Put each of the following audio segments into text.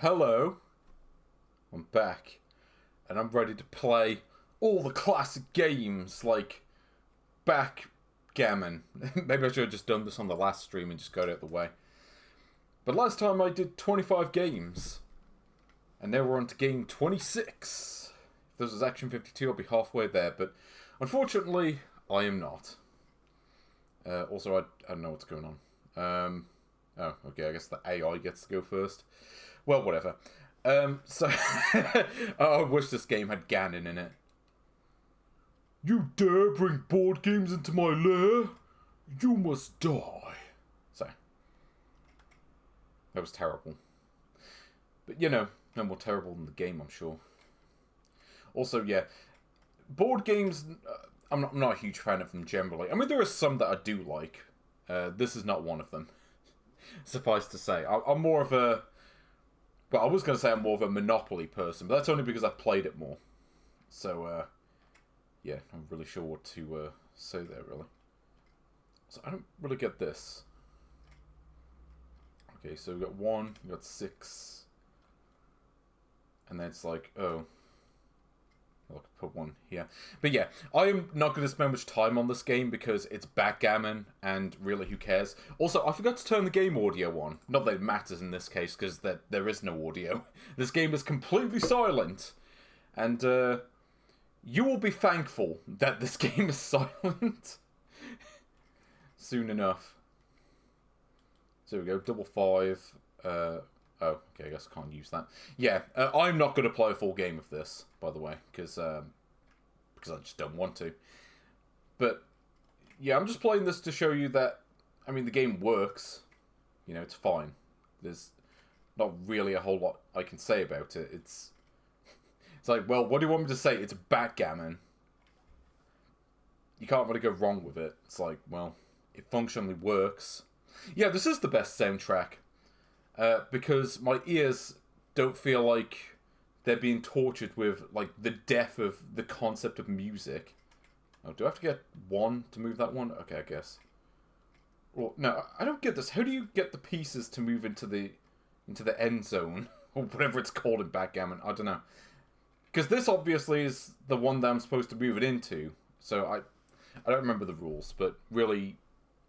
Hello, I'm back, and I'm ready to play all the classic games like Backgammon. Maybe I should have just done this on the last stream and just got it out of the way. But last time I did 25 games, and now we're on to game 26. If this was Action 52, I'll be halfway there, but unfortunately, I am not. Also, I don't know what's going on. Oh, okay, I guess the AI gets to go first. Well, whatever. I wish this game had Ganon in it. You dare bring board games into my lair? You must die. Sorry. That was terrible. But, you know, no more terrible than the game, I'm sure. Also, yeah, board games, I'm not a huge fan of them generally. I mean, there are some that I do like. This is not one of them. Suffice to say, I'm more of a... Well, I was going to say I'm more of a Monopoly person, but that's only because I've played it more. So, yeah, I'm really sure what to say there, really. So, I don't really get this. Okay, so we got 1, we got 6. And then it's like, oh... I could put 1 here. But yeah, I'm not going to spend much time on this game because it's backgammon, and really, who cares? Also, I forgot to turn the game audio on. Not that it matters in this case, because there is no audio. This game is completely silent. And, you will be thankful that this game is silent. Soon enough. So we go, double 5. Oh, okay, I guess I can't use that. Yeah, I'm not going to play a full game of this, by the way, because I just don't want to. But, yeah, I'm just playing this to show you that, I mean, the game works. You know, it's fine. There's not really a whole lot I can say about it. It's like, well, what do you want me to say? It's backgammon. You can't really go wrong with it. It's like, well, it functionally works. Yeah, this is the best soundtrack. Because my ears don't feel like they're being tortured with, like, the death of the concept of music. Oh, do I have to get 1 to move that one? Okay, I guess. Well, no, I don't get this. How do you get the pieces to move into the end zone? Or whatever it's called in backgammon. I don't know. Because this obviously is the one that I'm supposed to move it into. So I don't remember the rules, but really...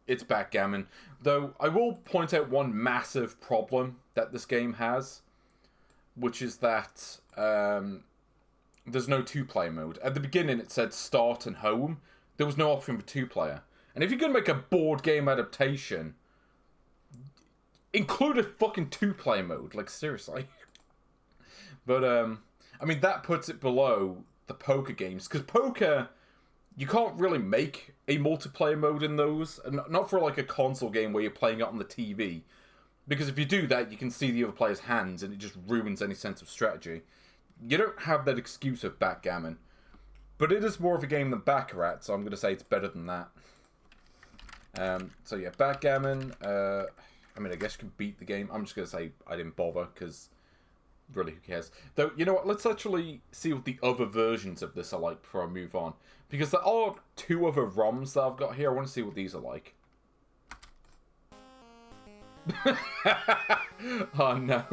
It's backgammon. Though, I will point out one massive problem that this game has, which is that there's no 2-player mode. At the beginning, it said start and home. There was no option for 2-player. And if you're going to make a board game adaptation, include a fucking 2-player mode. Like, seriously. But, I mean, that puts it below the poker games. Because poker... You can't really make a multiplayer mode in those. Not for like a console game where you're playing it on the TV. Because if you do that, you can see the other player's hands and it just ruins any sense of strategy. You don't have that excuse of backgammon. But it is more of a game than Baccarat, so I'm going to say it's better than that. So yeah, backgammon. I mean, I guess you can beat the game. I'm just going to say I didn't bother because... Really, who cares? Though, you know what? Let's actually see what the other versions of this are like before I move on. Because there are 2 other ROMs that I've got here. I want to see what these are like. Oh, no.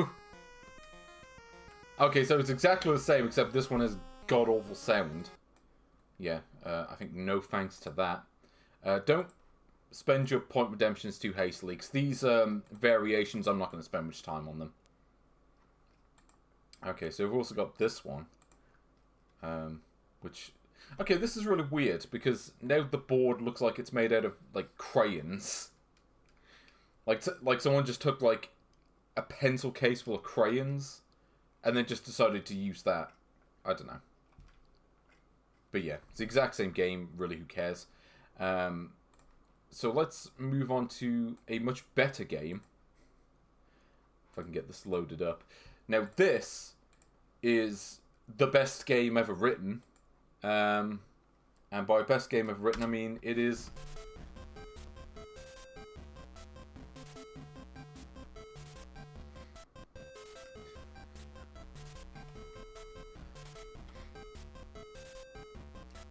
Okay, so it's exactly the same, except this one has god-awful sound. Yeah, I think no thanks to that. Don't spend your point redemptions too hastily, because these variations, I'm not going to spend much time on them. Okay, so we've also got this one, which, okay, this is really weird, because now the board looks like it's made out of, like, crayons. Like someone just took, like, a pencil case full of crayons, and then just decided to use that. I don't know. But yeah, it's the exact same game, really, who cares. So let's move on to a much better game. If I can get this loaded up. Now, this is the best game ever written. And by best game ever written, I mean it is...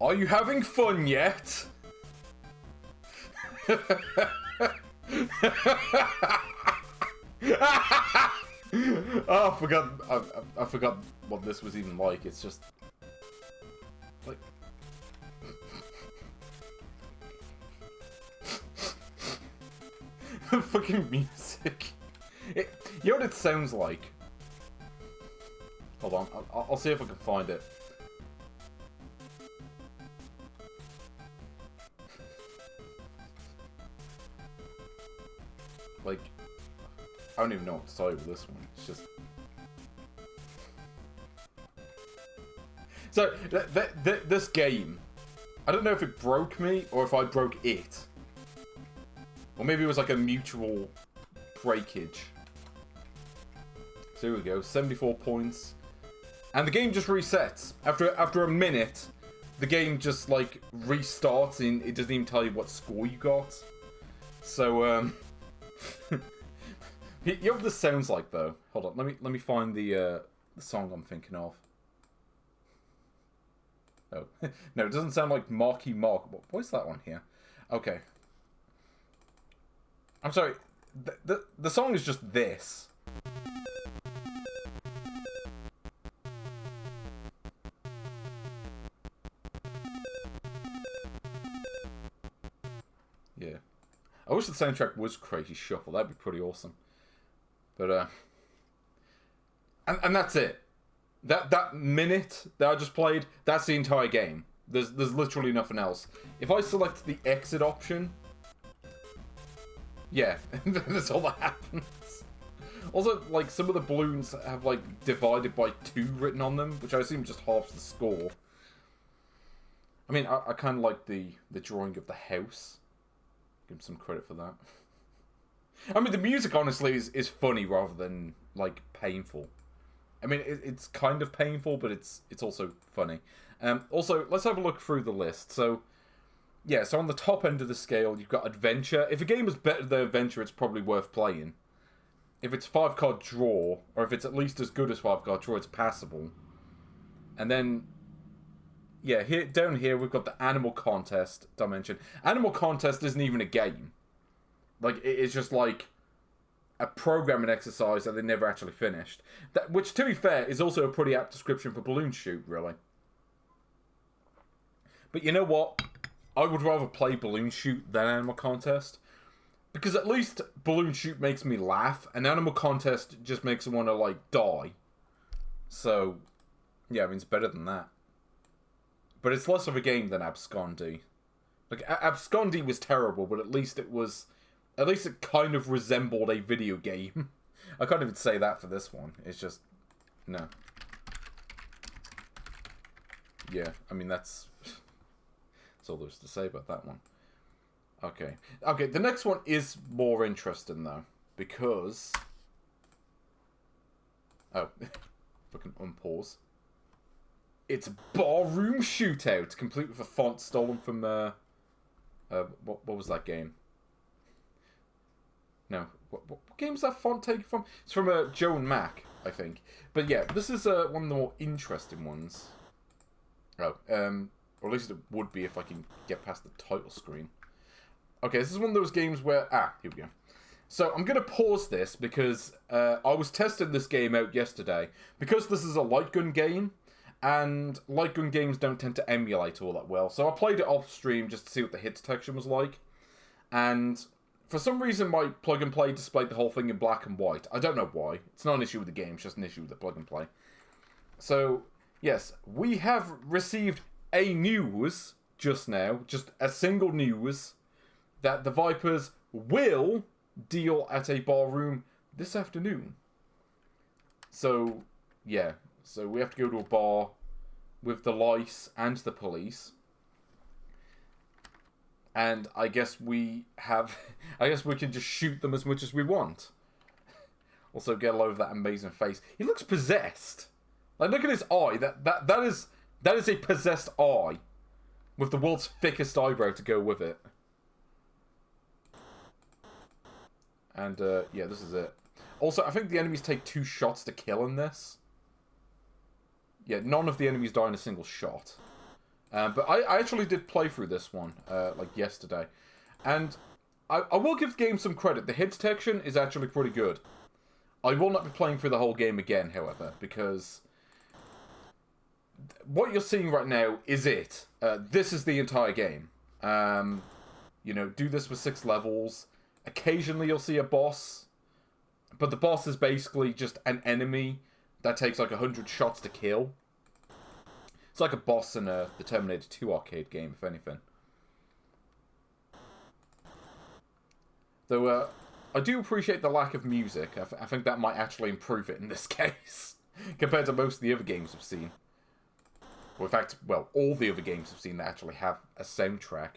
Are you having fun yet? Oh, I forgot. I forgot what this was even like. It's just like. Fucking music. You know what it sounds like? Hold on, I'll see if I can find it. Like, I don't even know what to tell you with this one. It's just... So, this game, I don't know if it broke me or if I broke it. Or maybe it was like a mutual breakage. So here we go, 74 points. And the game just resets. After a minute, the game just like restarts and it doesn't even tell you what score you got. So you know what this sounds like though? Hold on, let me find the song I'm thinking of. Oh. No, it doesn't sound like Marky Mark. What's that one here? Okay. I'm sorry. The song is just this. Yeah. I wish the soundtrack was Crazy Shuffle. That'd be pretty awesome. But, and that's it. That minute that I just played, that's the entire game. There's literally nothing else. If I select the exit option, yeah, that's all that happens. Also, like, some of the balloons have, like, divided by 2 written on them, which I assume just halves the score. I mean, I kind of like the drawing of the house. Give him some credit for that. I mean, the music, honestly, is funny rather than, like, painful. I mean, it's kind of painful, but it's also funny. Also, let's have a look through the list. So, yeah, so on the top end of the scale, you've got Adventure. If a game is better than Adventure, it's probably worth playing. If it's 5-card draw, or if it's at least as good as 5-card draw, it's passable. And then, yeah, down here, we've got the Animal Contest dimension. Animal Contest isn't even a game. Like, it's just like a programming exercise that they never actually finished. Which, to be fair, is also a pretty apt description for Balloon Shoot, really. But you know what? I would rather play Balloon Shoot than Animal Contest. Because at least Balloon Shoot makes me laugh, and Animal Contest just makes me want to, like, die. So, yeah, I mean, it's better than that. But it's less of a game than Abscondy. Like, Abscondy was terrible, but at least it was... At least it kind of resembled a video game. I can't even say that for this one. It's just... No. Yeah, I mean, that's all there is to say about that one. Okay. Okay, the next one is more interesting, though. Because... Oh. Fucking unpause. It's Bar Room Shootout, complete with a font stolen from, what was that game? No, what game's that font taken from? It's from Joe and Mac, I think. But yeah, this is one of the more interesting ones. Oh, or at least it would be if I can get past the title screen. Okay, this is one of those games where... here we go. So, I'm going to pause this because I was testing this game out yesterday. Because this is a light gun game, and light gun games don't tend to emulate all that well. So, I played it off stream just to see what the hit detection was like. And... For some reason, my plug-and-play displayed the whole thing in black and white. I don't know why. It's not an issue with the game, it's just an issue with the plug-and-play. So, yes, we have received a news just now, just a single news, that the Vipers will deal at a bar room this afternoon. So, yeah. So, we have to go to a bar with the lice and the police. And I guess we have... I guess we can just shoot them as much as we want. Also, get all over that amazing face. He looks possessed. Like, look at his eye. That is a possessed eye. With the world's thickest eyebrow to go with it. And, yeah, this is it. Also, I think the enemies take 2 shots to kill in this. Yeah, none of the enemies die in a single shot. But I actually did play through this one, like, yesterday. And I will give the game some credit. The hit detection is actually pretty good. I will not be playing through the whole game again, however, because what you're seeing right now is it. This is the entire game. You know, do this with 6 levels. Occasionally you'll see a boss, but the boss is basically just an enemy that takes like 100 shots to kill. It's like a boss in the Terminator 2 arcade game, if anything. Though, I do appreciate the lack of music. I think that might actually improve it in this case, compared to most of the other games we've seen. Well, in fact, well, all the other games we've seen that actually have a soundtrack.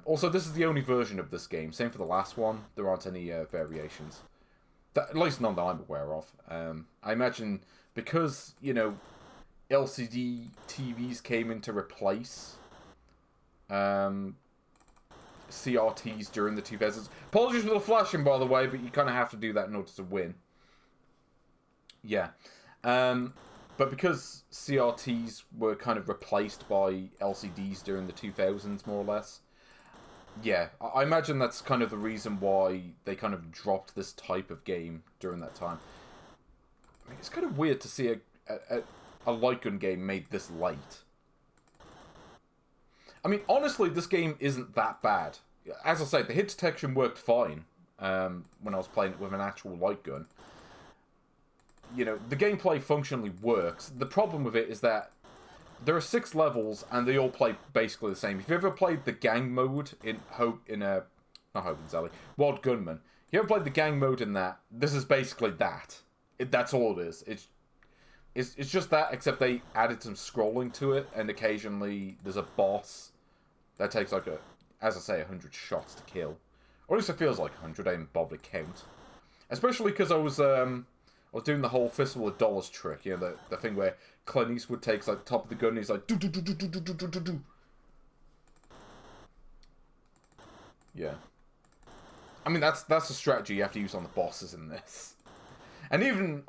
Also, this is the only version of this game. Same for the last one. There aren't any variations. At least none that I'm aware of. I imagine because, you know, LCD TVs came in to replace CRTs during the 2000s. Apologies for the flashing, by the way, but you kind of have to do that in order to win. Yeah. But because CRTs were kind of replaced by LCDs during the 2000s, more or less, yeah, I imagine that's kind of the reason why they kind of dropped this type of game during that time. I mean, it's kind of weird to see a light gun game made this late. I mean, honestly, this game isn't that bad. As I say, the hit detection worked fine when I was playing it with an actual light gun. You know, the gameplay functionally works. The problem with it is that there are 6 levels, and they all play basically the same. If you ever played the gang mode in not Hogan's Alley, Wild Gunman, if you ever played the gang mode in that, this is basically that. That's all it is. It's just that, except they added some scrolling to it, and occasionally there's a boss that takes like as I say, 100 shots to kill. Or at least it feels like 100, I didn't bother to count. Especially because I was doing the whole Fistful of Dollars trick, you know, the thing where Clint Eastwood takes like the top of the gun and he's like do do do do do do do do do. Yeah. I mean that's a strategy you have to use on the bosses in this. And even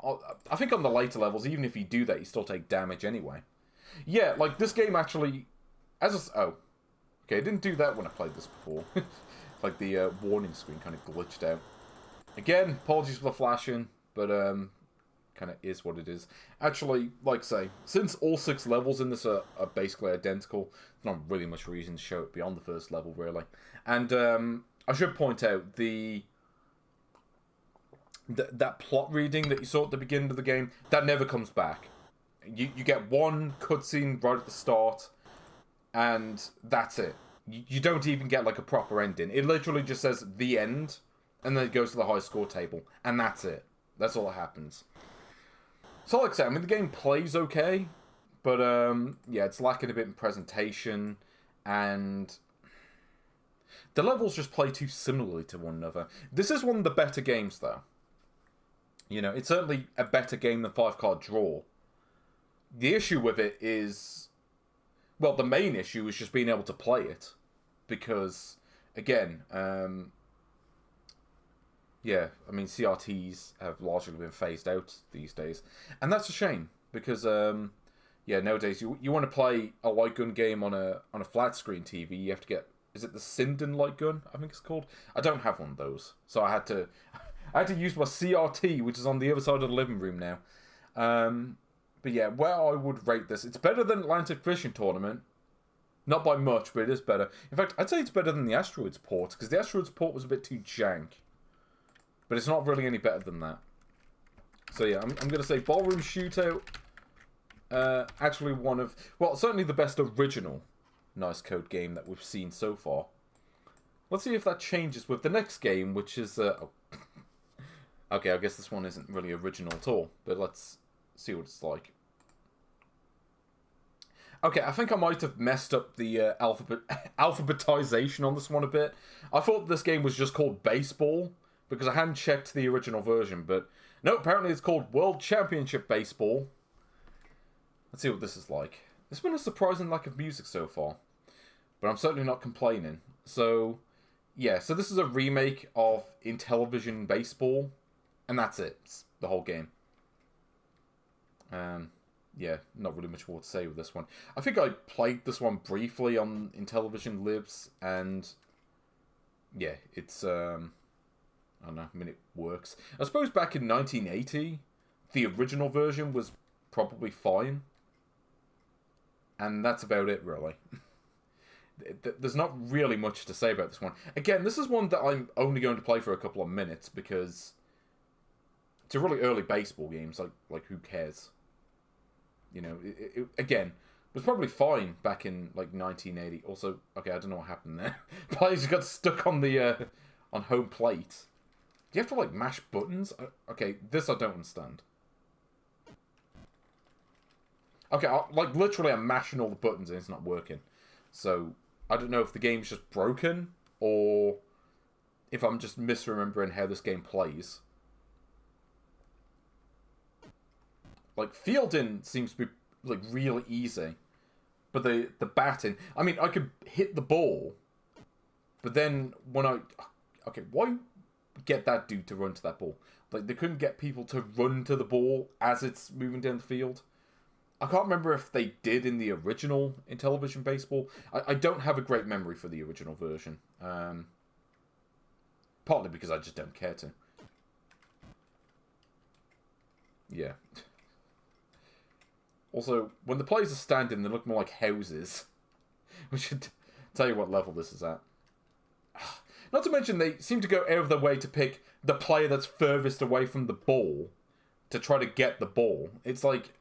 I think on the later levels, even if you do that, you still take damage anyway. Yeah, like this game actually okay, I didn't do that when I played this before. Like the warning screen kind of glitched out. Again, apologies for the flashing, but kind of is what it is. Actually, like I say, since all 6 levels in this are basically identical, there's not really much reason to show it beyond the first level, really. And I should point out that plot reading that you saw at the beginning of the game, that never comes back. You get one cutscene right at the start, and that's it. You don't even get like a proper ending. It literally just says the end, and then it goes to the high score table, and that's it. That's all that happens. So like I said, I mean, the game plays okay, but yeah, it's lacking a bit in presentation, and the levels just play too similarly to one another. This is one of the better games, though. You know, it's certainly a better game than 5-Card Draw. The issue with it is, well, the main issue is just being able to play it, because, again, yeah, I mean, CRTs have largely been phased out these days. And that's a shame, because, yeah, nowadays, you want to play a light gun game on a flat screen TV, you have to get, is it the Sinden light gun, I think it's called? I don't have one of those, so I had to use my CRT, which is on the other side of the living room now. But yeah, where I would rate this, it's better than Atlantic Fishing Tournament. Not by much, but it is better. In fact, I'd say it's better than the Asteroids port, because the Asteroids port was a bit too jank. But it's not really any better than that. So yeah, I'm going to say Bar Room Shootout, actually one of, well, certainly the best original Nice Code game that we've seen so far. Let's see if that changes with the next game, which is, okay, I guess this one isn't really original at all, but let's see what it's like. Okay, I think I might have messed up the alphabetization on this one a bit. I thought this game was just called Baseball, because I hadn't checked the original version, but no, apparently it's called World Championship Baseball. Let's see what this is like. There's been a surprising lack of music so far, but I'm certainly not complaining. So, yeah, so this is a remake of Intellivision Baseball, and that's it. It's the whole game. Yeah, not really much more to say with this one. I think I played this one briefly on Intellivision Lives, and yeah, it's, I don't know, I mean, it works. I suppose back in 1980, the original version was probably fine. And that's about it, really. There's not really much to say about this one. Again, this is one that I'm only going to play for a couple of minutes, because it's a really early baseball game, so like who cares? You know, again, it was probably fine back in, like, 1980. Also, okay, I don't know what happened there. Players got stuck on the, on home plate. Do you have to, like, mash buttons? Okay, this I don't understand. Okay, like, literally I'm mashing all the buttons and it's not working. So, I don't know if the game's just broken, or if I'm just misremembering how this game plays. Like, fielding seems to be, like, really easy. But the batting... I mean, I could hit the ball, but then when I... Okay, why get that dude to run to that ball? Like, they couldn't get people to run to the ball as it's moving down the field. I can't remember if they did in the original Intellivision baseball. I don't have a great memory for the original version. Partly because I just don't care to. Yeah. Also, when the players are standing, they look more like houses. We should tell you what level this is at. Not to mention, they seem to go out of their way to pick the player that's furthest away from the ball to try to get the ball. It's like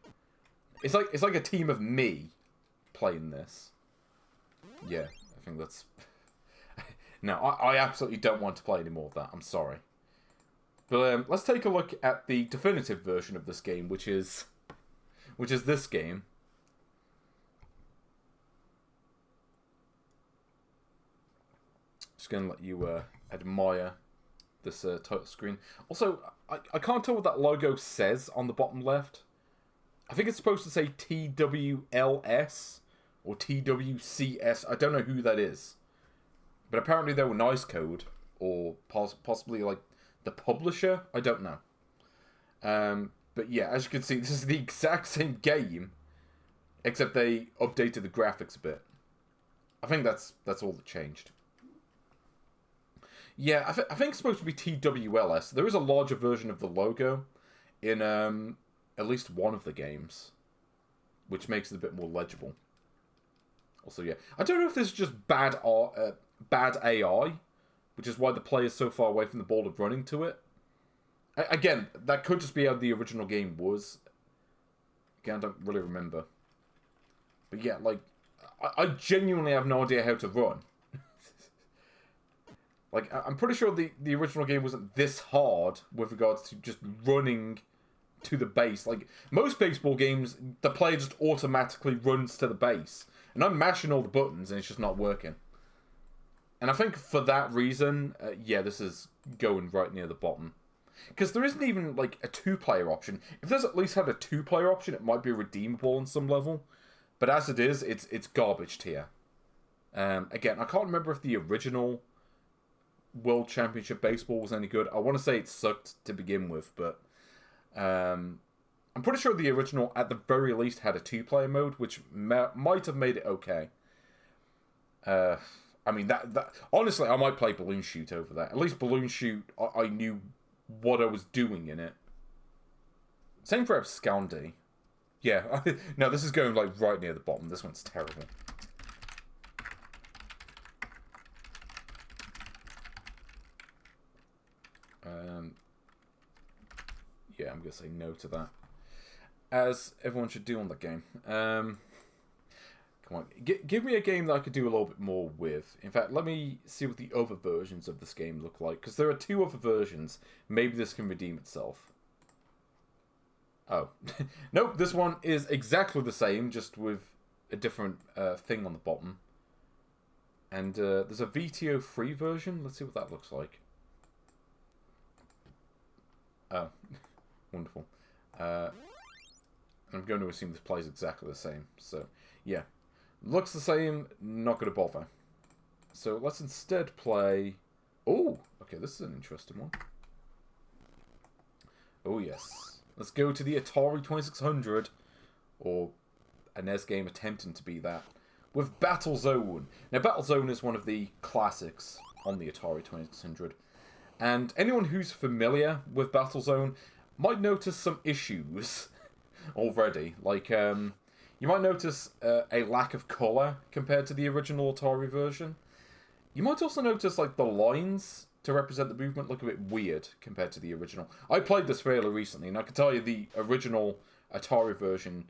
a team of me playing this. Yeah, I think that's... No, I absolutely don't want to play any more of that. I'm sorry. But let's take a look at the definitive version of this game, which is this game. Just going to let you admire this title screen. Also, I can't tell what that logo says on the bottom left. I think it's supposed to say TWLS or TWCS. I don't know who that is. But apparently they were nice code, or possibly like the publisher. I don't know. But yeah, as you can see, this is the exact same game, except they updated the graphics a bit. I think that's all that changed. Yeah, I think it's supposed to be TWLS. There is a larger version of the logo in at least one of the games, which makes it a bit more legible. Also, yeah, I don't know if this is just bad AI, which is why the player's so far away from the ball of running to it. Again, that could just be how the original game was. Again, I don't really remember. But yeah, like, I genuinely have no idea how to run. Like, I'm pretty sure the original game wasn't this hard with regards to just running to the base. Like, most baseball games, the player just automatically runs to the base. And I'm mashing all the buttons and it's just not working. And I think for that reason, yeah, this is going right near the bottom. Because there isn't even, like, a two-player option. If there's at least had a two-player option, it might be redeemable on some level. But as it is, it's garbage tier. Again, I can't remember if the original World Championship Baseball was any good. I want to say it sucked to begin with, but I'm pretty sure the original, at the very least, had a two-player mode, which might have made it okay. I mean, that honestly, I might play Balloon Shoot over that. At least Balloon Shoot, I knew what I was doing in it. Same for Abscondi. Yeah, no, this is going, like, right near the bottom. This one's terrible. Yeah, I'm going to say no to that. As everyone should do on the game. Come on. Give me a game that I could do a little bit more with. In fact, let me see what the other versions of this game look like. Because there are two other versions. Maybe this can redeem itself. Oh. Nope, this one is exactly the same, just with a different thing on the bottom. And there's a VTO free version. Let's see what that looks like. Oh. Wonderful. I'm going to assume this plays exactly the same. So, yeah. Looks the same, not going to bother. So, let's instead play... Oh! Okay, this is an interesting one. Oh, yes. Let's go to the Atari 2600. Or a NES game attempting to be that. With Battlezone. Now, Battlezone is one of the classics on the Atari 2600. And anyone who's familiar with Battlezone might notice some issues already. Like, you might notice a lack of colour compared to the original Atari version. You might also notice, like, the lines to represent the movement look a bit weird compared to the original. I played this fairly recently, and I can tell you the original Atari version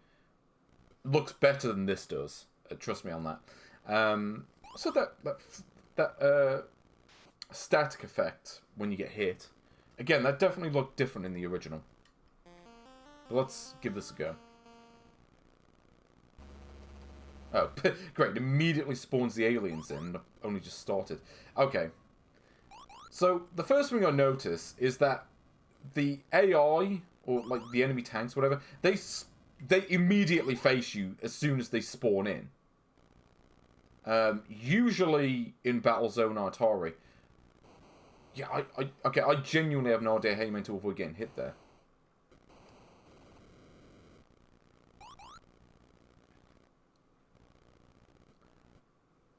looks better than this does. Trust me on that. So that static effect when you get hit, again, that definitely looked different in the original. But let's give this a go. Oh, great. It immediately spawns the aliens in. Only just started. Okay. So, the first thing I notice is that the AI, or like the enemy tanks, whatever, they immediately face you as soon as they spawn in. Usually in Battlezone or Atari. Yeah, okay, I genuinely have no idea how you're meant to avoid getting hit there.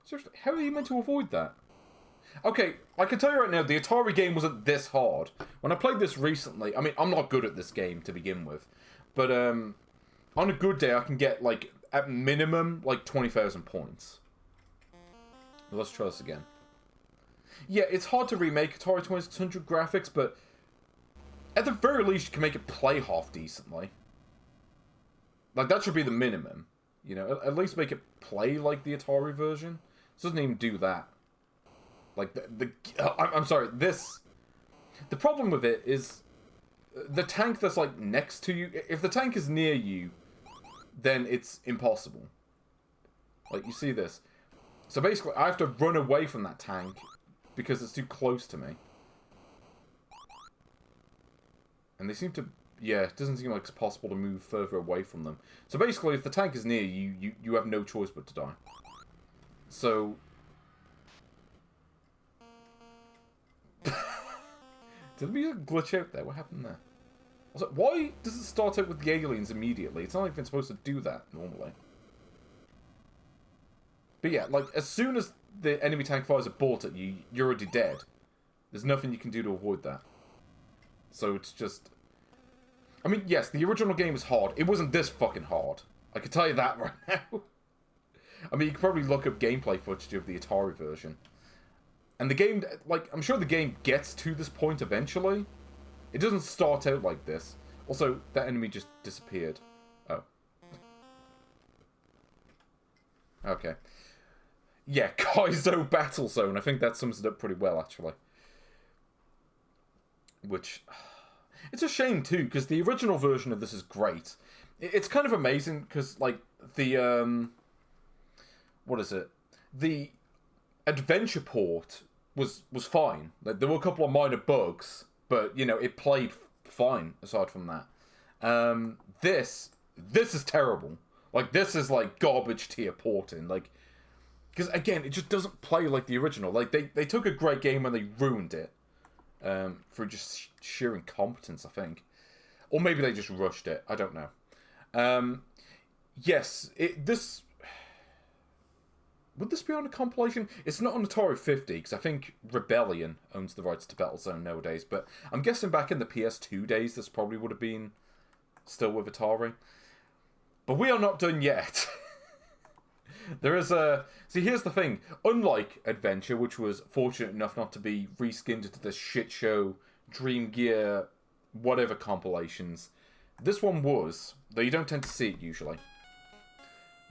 Seriously, how are you meant to avoid that? Okay, I can tell you right now, the Atari game wasn't this hard. When I played this recently, I mean, I'm not good at this game to begin with. But, on a good day, I can get, like, at minimum, like, 20,000 points. Let's try this again. Yeah, it's hard to remake Atari 2600 graphics, but at the very least, you can make it play half decently. Like, that should be the minimum. You know, at least make it play like the Atari version. It doesn't even do that. Like, I'm sorry, this... The problem with it is the tank that's, like, next to you... If the tank is near you, then it's impossible. Like, you see this. So basically, I have to run away from that tank because it's too close to me. And they seem to... Yeah, it doesn't seem like it's possible to move further away from them. So basically, if the tank is near you, you have no choice but to die. So... Did the music glitch out there? What happened there? Also, why does it start out with the aliens immediately? It's not even supposed to do that, normally. But yeah, like, as soon as the enemy tank fires a bullet at you, you're already dead. There's nothing you can do to avoid that. So it's just... I mean, yes, the original game was hard. It wasn't this fucking hard. I can tell you that right now. I mean, you can probably look up gameplay footage of the Atari version. And the game, like, I'm sure the game gets to this point eventually. It doesn't start out like this. Also, that enemy just disappeared. Oh. Okay. Yeah, Kaizo Battlezone. I think that sums it up pretty well, actually. Which... It's a shame, too, because the original version of this is great. It's kind of amazing, because, like, the, what is it? The adventure port was fine. Like, there were a couple of minor bugs, but, you know, it played fine, aside from that. This is terrible. Like, this is, like, garbage tier porting. Like, because, again, it just doesn't play like the original. Like, they took a great game and they ruined it. For just sheer incompetence, I think. Or maybe they just rushed it. I don't know. Yes, this... Would this be on a compilation? It's not on Atari 50, because I think Rebellion owns the rights to Battlezone nowadays, but I'm guessing back in the PS2 days, this probably would have been still with Atari. But we are not done yet. There is a... See, here's the thing. Unlike Adventure, which was fortunate enough not to be reskinned into this shit show, Dream Gear, whatever compilations, this one was, though you don't tend to see it usually.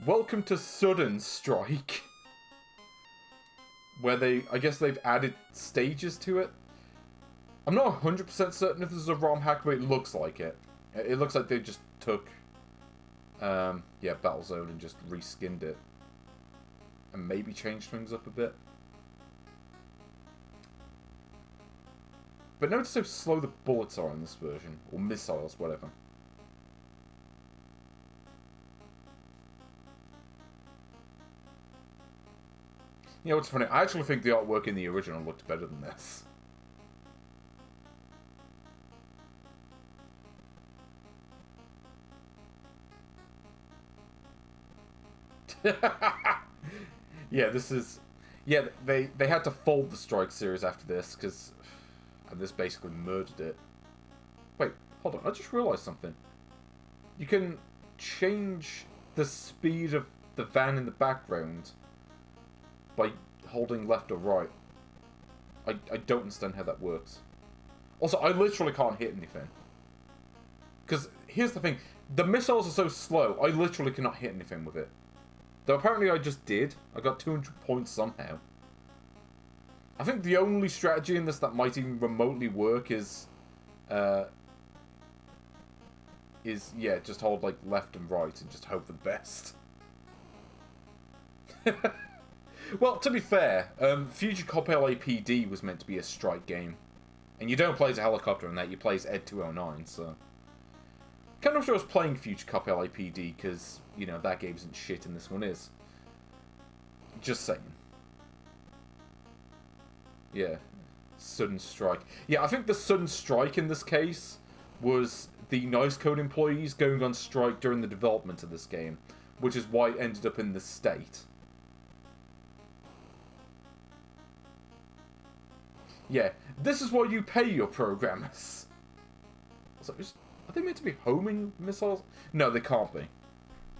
Welcome to Sudden Strike. Where I guess they've added stages to it. I'm not 100% certain if this is a ROM hack, but it looks like it. It looks like they just took, yeah, Battlezone and just reskinned it. And maybe changed things up a bit. But notice how slow the bullets are in this version. Or missiles, whatever. You know what's funny? I actually think the artwork in the original looked better than this. Yeah, this is... Yeah, they had to fold the Strike series after this, because... And this basically murdered it. Wait, hold on, I just realised something. You can change the speed of the van in the background by holding left or right. I don't understand how that works. Also, I literally can't hit anything. Because, here's the thing, the missiles are so slow, I literally cannot hit anything with it. Though apparently I just did. I got 200 points somehow. I think the only strategy in this that might even remotely work is yeah, just hold like left and right and just hope for the best. Well, to be fair, Future Cop LAPD was meant to be a strike game. And you don't play as a helicopter in that, you play as Ed 209, so... Kind of sure I was playing Future Cop LAPD, because, you know, that game isn't shit and this one is. Just saying. Yeah. Sudden strike. Yeah, I think the sudden strike in this case was the Nice Code employees going on strike during the development of this game, which is why it ended up in this state. Yeah, this is why you pay your programmers. So, are they meant to be homing missiles? No, they can't be.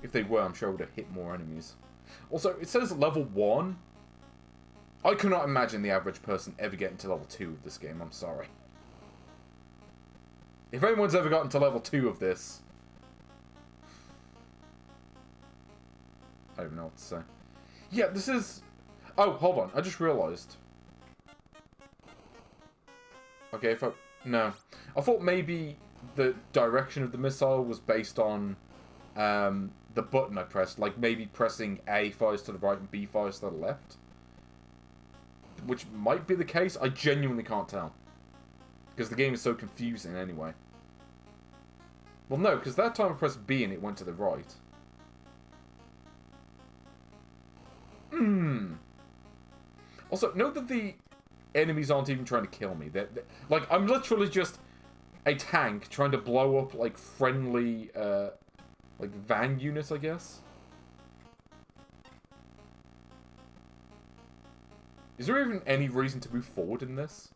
If they were, I'm sure I would have hit more enemies. Also, it says level 1. I cannot imagine the average person ever getting to level 2 of this game, I'm sorry. If anyone's ever gotten to level 2 of this... I don't even know what to say. Yeah, this is... Oh, hold on, I just realised. Okay, if I... No. I thought maybe the direction of the missile was based on the button I pressed. Like, maybe pressing A fires to the right and B fires to the left. Which might be the case. I genuinely can't tell. Because the game is so confusing anyway. Well, no, because that time I pressed B and it went to the right. Also, note that the enemies aren't even trying to kill me. Like, I'm literally just a tank trying to blow up, like, friendly, like, van units, I guess. Is there even any reason to move forward in this?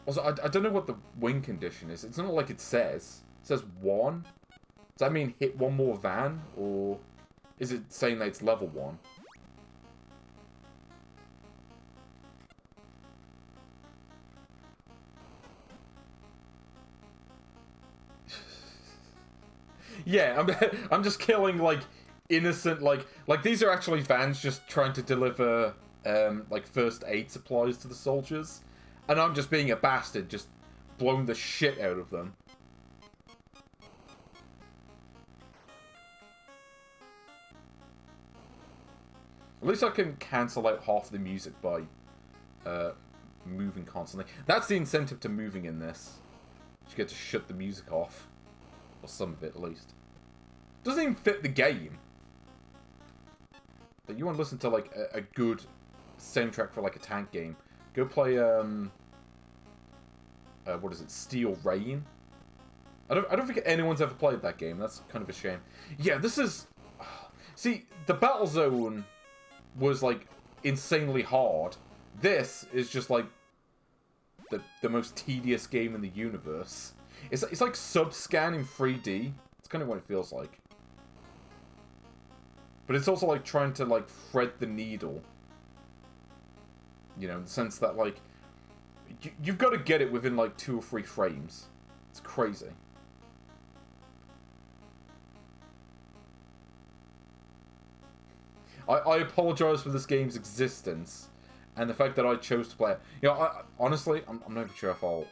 Also, I don't know what the win condition is. It's not like it says. It says 1. Does that mean hit one more van? Or is it saying that it's level 1? Yeah, I'm just killing, like, innocent, like these are actually vans just trying to deliver, like, first aid supplies to the soldiers. And I'm just being a bastard, just blowing the shit out of them. At least I can cancel out half the music by moving constantly. That's the incentive to moving in this. You get to shut the music off. Or some of it, at least. Doesn't even fit the game. But you want to listen to, like, a good soundtrack for, like, a tank game. Go play, what is it? Steel Rain? I don't think anyone's ever played that game. That's kind of a shame. Yeah, this is... See, the Battlezone was, like, insanely hard. This is just, like, the most tedious game in the universe. It's like sub-scan in 3D. It's kind of what it feels like. But it's also, like, trying to, like, thread the needle. You know, in the sense that, like, you've got to get it within, like, 2 or 3 frames. It's crazy. I apologize for this game's existence. And the fact that I chose to play it. You know, honestly, I'm not even sure if I'll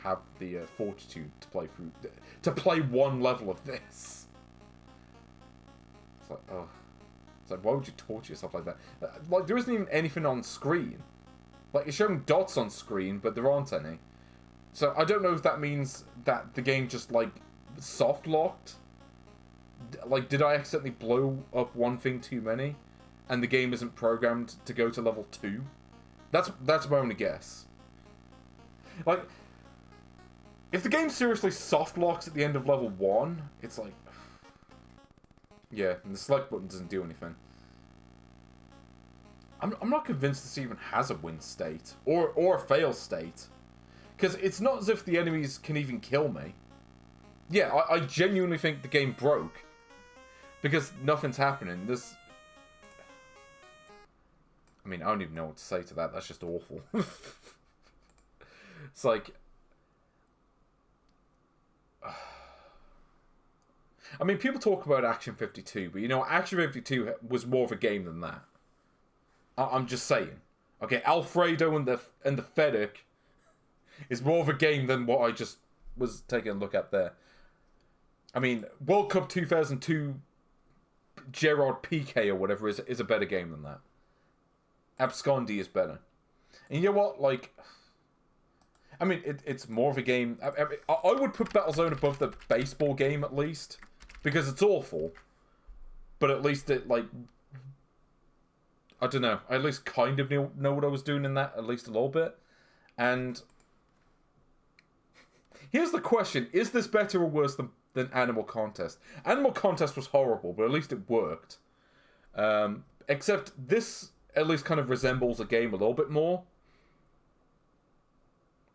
have the fortitude to play one level of this. It's like, oh. It's like, why would you torture yourself like that? Like, there isn't even anything on screen. Like, it's showing dots on screen, but there aren't any. So, I don't know if that means that the game just, like, soft-locked. Like, did I accidentally blow up one thing too many? And the game isn't programmed to go to level 2? That's my only guess. Like, if the game seriously soft-locks at the end of level 1, it's like... Yeah, and the select button doesn't do anything. I'm not convinced this even has a win state. Or a fail state. Because it's not as if the enemies can even kill me. Yeah, I genuinely think the game broke. Because nothing's happening. This... I mean, I don't even know what to say to that. That's just awful. It's like... I mean, people talk about Action 52, but you know, Action 52 was more of a game than that. I'm just saying. Okay, Alfredo and the FedEx is more of a game than what I just was taking a look at there. I mean, World Cup 2002 Gerard Piqué or whatever is a better game than that. Abscondi is better. And you know what? Like, I mean, it's more of a game. I would put Battlezone above the baseball game at least. Because it's awful. But at least it, like... I don't know. I at least kind of know what I was doing in that, at least a little bit. And... here's the question. Is this better or worse than Animal Contest? Animal Contest was horrible, but at least it worked. Except this at least kind of resembles a game a little bit more.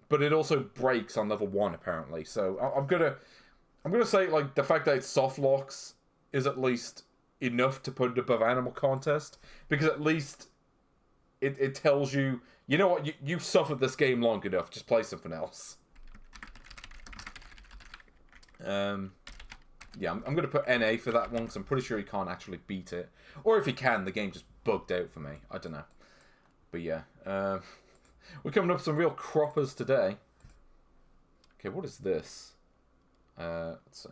But it also breaks on level 1, apparently. So I'm gonna say, like, the fact that it's soft locks is at least enough to put it above Animal Contest. Because at least it tells you, you know what, you suffered this game long enough, just play something else. Yeah, I'm going to put NA for that one, because I'm pretty sure you can't actually beat it. Or if you can, the game just bugged out for me. I don't know. But yeah, we're coming up with some real croppers today. Okay, what is this? Let's see.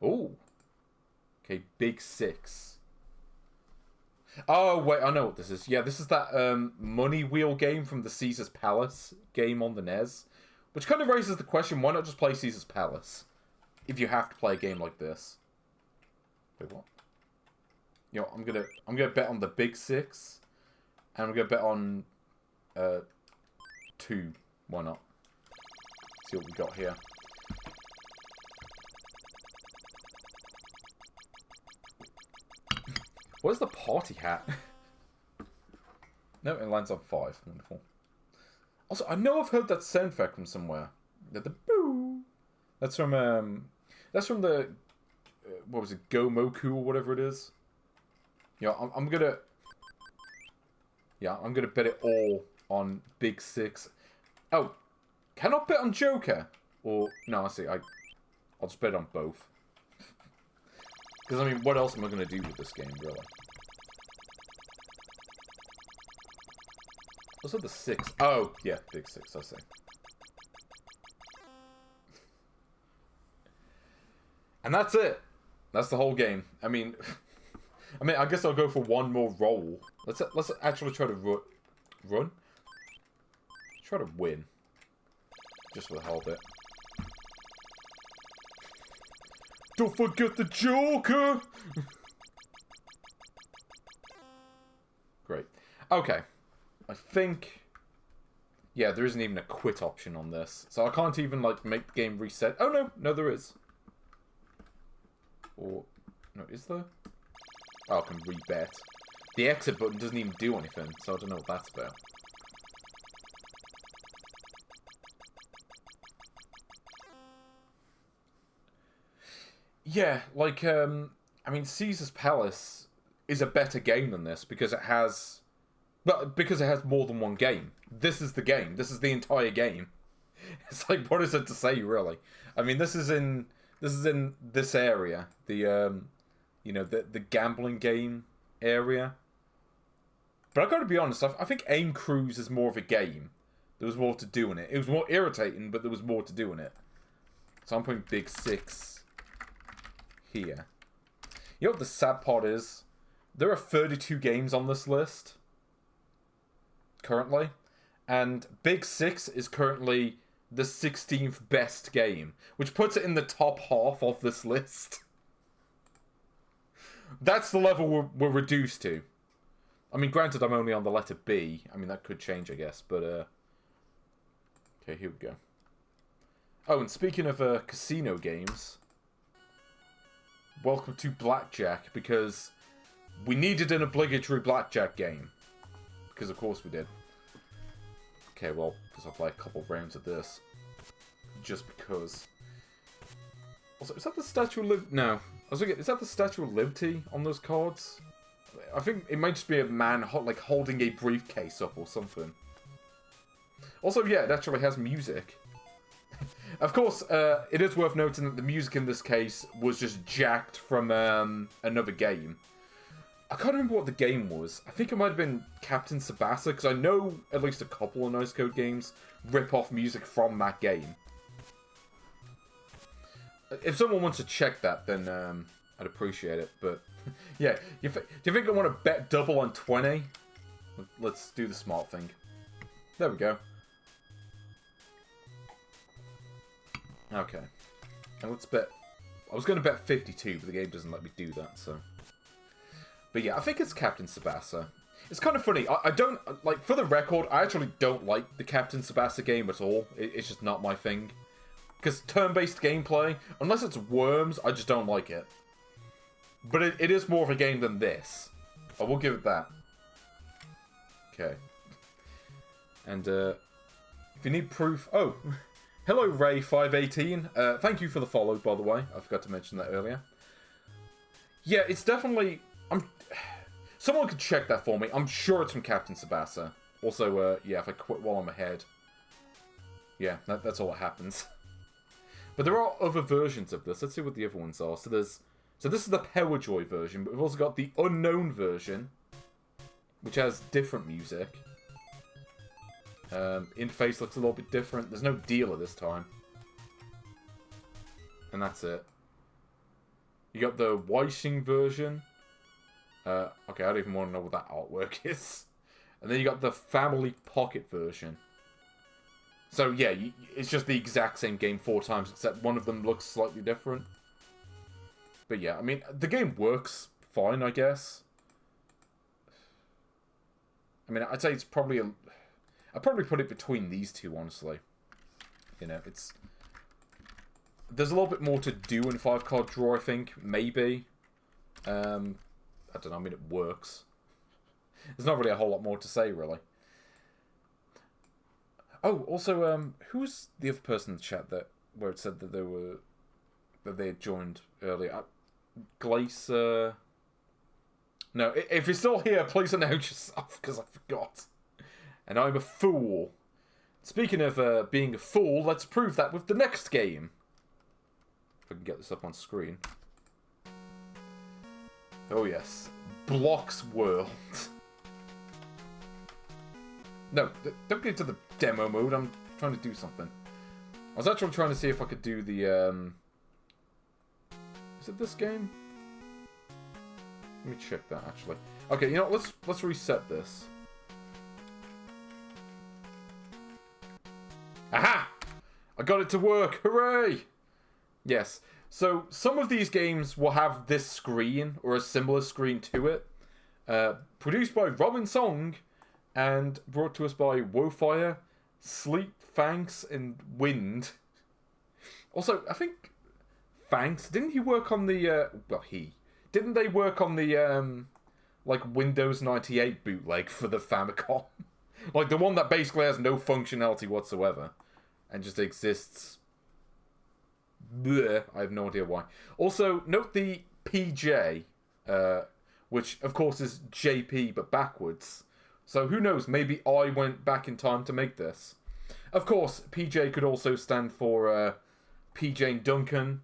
Oh. Okay, Big Six. Oh, wait, I know what this is. Yeah, this is that money wheel game from the Caesar's Palace game on the NES. Which kind of raises the question, why not just play Caesar's Palace? If you have to play a game like this. Wait, what? You know, I'm gonna bet on the Big Six. And I'm gonna bet on 2. Why not? See what we got here. Where's the party hat? No, it lands on 5. Wonderful. Also, I know I've heard that sound effect from somewhere. The boo. That's from the what was it, Gomoku or whatever it is. Yeah, I'm gonna bet it all on Big Six. Oh, cannot bet on Joker. Or no, I see. I'll just bet on both. Because I mean, what else am I gonna do with this game, really? What's the 6? Oh, yeah, Big Six, I see. And that's it. That's the whole game. I mean, I guess I'll go for one more roll. Let's actually try to run. Try to win. Just for the hell of it. Don't forget the Joker! Great. Okay. I think... yeah, there isn't even a quit option on this. So I can't even, like, make the game reset. Oh, no. No, there is. Or... no, is there? Oh, I can rebet. The exit button doesn't even do anything, so I don't know what that's about. Yeah, like, I mean, Caesar's Palace is a better game than this because it has... but because it has more than one game. This is the game. This is the entire game. It's like, what is it to say, really? I mean, this is in this area. The, you know, the gambling game area. But I've got to be honest, I think Aim Cruise is more of a game. There was more to do in it. It was more irritating, but there was more to do in it. So I'm putting Big Six here. You know what the sad part is? There are 32 games on this list. Currently. And Big Six is currently the 16th best game. Which puts it in the top half of this list. That's the level we're reduced to. I mean, granted, I'm only on the letter B. I mean, that could change, I guess. But, okay, here we go. Oh, and speaking of casino games... welcome to Blackjack, because we needed an obligatory Blackjack game. Because of course we did. Okay, well, because I'll play a couple rounds of this. Just because. Also, is that the Statue of Liberty? No. I was thinking, is that the Statue of Liberty on those cards? I think it might just be a man like holding a briefcase up or something. Also, yeah, it actually has music. Of course, it is worth noting that the music in this case was just jacked from another game. I can't remember what the game was. I think it might have been Captain Tsubasa, because I know at least a couple of Nice Code games rip off music from that game. If someone wants to check that, then I'd appreciate it. But yeah, do you think I want to bet double on 20? Let's do the smart thing. There we go. Okay. And let's bet... I was going to bet 52, but the game doesn't let me do that, so... But yeah, I think it's Captain Tsubasa. It's kind of funny. I don't... Like, for the record, I actually don't like the Captain Tsubasa game at all. It's just not my thing. Because turn-based gameplay, unless it's Worms, I just don't like it. But it is more of a game than this. I will give it that. Okay. And, if you need proof... Oh! Hello, Ray518. Thank you for the follow, by the way. I forgot to mention that earlier. Yeah, it's definitely... Someone could check that for me. I'm sure it's from Captain Tsubasa. Also, yeah, if I quit while I'm ahead. Yeah, that's all that happens. But there are other versions of this. Let's see what the other ones are. So this is the Power Joy version, but we've also got the Unknown version, which has different music. Interface looks a little bit different. There's no dealer this time. And that's it. You got the Weishing version. Okay, I don't even want to know what that artwork is. And then you got the Family Pocket version. So yeah, it's just the exact same game 4 times, except one of them looks slightly different. But yeah, I mean, the game works fine, I guess. I mean, I'd say it's probably I'd probably put it between these two, honestly. You know, it's... There's a little bit more to do in 5-card draw, I think. Maybe. I don't know, I mean, it works. There's not really a whole lot more to say, really. Oh, also, who's the other person in the chat where it said that they had joined earlier? Glace, No, if you're still here, please announce yourself, because I forgot. And I'm a fool. Speaking of being a fool, let's prove that with the next game. If I can get this up on screen. Oh yes. Boxworld. No, don't get into the demo mode. I'm trying to do something. I was actually trying to see if I could do the, Is it this game? Let me check that, actually. Okay, you know what? Let's reset this. Aha! I got it to work! Hooray! Yes. So, some of these games will have this screen, or a similar screen to it. Produced by Robin Song, and brought to us by Wofire, Sleep, Fanks, and Wind. Also, I think Fanks, didn't he work on the, didn't they work on the, like, Windows 98 bootleg for the Famicom? Like, the one that basically has no functionality whatsoever, and just exists. Blech, I have no idea why. Also, note the PJ, which, of course, is JP, but backwards. So, who knows, maybe I went back in time to make this. Of course, PJ could also stand for PJ and Duncan.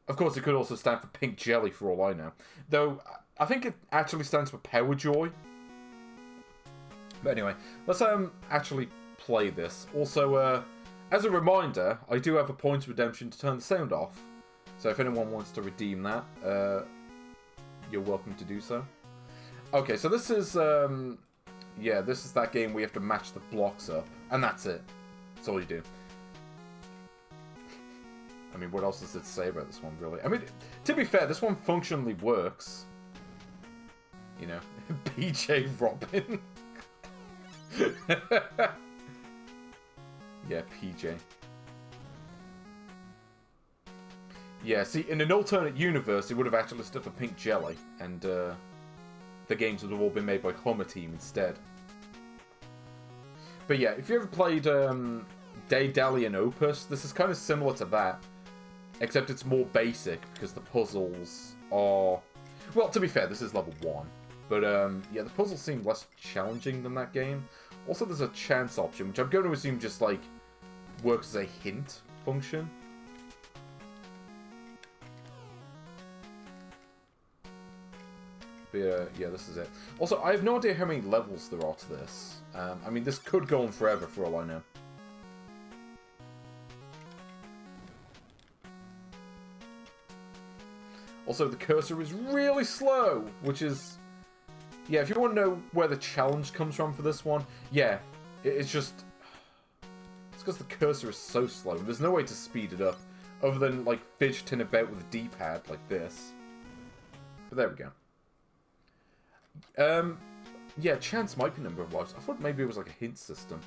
Of course, it could also stand for Pink Jelly, for all I know. Though, I think it actually stands for Power Joy. But anyway, let's actually play this. Also, as a reminder, I do have a points redemption to turn the sound off. So if anyone wants to redeem that, you're welcome to do so. Okay, so this is, yeah, this is that game where you have to match the blocks up. And that's it. That's all you do. I mean, what else does it say about this one, really? I mean, to be fair, this one functionally works. You know, PJ Robin. Yeah, PJ. Yeah, see, in an alternate universe, it would have actually stuck a pink jelly, and the games would have all been made by Hummer Team instead. But yeah, if you ever played Daedalian Opus, this is kind of similar to that, except it's more basic, because the puzzles are... Well, to be fair, this is level 1. But, yeah, the puzzles seem less challenging than that game. Also, there's a chance option, which I'm going to assume just, like, works as a hint function. But, yeah, this is it. Also, I have no idea how many levels there are to this. I mean, this could go on forever, for all I know. Also, the cursor is really slow, which is... Yeah, if you want to know where the challenge comes from for this one, yeah, it's just... It's because the cursor is so slow. There's no way to speed it up, other than, like, fidgeting about with a D-pad like this. But there we go. Yeah, chance might be number of lives. I thought maybe it was like a hint system.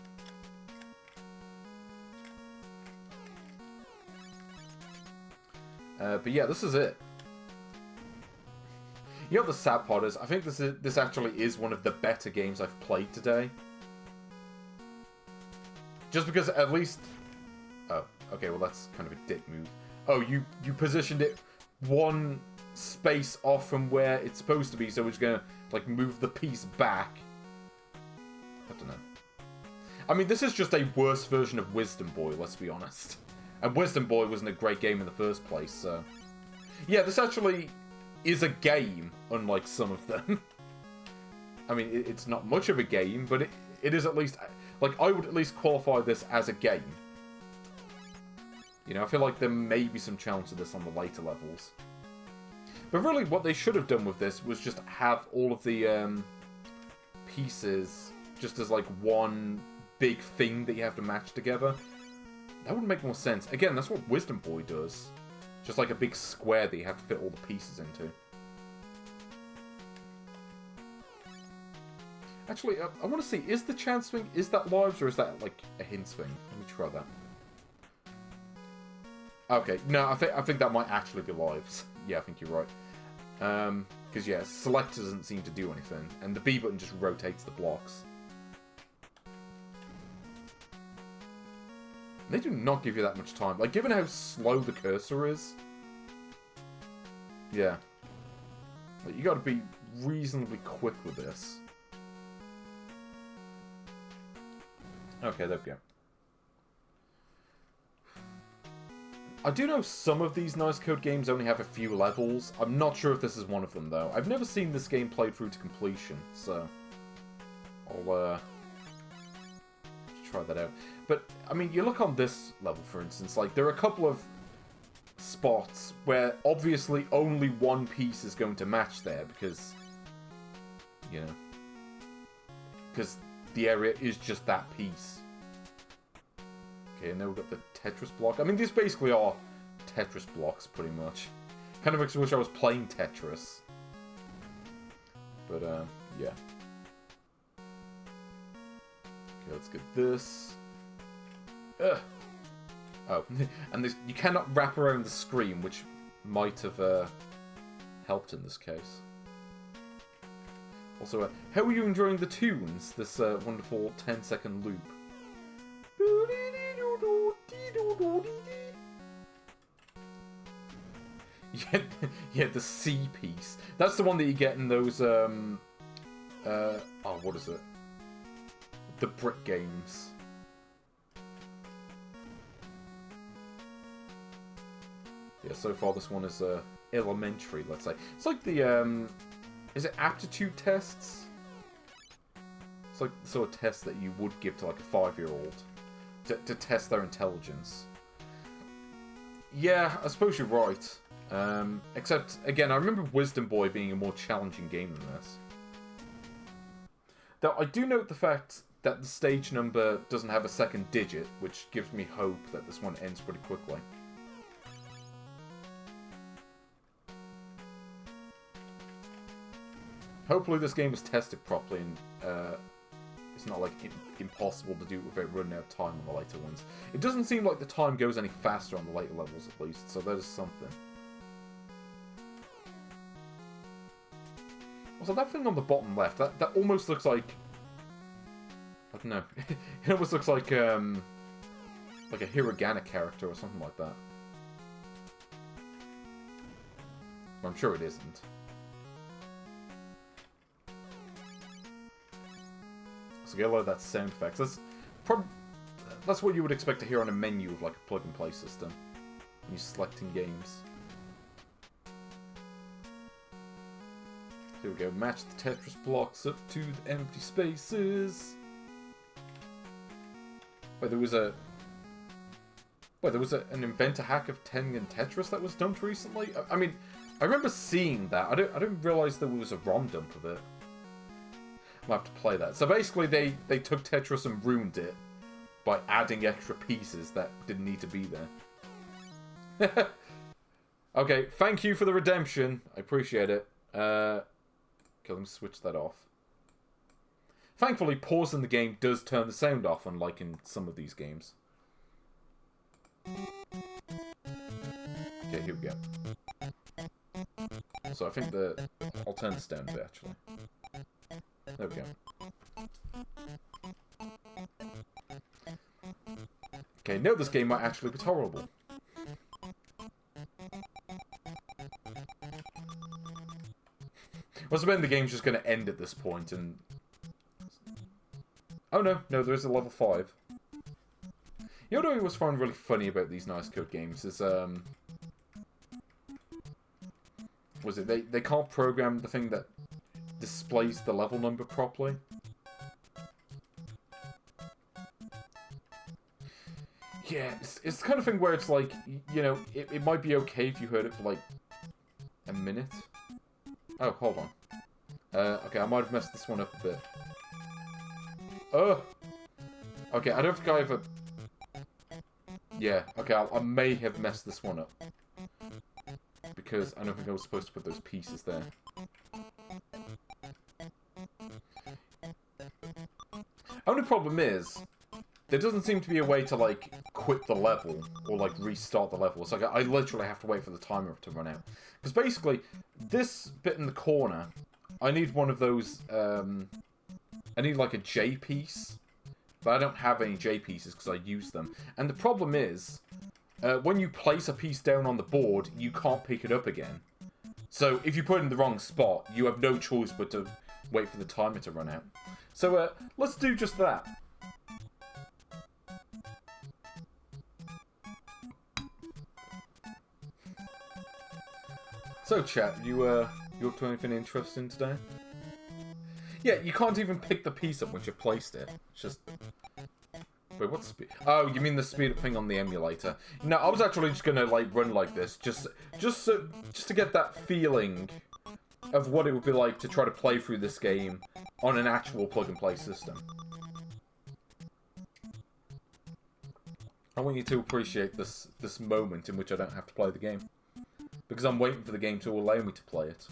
But yeah, this is it. You know, the sad part is, I think this actually is one of the better games I've played today. Just because at least... Oh, okay, well that's kind of a dick move. Oh, you positioned it one space off from where it's supposed to be, so we're just gonna, like, move the piece back. I don't know. I mean, this is just a worse version of Wisdom Boy, let's be honest. And Wisdom Boy wasn't a great game in the first place, so... Yeah, this actually is a game, unlike some of them. I mean, it's not much of a game, but it is at least... Like, I would at least qualify this as a game. You know, I feel like there may be some challenge to this on the later levels. But really, what they should have done with this was just have all of the pieces just as, like, one big thing that you have to match together. That would make more sense. Again, that's what Wisdom Boy does. Just like a big square that you have to fit all the pieces into. Actually, I want to see, is the chance thing, is that lives or is that, like, a hints thing? Let me try that. Okay, no, I think that might actually be lives. Yeah, I think you're right. Because, yeah, select doesn't seem to do anything, and the B button just rotates the blocks. They do not give you that much time. Like, given how slow the cursor is... Yeah. Like, you gotta be reasonably quick with this. Okay, there we go. I do know some of these Nice Code games only have a few levels. I'm not sure if this is one of them, though. I've never seen this game played through to completion, so... I'll, try that out. But, I mean, you look on this level, for instance, like, there are a couple of spots where obviously only one piece is going to match there, because, you know, because the area is just that piece. Okay, and now we've got the Tetris block. I mean, these basically are Tetris blocks, pretty much. Kind of makes me wish I was playing Tetris. But, yeah. Okay, let's get this. Ugh. Oh, and this, you cannot wrap around the screen, which might have helped in this case. Also, how are you enjoying the tunes? This wonderful 10-second loop. Yeah, the C piece. That's the one that you get in those, oh, what is it? The brick games. Yeah, so far this one is elementary, let's say. It's like the, is it aptitude tests? It's like the sort of test that you would give to like a 5-year-old to test their intelligence. Yeah, I suppose you're right. Except, again, I remember Wisdom Boy being a more challenging game than this. Though I do note the fact that the stage number doesn't have a second digit, which gives me hope that this one ends pretty quickly. Hopefully this game is tested properly and it's not like impossible to do without running out of time on the later ones. It doesn't seem like the time goes any faster on the later levels at least, so that is something. Also, that thing on the bottom left, that almost looks like... I don't know. It almost looks like a Hiragana character or something like that. But I'm sure it isn't. So get a lot of that sound effects. That's what you would expect to hear on a menu of like a plug-and-play system. When you're selecting games. Here we go. Match the Tetris blocks up to the empty spaces. Wait, there was an inventor hack of Tengen Tetris that was dumped recently? I mean, I remember seeing that. I didn't realize there was a ROM dump of it. I'll have to play that. So basically, they took Tetris and ruined it by adding extra pieces that didn't need to be there. Okay, thank you for the redemption. I appreciate it. Okay, let me switch that off. Thankfully, pausing the game does turn the sound off, unlike in some of these games. Okay, here we go. So I think I'll turn this down a bit, actually. There we go. Okay, no, this game might actually be tolerable. What's about the game's just going to end at this point and... Oh no, there is a level 5. You know what I always find really funny about these nice code games is, was it, they can't program the thing that displays the level number properly. Yeah, it's the kind of thing where it's like, you know, it might be okay if you heard it for like a minute. Oh, hold on. Okay, I might have messed this one up a bit. Oh! Okay, I don't think I ever... Yeah, okay, I may have messed this one up. Because I don't think I was supposed to put those pieces there. Only problem is, there doesn't seem to be a way to, like, quit the level, or, like, restart the level. It's like, I literally have to wait for the timer to run out. Because basically, this bit in the corner, I need one of those, I need, like, a J piece. But I don't have any J pieces because I use them. And the problem is, when you place a piece down on the board, you can't pick it up again. So, if you put it in the wrong spot, you have no choice but to wait for the timer to run out. So, let's do just that. So, chat, you up to anything interesting today? Yeah, you can't even pick the piece up once you've placed it. It's just... Wait, what's speed? Oh, you mean the speed up thing on the emulator? No, I was actually just gonna, like, run like this. Just to get that feeling of what it would be like to try to play through this game on an actual plug-and-play system. I want you to appreciate this moment in which I don't have to play the game. Because I'm waiting for the game to allow me to play it.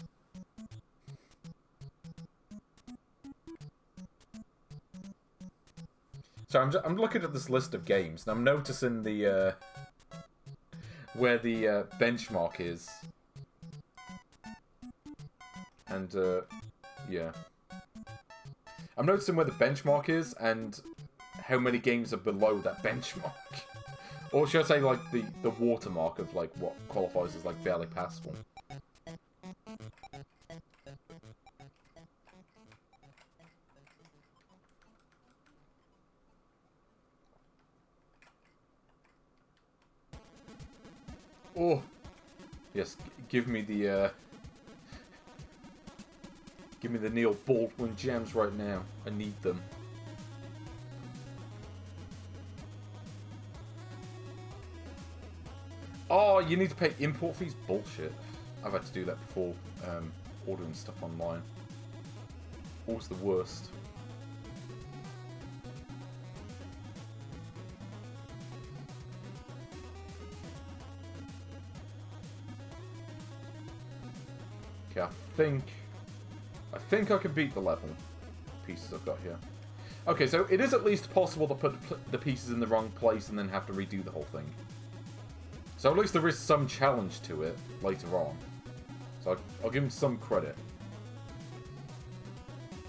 So I'm looking at this list of games, and I'm noticing the where the benchmark is, and yeah, I'm noticing where the benchmark is and how many games are below that benchmark, or should I say like the watermark of like what qualifies as like barely passable. Oh, yes. Give me the Neil Baldwin gems right now. I need them. Oh, you need to pay import fees? Bullshit. I've had to do that before ordering stuff online. Always the worst. Okay, I think I can beat the level pieces I've got here. Okay, so it is at least possible to put the pieces in the wrong place and then have to redo the whole thing. So at least there is some challenge to it later on. So I'll give him some credit.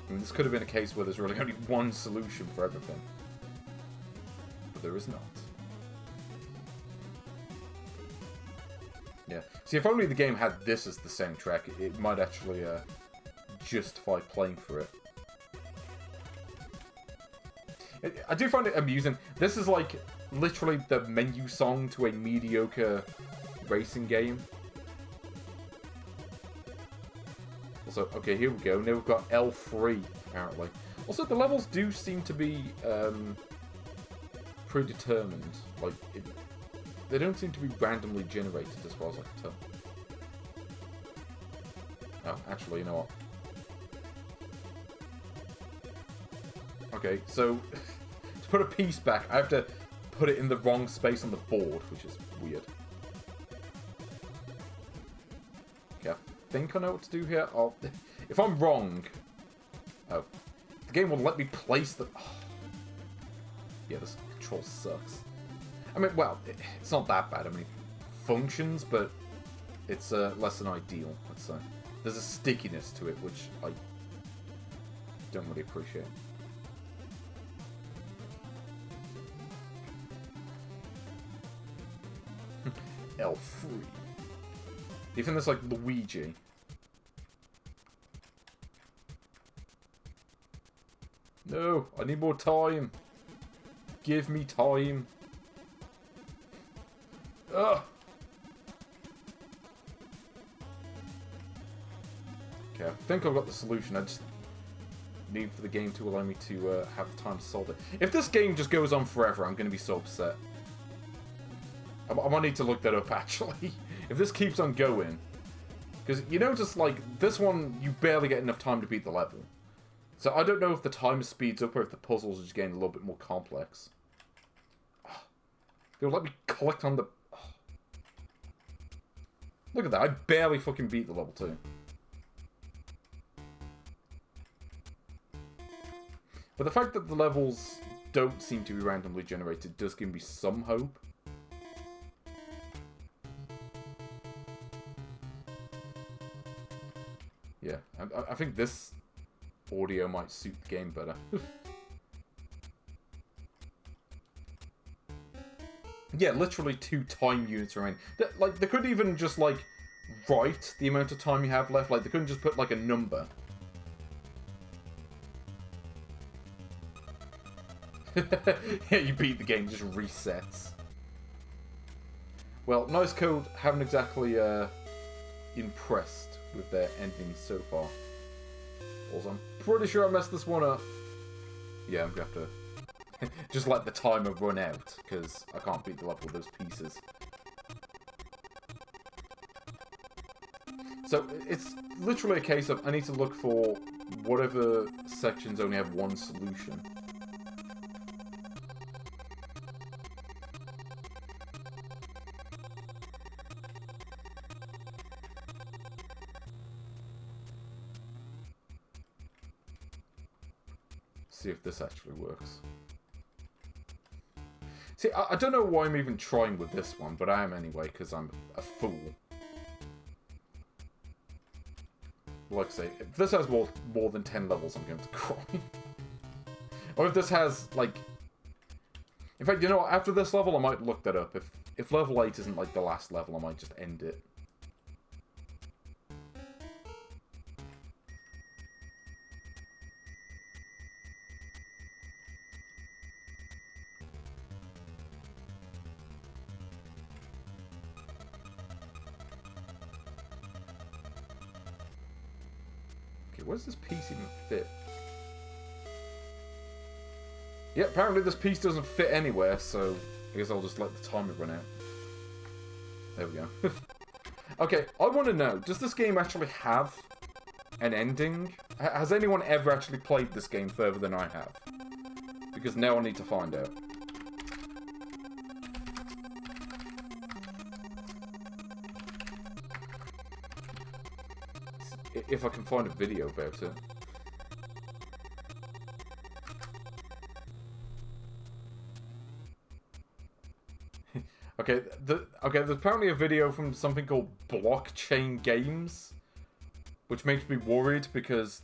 I mean, this could have been a case where there's really only one solution for everything. But there is not. Yeah. See, if only the game had this as the soundtrack, it might actually justify playing for it. I do find it amusing. This is like literally the menu song to a mediocre racing game. Also, okay, here we go. Now we've got L3, apparently. Also, the levels do seem to be predetermined. Like, they don't seem to be randomly generated, as far as I can tell. Oh, actually, you know what? Okay, so to put a piece back, I have to put it in the wrong space on the board, which is weird. Okay, I think I know what to do here. If I'm wrong... Oh. The game will let me place the... Oh. Yeah, this control sucks. I mean, well, it's not that bad. I mean, it functions, but it's less than ideal, let's say. There's a stickiness to it, which I don't really appreciate. L3. Do you think that's like Luigi? No, I need more time. Give me time. Ugh. Okay, I think I've got the solution. I just need for the game to allow me to have the time to solve it. If this game just goes on forever, I'm going to be so upset. I might need to look that up, actually. If this keeps on going. Because, you know, just like, this one, you barely get enough time to beat the level. So I don't know if the time speeds up or if the puzzles are just getting a little bit more complex. They'll let me collect on the... Look at that, I barely fucking beat the level 2. But the fact that the levels don't seem to be randomly generated does give me some hope. Yeah, I think this audio might suit the game better. Yeah, literally 2 time units remain. Like, they could even just, like, write the amount of time you have left. Like, they couldn't just put, like, a number. Yeah, you beat the game, just resets. Well, Nice Code haven't exactly, impressed with their endings so far. Also, I'm pretty sure I messed this one up. Yeah, I'm gonna have to just let the timer run out, because I can't beat the level with those pieces. So, it's literally a case of I need to look for whatever sections only have one solution. See if this actually works. See, I don't know why I'm even trying with this one, but I am anyway, because I'm a fool. Like I say, if this has more than 10 levels, I'm going to cry. Or if this has, like... In fact, you know what, after this level, I might look that up. If level 8 isn't, like, the last level, I might just end it. Where does this piece even fit? Yeah, apparently this piece doesn't fit anywhere, so I guess I'll just let the timer run out. There we go. Okay, I want to know, does this game actually have an ending? Has anyone ever actually played this game further than I have? Because now I need to find out. If I can find a video about it. Okay, there's apparently a video from something called Blockchain Games, which makes me worried because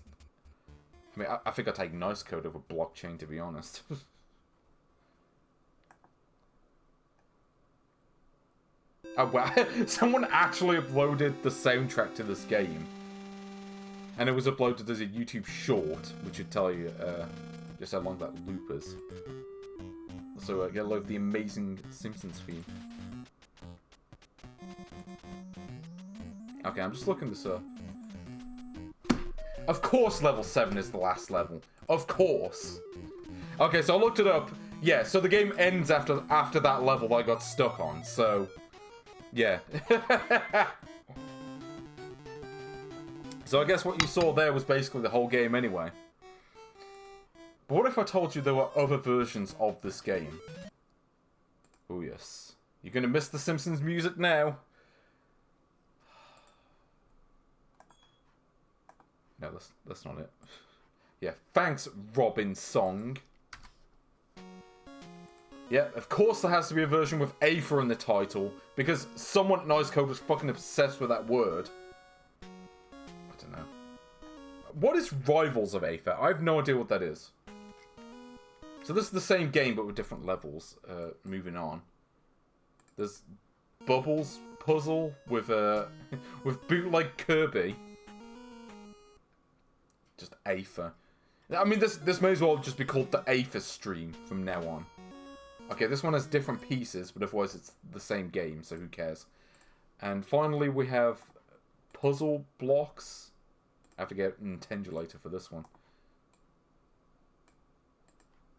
I mean, I think I'd take nice code over blockchain, to be honest. Oh, wow. Someone actually uploaded the soundtrack to this game. And it was uploaded as a YouTube short, which would tell you just how long that loop is. So, I love the amazing Simpsons theme. Okay, I'm just looking this up. Of course level 7 is the last level. Of course. Okay, so I looked it up. Yeah, so the game ends after that level that I got stuck on, so... Yeah. So I guess what you saw there was basically the whole game anyway. But what if I told you there were other versions of this game? Oh yes. You're gonna miss the Simpsons music now. No, that's not it. Yeah, thanks, Robin Song. Yeah, of course there has to be a version with Aether in the title, because someone at Nicecode was fucking obsessed with that word. I don't know. What is Rivals of Aether? I have no idea what that is. So this is the same game, but with different levels. Moving on. There's Bubbles Puzzle with with Bootleg Kirby. Just Aether. I mean, this may as well just be called the Aether stream from now on. Okay, this one has different pieces, but otherwise it's the same game, so who cares? And finally we have Puzzle Blocks. I have to get an Intendulator for this one.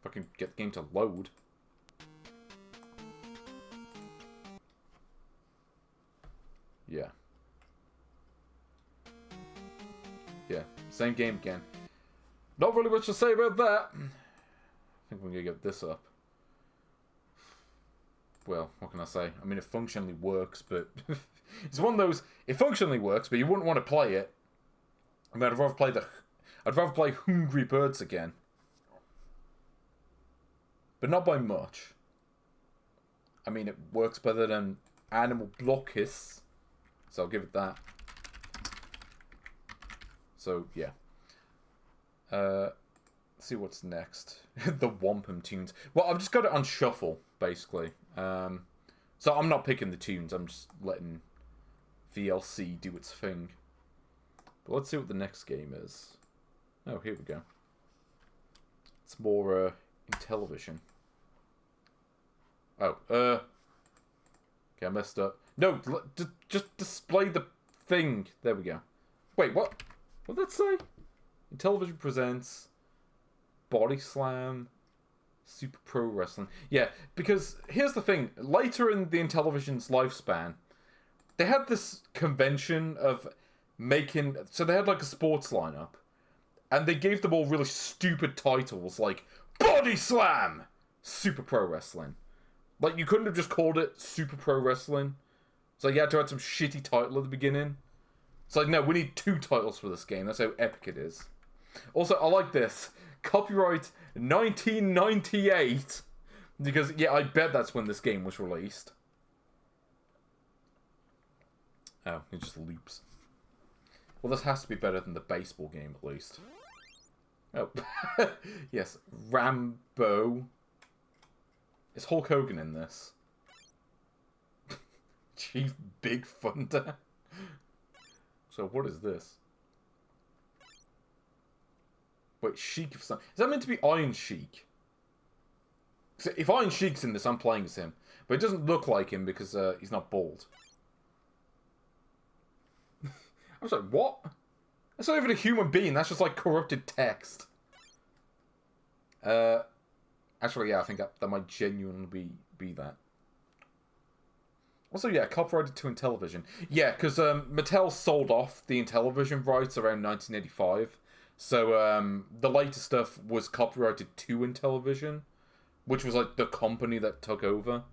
If I can get the game to load. Yeah. Yeah, same game again. Not really much to say about that. I think we're gonna get this up. Well, what can I say? I mean, it functionally works, but... it's one of those... It functionally works, but you wouldn't want to play it. I mean, I'd rather play Hungry Birds again. But not by much. I mean, it works better than Animal Blockis. So I'll give it that. So, yeah. Let's see what's next. The Wampum tunes. Well, I've just got it on shuffle, basically. So I'm not picking the tunes. I'm just letting VLC do its thing. But let's see what the next game is. Oh, here we go. It's more Intellivision. Oh, okay, I messed up. No, just display the thing. There we go. Wait, what? What did that say? Intellivision presents Body Slam, Super Pro Wrestling. Yeah, because here's the thing. Later in the Intellivision's lifespan, they had this convention of making... So they had like a sports lineup. And they gave them all really stupid titles like Body Slam, Super Pro Wrestling. Like, you couldn't have just called it Super Pro Wrestling. So you had to add some shitty title at the beginning. It's like, no, we need 2 titles for this game. That's how epic it is. Also, I like this. Copyright 1998. Because, yeah, I bet that's when this game was released. Oh, it just loops. Well, this has to be better than the baseball game, at least. Oh. Yes, Rambo. Is Hulk Hogan in this? Chief Big Thunder. So what is this? Wait, Sheik of some... Is that meant to be Iron Sheik? So if Iron Sheik's in this, I'm playing as him. But it doesn't look like him because he's not bald. I was like, what? That's not even a human being. That's just like corrupted text. Actually, yeah, I think that might genuinely be that. Also, yeah, copyrighted to Intellivision. Yeah, because Mattel sold off the Intellivision rights around 1985. So the later stuff was copyrighted to Intellivision, which was like the company that took over.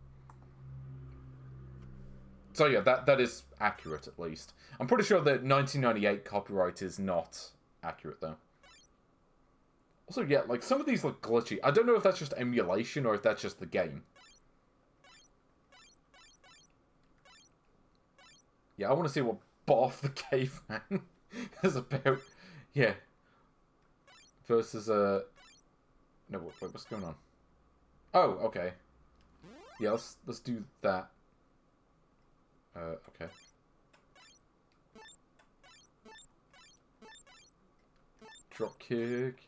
So yeah, that is accurate at least. I'm pretty sure that 1998 copyright is not accurate though. Also, yeah, like some of these look glitchy. I don't know if that's just emulation or if that's just the game. Yeah, I want to see what Boff the Caveman is about. Yeah. versus a... No, wait, what's going on? Oh, okay. Yeah, let's do that. Okay. Drop kick.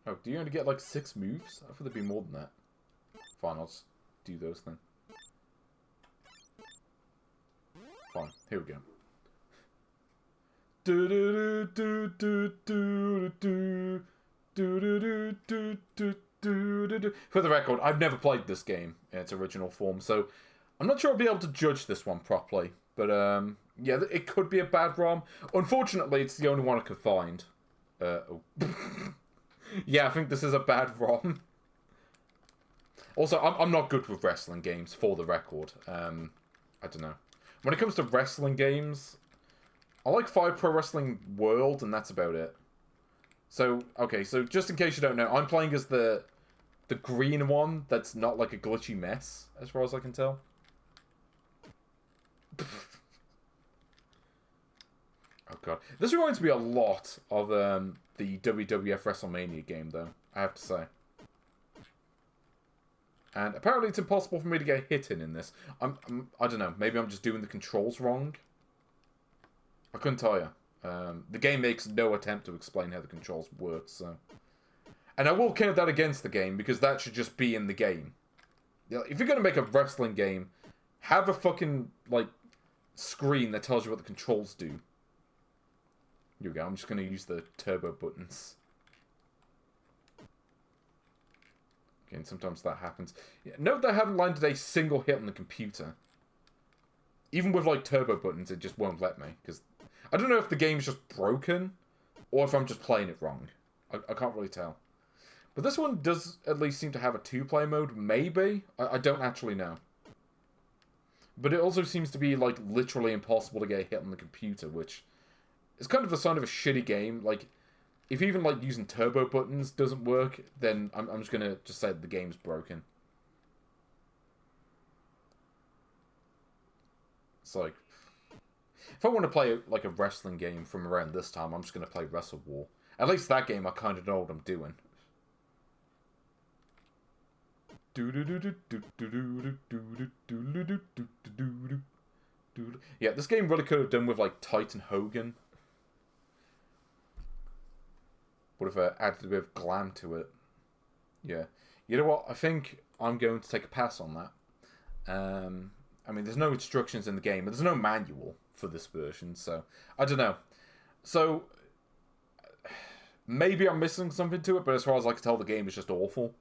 Oh, do you only get like 6 moves? I thought there'd be more than that. Fine, I'll just do those then. Fine, here we go. For the record, I've never played this game in its original form, so I'm not sure I'll be able to judge this one properly. But yeah, it could be a bad ROM. Unfortunately, it's the only one I could find. Oh. Yeah, I think this is a bad ROM. Also, I'm not good with wrestling games, for the record. I don't know. When it comes to wrestling games, I like Fire Pro Wrestling World, and that's about it. So, okay, so just in case you don't know, I'm playing as the green one that's not like a glitchy mess, as far as I can tell. Oh god. This reminds me a lot of the WWF WrestleMania game, though, I have to say. And apparently it's impossible for me to get hit in this. I don't know, maybe I'm just doing the controls wrong? I couldn't tell you. The game makes no attempt to explain how the controls work, so... And I will count that against the game, because that should just be in the game. If you're going to make a wrestling game, have a fucking, like, screen that tells you what the controls do. Here we go, I'm just going to use the turbo buttons. Okay, and sometimes that happens. Yeah, note that I haven't landed a single hit on the computer. Even with, like, turbo buttons, it just won't let me, because... I don't know if the game's just broken, or if I'm just playing it wrong. I can't really tell. But this one does at least seem to have a 2-player mode, maybe? I don't actually know. But it also seems to be, like, literally impossible to get a hit on the computer, which is kind of a sign of a shitty game. Like, if even, like, using turbo buttons doesn't work, then I'm just gonna just say that the game's broken. It's like... If I want to play, like, a wrestling game from around this time, I'm just going to play Wrestle War. At least that game, I kind of know what I'm doing. Yeah, this game really could have done with, like, Titan Hogan. Would have added a bit of glam to it. Yeah. You know what? I think I'm going to take a pass on that. I mean, there's no instructions in the game, but there's no manual for this version, so I don't know. So maybe I'm missing something to it, but as far as I can tell, the game is just awful.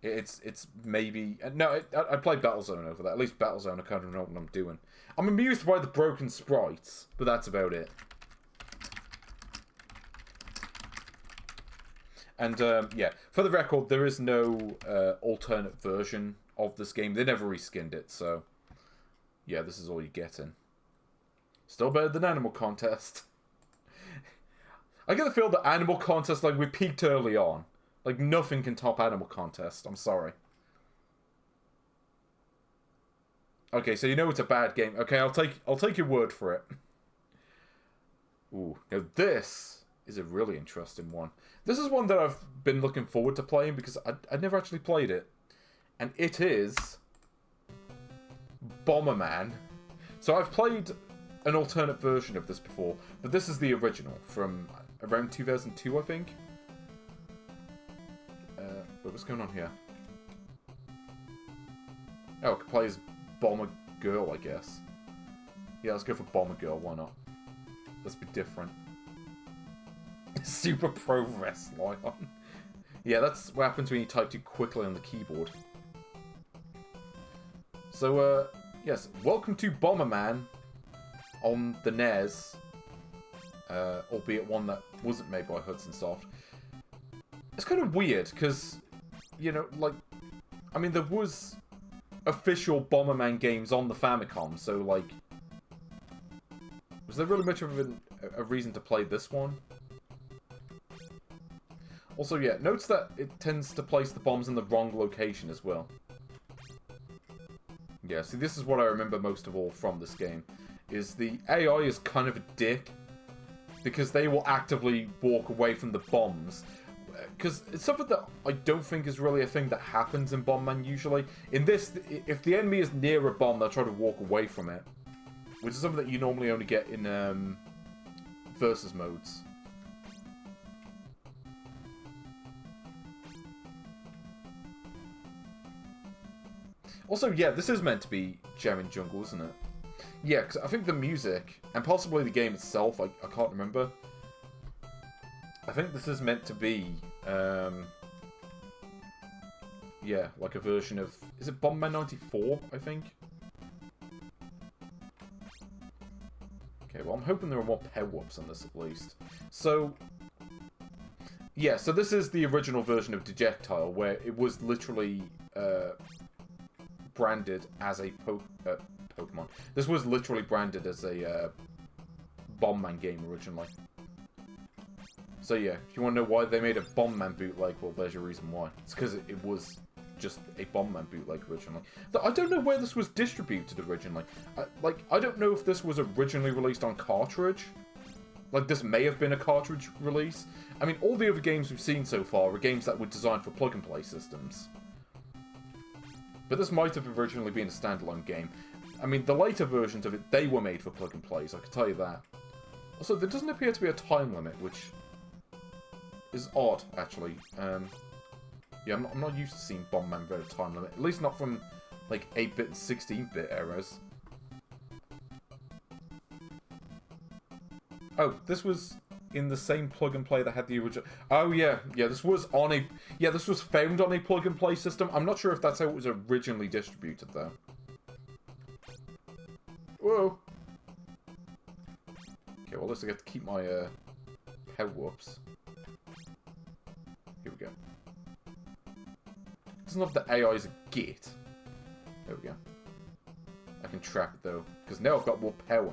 It's maybe... No, I played Battlezone over that. At least Battlezone, I kind of know what I'm doing. I'm amused by the broken sprites, but that's about it. And, yeah, for the record, there is no alternate version of this game. They never reskinned it, so... Yeah, this is all you're getting. Still better than Animal Contest. I get the feel that Animal Contest, like, we peaked early on. Like, nothing can top Animal Contest. I'm sorry. Okay, so you know it's a bad game. Okay, I'll take your word for it. Ooh, now this is a really interesting one. This is one that I've been looking forward to playing because I never actually played it. And it is... Bomberman. So I've played an alternate version of this before, but this is the original from around 2002, I think. What's going on here? Oh, I can play as Bomber Girl, I guess. Yeah, let's go for Bomber Girl, why not? Let's be different. Super Pro Wrestler. Yeah, that's what happens when you type too quickly on the keyboard. So, yes, welcome to Bomberman on the NES, albeit one that wasn't made by Hudson Soft. It's kind of weird, because, you know, like, I mean, there was official Bomberman games on the Famicom, so, like, was there really much of a reason to play this one? Also, yeah, notice that it tends to place the bombs in the wrong location as well. Yeah, see, this is what I remember most of all from this game, is the AI is kind of a dick, because they will actively walk away from the bombs. Because it's something that I don't think is really a thing that happens in Bomberman usually. In this, if the enemy is near a bomb, they'll try to walk away from it. Which is something that you normally only get in versus modes. Also, yeah, this is meant to be Gem Jungle, isn't it? Yeah, because I think the music, and possibly the game itself, I can't remember. I think this is meant to be, yeah, like a version of... Is it Bomberman 94, I think? Okay, well, I'm hoping there are more power-ups on this, at least. So, yeah, so this is the original version of Dejectile, where it was literally branded as a Pokemon. This was literally branded as a Bomberman game originally. So yeah, if you want to know why they made a Bomberman bootleg, well, there's your reason why. It's because it was just a Bomberman bootleg originally. I don't know where this was distributed originally. I don't know if this was originally released on cartridge. Like, this may have been a cartridge release. I mean, all the other games we've seen so far are games that were designed for plug-and-play systems. But this might have originally been a standalone game. I mean, the later versions of it, they were made for plug-and-plays, I can tell you that. Also, there doesn't appear to be a time limit, which is odd, actually. Yeah, I'm not used to seeing Bomberman without a time limit. At least not from, like, 8-bit and 16-bit eras. Oh, this was in the same plug-and-play that had the original... Oh, yeah. Yeah, this was on a... Yeah, this was found on a plug-and-play system. I'm not sure if that's how it was originally distributed, though. Whoa. Okay, well, at least I get to keep my, power-ups. Here we go. Doesn't have the AI as a gate. There we go. I can trap it, though, because now I've got more power.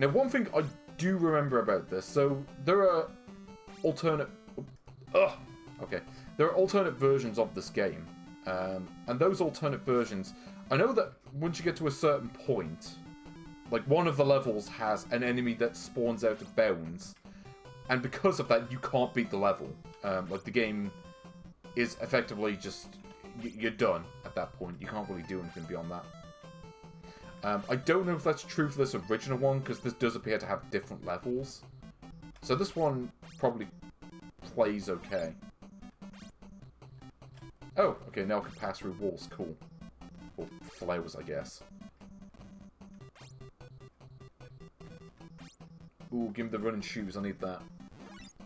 Now, one thing I do remember about this, so there are alternate... Okay. There are alternate versions of this game. And those alternate versions... I know that once you get to a certain point, like, one of the levels has an enemy that spawns out of bounds. And because of that, you can't beat the level. Like, the game is effectively just... You're done at that point. You can't really do anything beyond that. I don't know if that's true for this original one, because this does appear to have different levels. So this one probably plays okay. Oh, okay, now I can pass through walls. Cool. Or flowers, I guess. Ooh, give me the running shoes. I need that.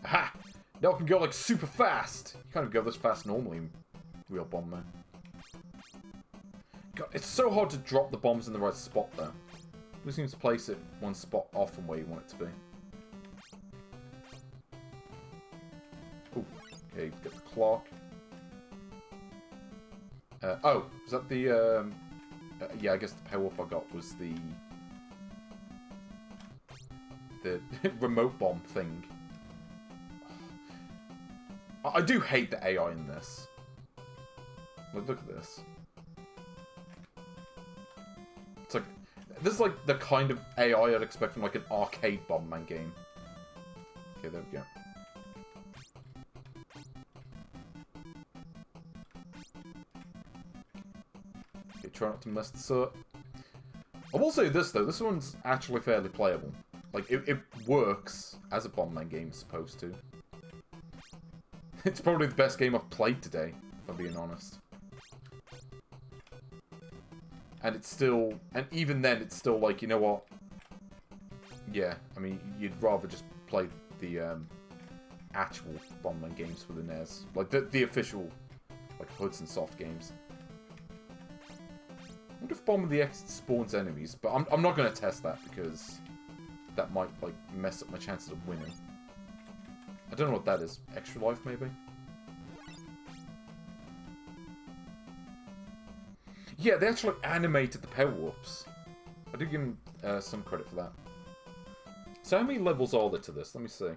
Aha! Now I can go, like, super fast! You can't even go this fast normally in real Bomberman. God, it's so hard to drop the bombs in the right spot, though. It just seems to place it one spot off from where you want it to be. Ooh, okay, get the clock. Oh, was that the, yeah, I guess the power-up I got was the remote bomb thing. I do hate the AI in this. Look at this. It's like, this is like the kind of AI I'd expect from like an arcade Bomberman game. Okay, there we go. Okay, try not to mess this up. I will say this though, this one's actually fairly playable. Like, it works as a Bomberman game is supposed to. It's probably the best game I've played today, if I'm being honest. And it's still... And even then, it's still like, you know what? Yeah, I mean, you'd rather just play the actual Bomberman games for the NES. Like, the official, like, Hudson Soft games. I wonder if Bomberman the X spawns enemies, but I'm not going to test that, because that might, like, mess up my chances of winning. I don't know what that is. Extra life, maybe? Yeah, they actually animated the power-ups. I do give them some credit for that. So how many levels are there to this? Let me see.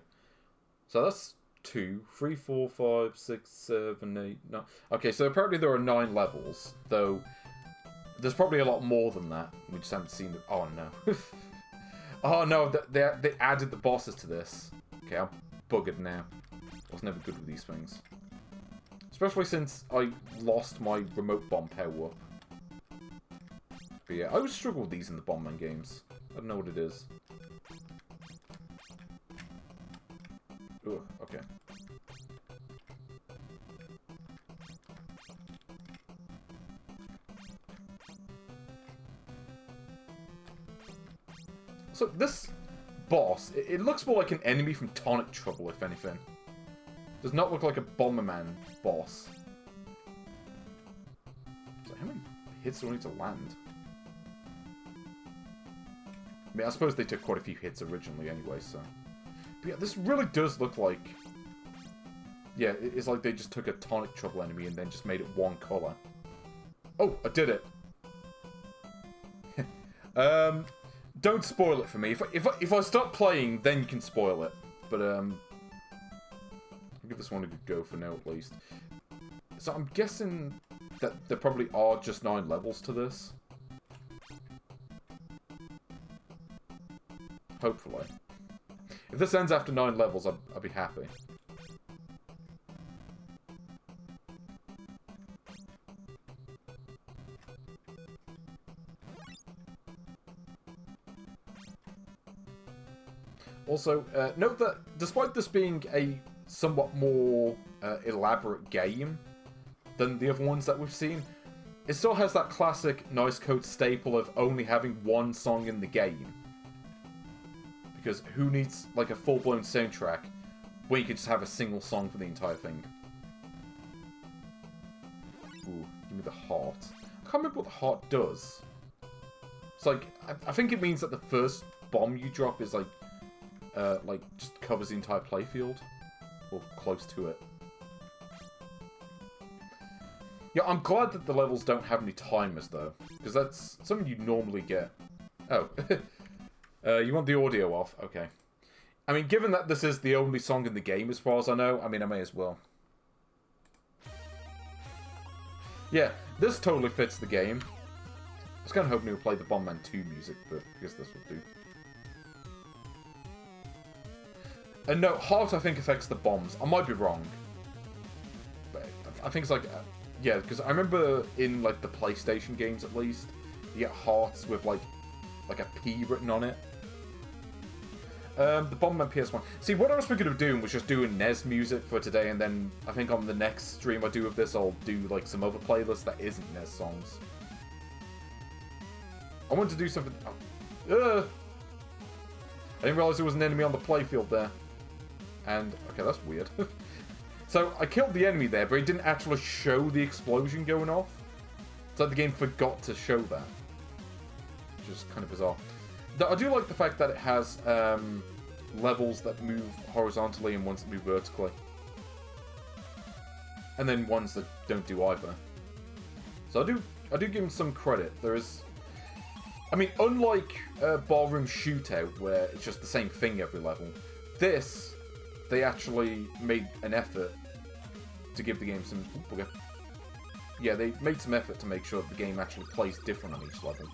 So that's 2, 3, 4, 5, 6, 7, 8, 9. Okay, so apparently there are 9 levels, though there's probably a lot more than that. We just haven't seen it. Oh, no. Oh no, they added the bosses to this. Okay, I'm buggered now. I was never good with these things. Especially since I lost my remote bomb power up. But yeah, I always struggle with these in the Bomberman games. I don't know what it is. Ugh, okay. So this boss, it looks more like an enemy from Tonic Trouble, if anything. Does not look like a Bomberman boss. So how many hits do I need to land? I mean, I suppose they took quite a few hits originally anyway, so... But yeah, this really does look like... Yeah, it's like they just took a Tonic Trouble enemy and then just made it one colour. Oh, I did it! Don't spoil it for me. If I start playing, then you can spoil it. But, I'll give this one a good go for now, at least. So I'm guessing that there probably are just 9 levels to this. Hopefully. If this ends after 9 levels, I'll be happy. Also, note that despite this being a somewhat more elaborate game than the other ones that we've seen, it still has that classic Nice Code staple of only having one song in the game. Because who needs, like, a full-blown soundtrack when you could just have a single song for the entire thing? Ooh, give me the heart. I can't remember what the heart does. It's like, I think it means that the first bomb you drop is, like, just covers the entire playfield. Or close to it. Yeah, I'm glad that the levels don't have any timers, though. Because that's something you normally get. Oh. You want the audio off? Okay. I mean, given that this is the only song in the game, as far as I know, I mean, I may as well. Yeah, this totally fits the game. I was kind of hoping it would play the Bomberman 2 music, but I guess this would do. And no, heart I think affects the bombs. I might be wrong. But I think it's like... yeah, because I remember in, like, the PlayStation games, at least, you get hearts with, like a P written on it. The Bomberman PS1. See, what I was thinking of doing was just doing NES music for today, and then I think on the next stream I do of this, I'll do, like, some other playlist that isn't NES songs. I wanted to do something... I didn't realise there was an enemy on the playfield there. And, okay, that's weird. So, I killed the enemy there, but it didn't actually show the explosion going off. It's like the game forgot to show that. Which is kind of bizarre. I do like the fact that it has levels that move horizontally and ones that move vertically. And then ones that don't do either. So I do give them some credit. There is... I mean, unlike Bar Room Shootout, where it's just the same thing every level, this, they actually made an effort to give the game some... Ooh, okay. Yeah, they made some effort to make sure that the game actually plays different on each level.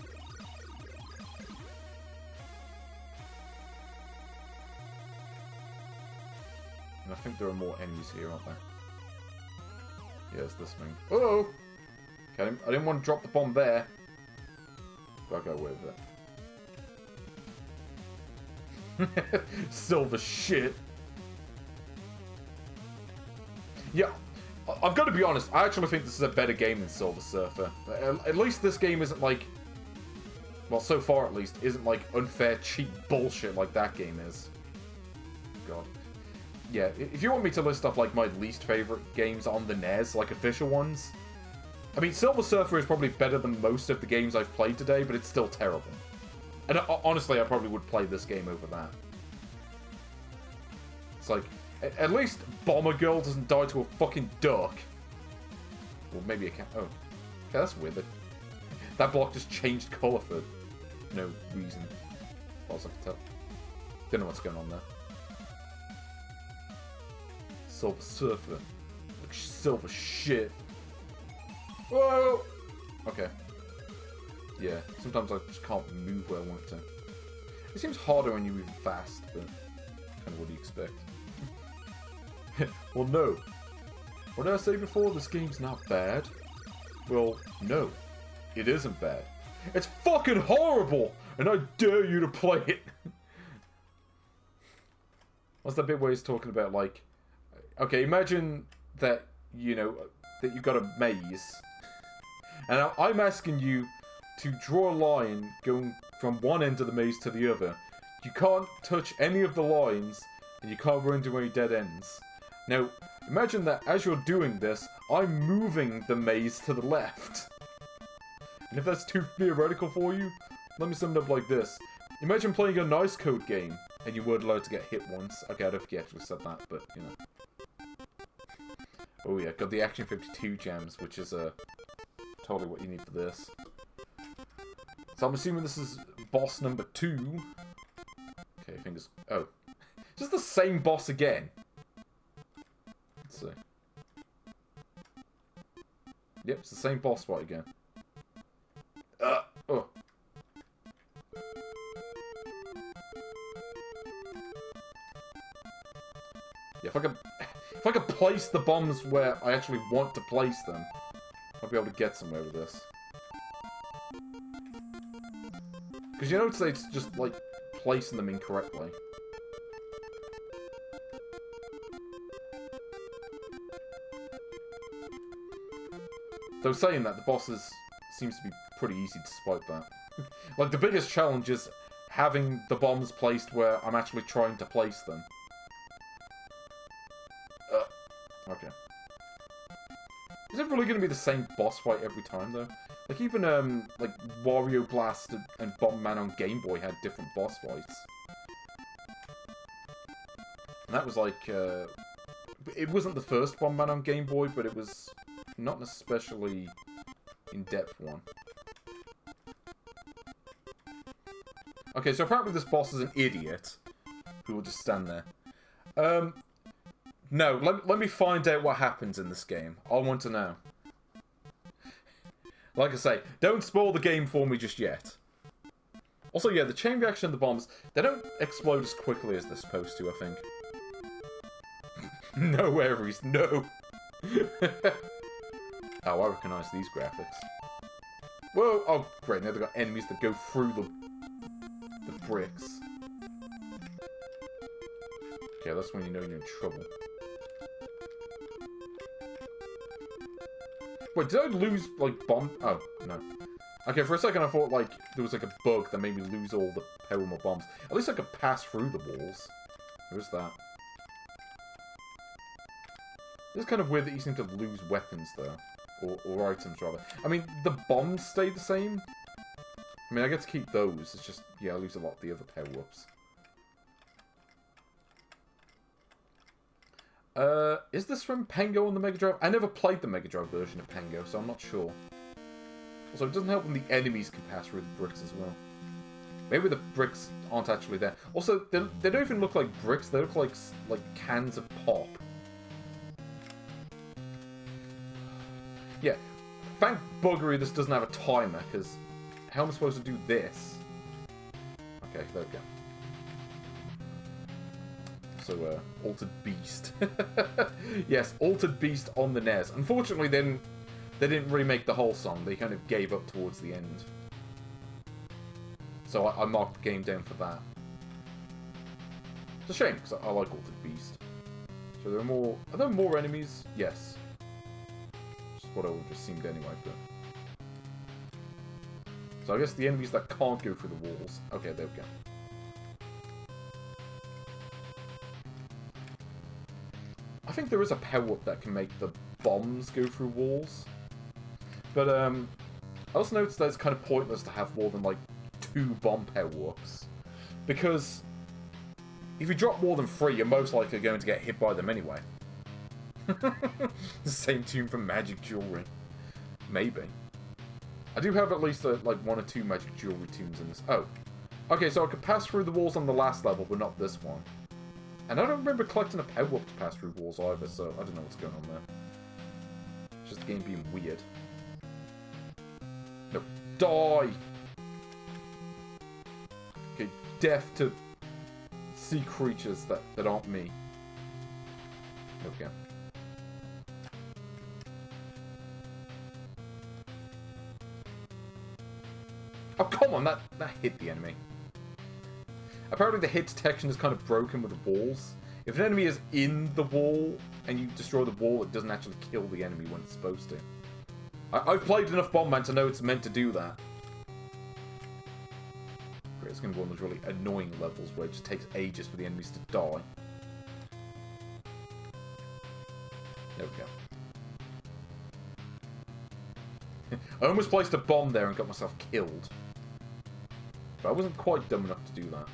And I think there are more enemies here, aren't there? Yeah, it's this thing. Oh! Okay, I didn't want to drop the bomb there. But I'll go away with it. Silver shit. Yeah, I've got to be honest, I actually think this is a better game than Silver Surfer. At least this game isn't like... Well, so far at least, isn't like unfair, cheap bullshit like that game is. God. Yeah, if you want me to list off like my least favourite games on the NES, like official ones... I mean, Silver Surfer is probably better than most of the games I've played today, but it's still terrible. And honestly, I probably would play this game over that. It's like, at least Bomber Girl doesn't die to a fucking duck. Or maybe a cat. Oh. Okay, that's weird. That block just changed colour for no reason. As far as I can tell. Don't know what's going on there. Silver Surfer. Like silver shit. Whoa! Okay. Yeah, sometimes I just can't move where I want to. It seems harder when you move fast, but kind of what do you expect? Well, no. What did I say before? This game's not bad? Well, no. It isn't bad. It's fucking horrible! And I dare you to play it! What's that bit where he's talking about, like... Okay, imagine that, you know, that you've got a maze. And I'm asking you to draw a line going from one end of the maze to the other. You can't touch any of the lines, and you can't run into any dead ends. Now, imagine that as you're doing this, I'm moving the maze to the left. And if that's too theoretical for you, let me sum it up like this. Imagine playing a nice code game, and you weren't allowed to get hit once. Okay, I don't think he actually said that, but, you know. Oh yeah, got the Action 52 gems, which is totally what you need for this. So I'm assuming this is boss number 2. Okay, fingers... Oh. Just the same boss again. Let's see. Yep, it's the same boss fight again. Oh. Yeah, if I could place the bombs where I actually want to place them, I'll be able to get somewhere with this. Because you notice it's just, like, placing them incorrectly. Though saying that, the bosses seems to be pretty easy despite that. Like, the biggest challenge is having the bombs placed where I'm actually trying to place them. Okay. Is it really going to be the same boss fight every time, though? Like, even, like, Wario Blast and Bomberman on Game Boy had different boss fights. And that was, like, it wasn't the first Bomberman on Game Boy, but it was not an especially in-depth one. Okay, so apparently this boss is an idiot who will just stand there. No, let me find out what happens in this game. I want to know. Like I say, don't spoil the game for me just yet. Also, yeah, the chain reaction of the bombs, they don't explode as quickly as they're supposed to, I think. No, Aries, no! Oh, I recognise these graphics. Whoa! Oh, great, now they've got enemies that go through the bricks. Okay, that's when you know you're in trouble. Wait, did I lose, like, bomb? Oh, no. Okay, for a second I thought, like, there was, like, a bug that made me lose all the power of my bombs. At least I could pass through the walls. There's that. It's kind of weird that you seem to lose weapons, though. Or items, rather. I mean, the bombs stay the same. I mean, I get to keep those. It's just, yeah, I lose a lot of the other power-ups. Is this from Pengo on the Mega Drive? I never played the Mega Drive version of Pengo, so I'm not sure. Also, it doesn't help when the enemies can pass through the bricks as well. Maybe the bricks aren't actually there. Also, they don't even look like bricks. They look like cans of pop. Yeah, thank buggery this doesn't have a timer, because how am I supposed to do this? Okay, there we go. So, Altered Beast. Yes, Altered Beast on the NES. Unfortunately, then they didn't remake the whole song. They kind of gave up towards the end. So I marked the game down for that. It's a shame, because I like Altered Beast. So there are more... Are there more enemies? Yes. Which is what I would have just seemed anyway, but... So I guess the enemies that can't go through the walls. Okay, there we go. I think there is a power-up that can make the bombs go through walls. But, I also noticed that it's kind of pointless to have more than, like, 2 bomb power-ups. Because if you drop more than 3, you're most likely going to get hit by them anyway. The same tune from Magic Jewelry. Maybe. I do have at least, like, 1 or 2 Magic Jewelry tunes in this. Oh. Okay, so I could pass through the walls on the last level, but not this one. And I don't remember collecting a power-up to pass through walls either, so I don't know what's going on there. It's just the game being weird. No. Die! Okay, deaf to sea creatures that aren't me. There we go. Oh, come on, that hit the enemy. Apparently the hit detection is kind of broken with the walls. If an enemy is in the wall and you destroy the wall, it doesn't actually kill the enemy when it's supposed to. I've played enough Bomberman to know it's meant to do that. Great, it's going to be one of those really annoying levels where it just takes ages for the enemies to die. There we go. I almost placed a bomb there and got myself killed. But I wasn't quite dumb enough to do that.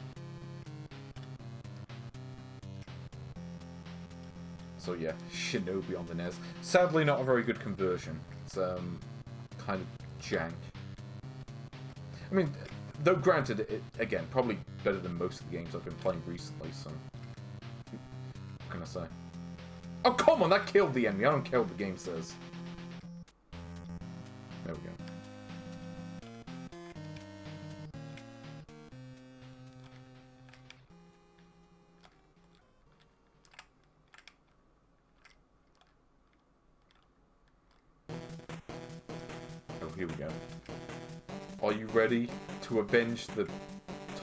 So yeah, Shinobi on the NES. Sadly not a very good conversion. It's kind of jank. I mean, though granted, it, again, probably better than most of the games I've been playing recently, so... What can I say? Oh, come on, that killed the enemy. I don't care what the game says. There we go. Here we go. Are you ready to avenge the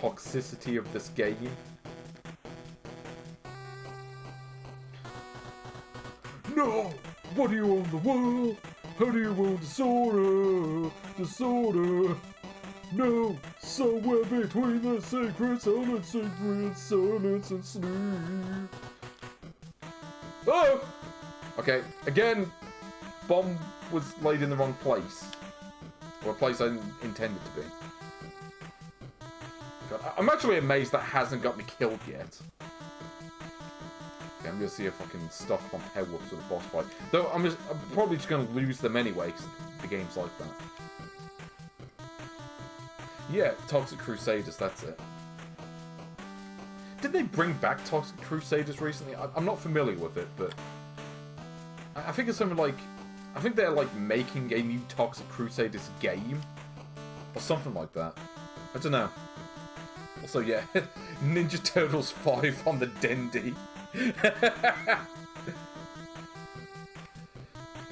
toxicity of this game? No! What do you own the world? How do you own disorder? Disorder! No! Somewhere between the sacred silence and sleep. Oh! Okay, again, bomb was laid in the wrong place. Or a place I didn't intend it to be. God, I'm actually amazed that hasn't got me killed yet. Okay, I'm gonna see if I can stock up on power-ups with the boss fight. Though I'm probably just gonna lose them anyway, because the game's like that. Yeah, Toxic Crusaders, that's it. Did they bring back Toxic Crusaders recently? I'm not familiar with it, but... I think it's something like... I think they're like making a new Toxic Crusaders game. Or something like that. I don't know. Also, yeah, Ninja Turtles 5 on the Dendy. But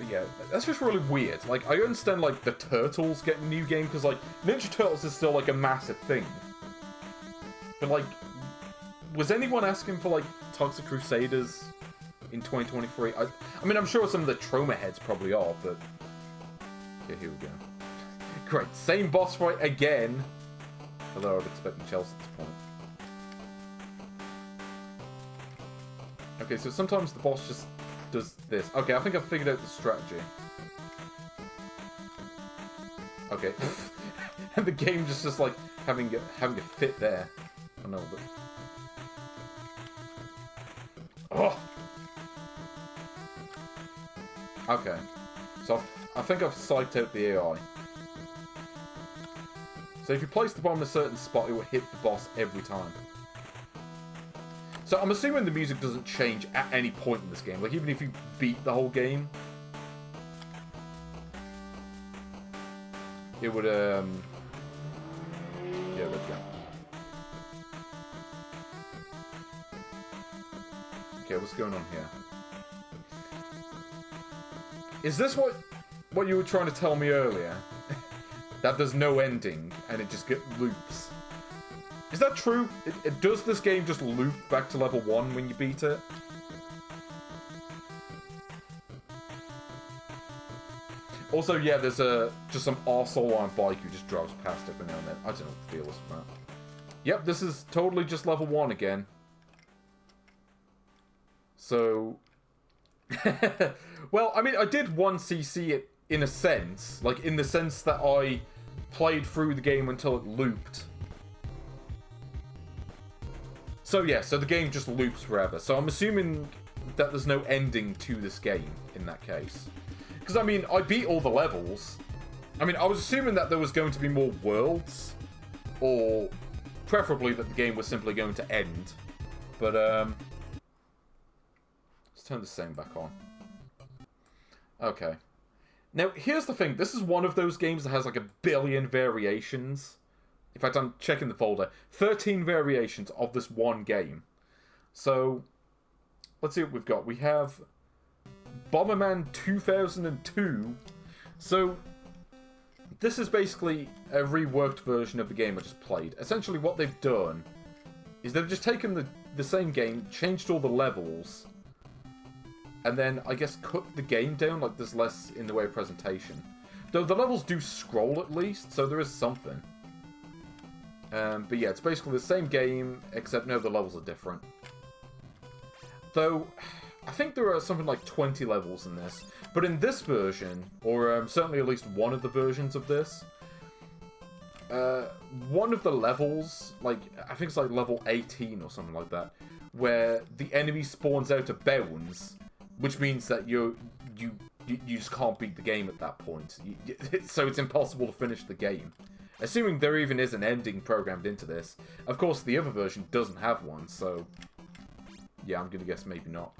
yeah, that's just really weird. Like, I understand, like, the Turtles getting a new game, because, like, Ninja Turtles is still, like, a massive thing. But, like, was anyone asking for, like, Toxic Crusaders in 2023? I mean, I'm sure some of the trauma heads probably are, but... Okay, here we go. Great, same boss fight again. Although I was expecting Chelsea at this point. Okay, so sometimes the boss just does this. Okay, I think I've figured out the strategy. Okay. And the game just like having a fit there. I know, but... Oh! Okay. So I think I've psyched out the AI. So if you place the bomb in a certain spot, it will hit the boss every time. So I'm assuming the music doesn't change at any point in this game. Like, even if you beat the whole game, it would, yeah, there we go. Okay, what's going on here? Is this what you were trying to tell me earlier? That there's no ending, and it just loops. Is that true? Does this game just loop back to level 1 when you beat it? Also, yeah, there's just some arsehole on a bike who just drives past every now and then. I don't know what the deal is with that. Yep, this is totally just level 1 again. So... Well, I mean, I did 1cc it in a sense. Like, in the sense that I played through the game until it looped. So yeah, so the game just loops forever. So I'm assuming that there's no ending to this game in that case. Because, I mean, I beat all the levels. I mean, I was assuming that there was going to be more worlds. Or preferably that the game was simply going to end. But, let's turn the same back on. Okay. Now, here's the thing. This is one of those games that has like a billion variations In fact, I'm checking the folder. 13 variations of this one game. So, let's see what we've got. We have Bomberman 2002. So, this is basically a reworked version of the game I just played. Essentially, what they've done is they've just taken the same game, changed all the levels, and then, I guess, cut the game down. Like, there's less in the way of presentation. Though the levels do scroll, at least, so there is something. But yeah, it's basically the same game, except now the levels are different. Though, I think there are something like 20 levels in this. But in this version, or certainly at least one of the versions of this, one of the levels, like, I think it's like level 18 or something like that, where the enemy spawns out of bounds, which means that you just can't beat the game at that point. So it's impossible to finish the game. Assuming there even is an ending programmed into this. Of course, the other version doesn't have one, so yeah, I'm gonna guess maybe not.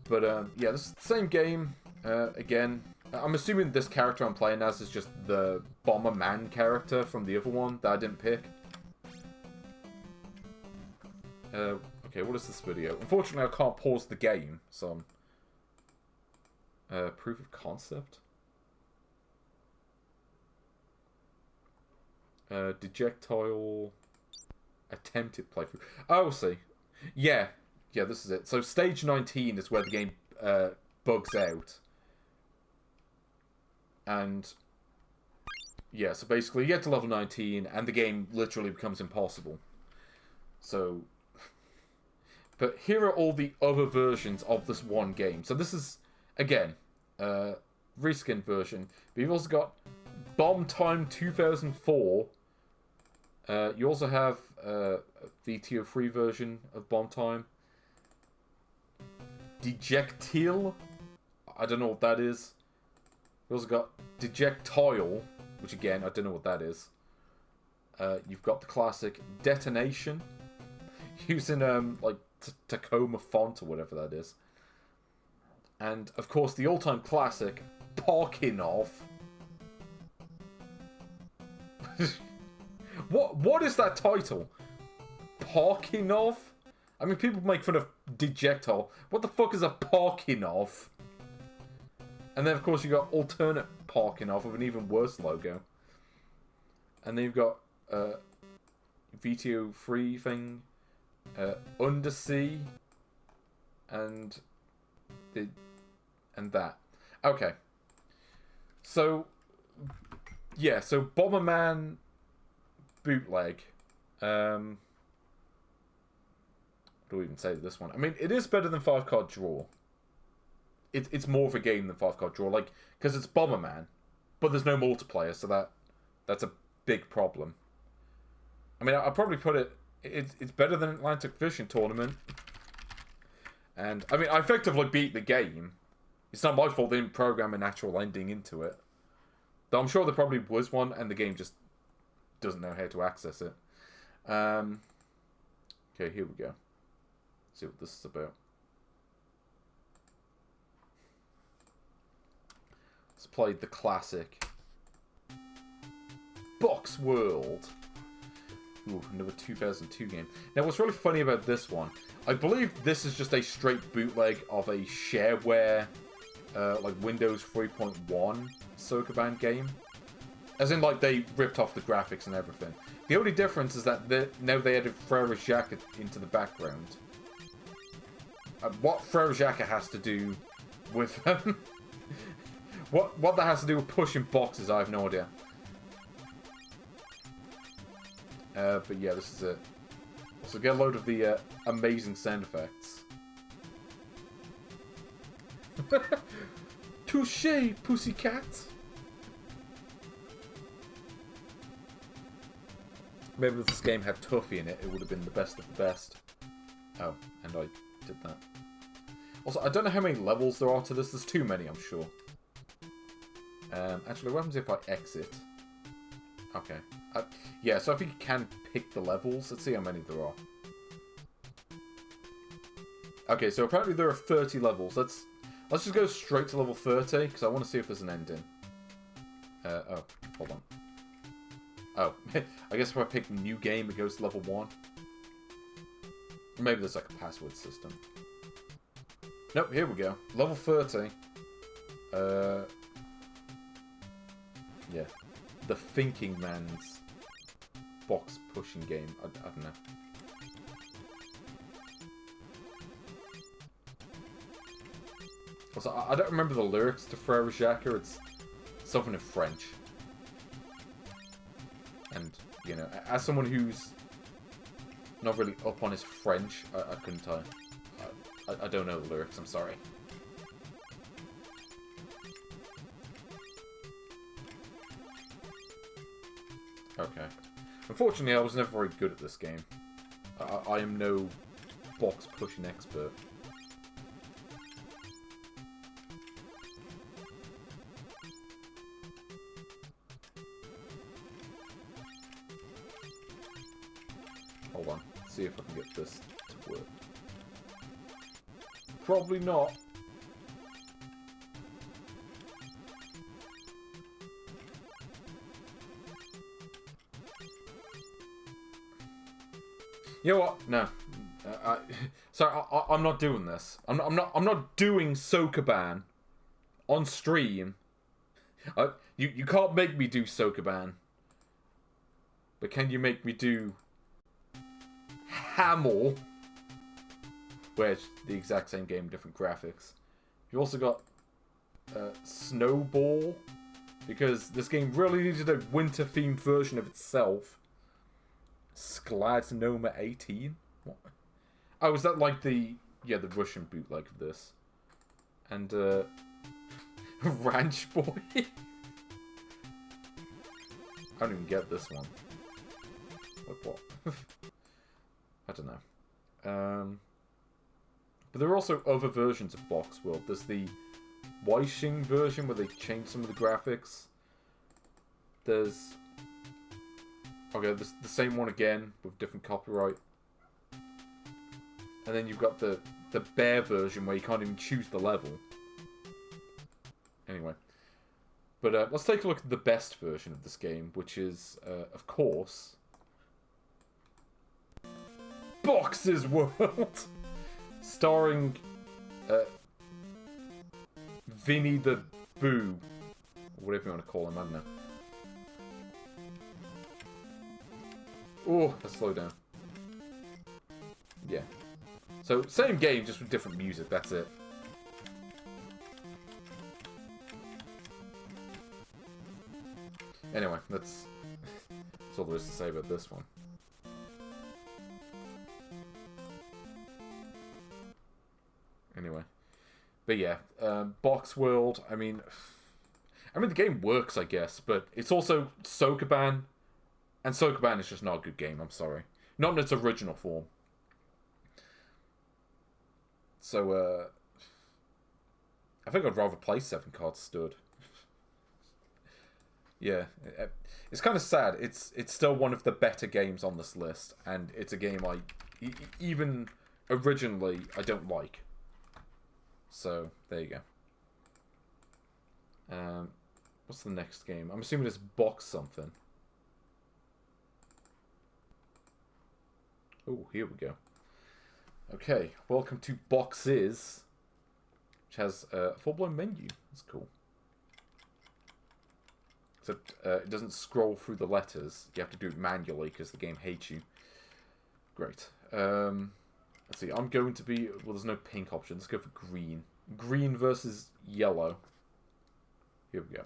But yeah, this is the same game. Again, I'm assuming this character I'm playing as is just the Bomberman character from the other one that I didn't pick. Okay, what is this video? Unfortunately, I can't pause the game, so proof of concept? Dejectile attempted playthrough. Oh, see. Yeah, this is it. So stage 19 is where the game bugs out. And yeah, so basically you get to level 19 and the game literally becomes impossible. So, but here are all the other versions of this one game. So this is, again, reskinned version. But you've also got Bomb Time 2004. You also have a VTO3 version of Bomb Time. Dejectil. I don't know what that is. You also got Dejectile, which again, I don't know what that is. You've got the classic Detonation, using like Tacoma font or whatever that is. And of course, the all-time classic Parkinof. What is that title? Parkinof? I mean, people make fun of Dejectile. What the fuck is a Parkinof? And then, of course, you got alternate Parkinof with an even worse logo. And then you've got VTO3 thing, Undersea, and that. Okay. So, yeah, so Bomberman bootleg. What do we even say to this one? I mean, it is better than 5-card draw. It's more of a game than 5-card draw, like, because it's Bomberman, but there's no multiplayer, so that's a big problem. I mean, I'll probably put it's better than Atlantic Fishing Tournament. And, I mean, I effectively beat the game. It's not my fault they didn't program an actual ending into it. Though I'm sure there probably was one, and the game just doesn't know how to access it. Okay, here we go. See what this is about. Let's play the classic Boxworld. Ooh, another 2002 game. Now, what's really funny about this one, I believe this is just a straight bootleg of a shareware, like Windows 3.1 Sokoban game. As in, like, they ripped off the graphics and everything. The only difference is that now they added Frere Jacques into the background. What Frere Jacques has to do with what that has to do with pushing boxes, I have no idea. But yeah, this is it. So get a load of the amazing sound effects. Touché, pussycat. Maybe if this game had Tuffy in it, it would have been the best of the best. Oh, and I did that. Also, I don't know how many levels there are to this. There's too many, I'm sure. Actually, what happens if I exit? Okay. Yeah, so I think you can pick the levels. Let's see how many there are. Okay, so apparently there are 30 levels. Let's just go straight to level 30, because I want to see if there's an ending. Oh, hold on. Oh, I guess if I pick new game, it goes to level 1. Maybe there's like a password system. Nope, here we go. Level 30. Yeah. The Thinking Man's box pushing game. I don't know. Also, I don't remember the lyrics to Frere Jacques. It's something in French. And, you know, as someone who's not really up on his French, I couldn't tell. I don't know the lyrics, I'm sorry. Okay. Unfortunately, I was never very good at this game. I am no box pushing expert. Hold on. See if I can get this to work. Probably not. You know what? No. Sorry, I'm not doing this. I'm not doing Sokoban on stream. You can't make me do Sokoban. But can you make me do Hamel? Where it's the exact same game, different graphics. You also got Snowball, because this game really needed a winter-themed version of itself. Skladnoma 18? What? Oh, is that like the Russian bootleg of this? And, Ranch Boy? I don't even get this one. Like, what? I don't know. But there are also other versions of Boxworld. There's the Weishing version where they changed some of the graphics. There's... Okay, the same one again with different copyright. And then you've got the bear version where you can't even choose the level. Anyway. But let's take a look at the best version of this game, which is, of course... Boxes World! Starring Vinny the Boo, or whatever you want to call him, I don't know. Oh, let's slow down. Yeah. So, same game, just with different music, that's it. Anyway, that's all there is to say about this one. Anyway. But yeah, Boxworld, I mean, the game works, I guess, but it's also Sokoban, and Sokoban is just not a good game, I'm sorry. Not in its original form. So, I think I'd rather play 7 Cards Stood. Yeah, it's kind of sad. It's still one of the better games on this list, and it's a game even originally, I don't like. So, there you go. What's the next game? I'm assuming it's Box something. Oh, here we go. Okay, welcome to Boxes, which has a full-blown menu. That's cool. Except it doesn't scroll through the letters. You have to do it manually because the game hates you. Great. Let's see, I'm going to be... Well, there's no pink option. Let's go for green. Green versus yellow. Here we go.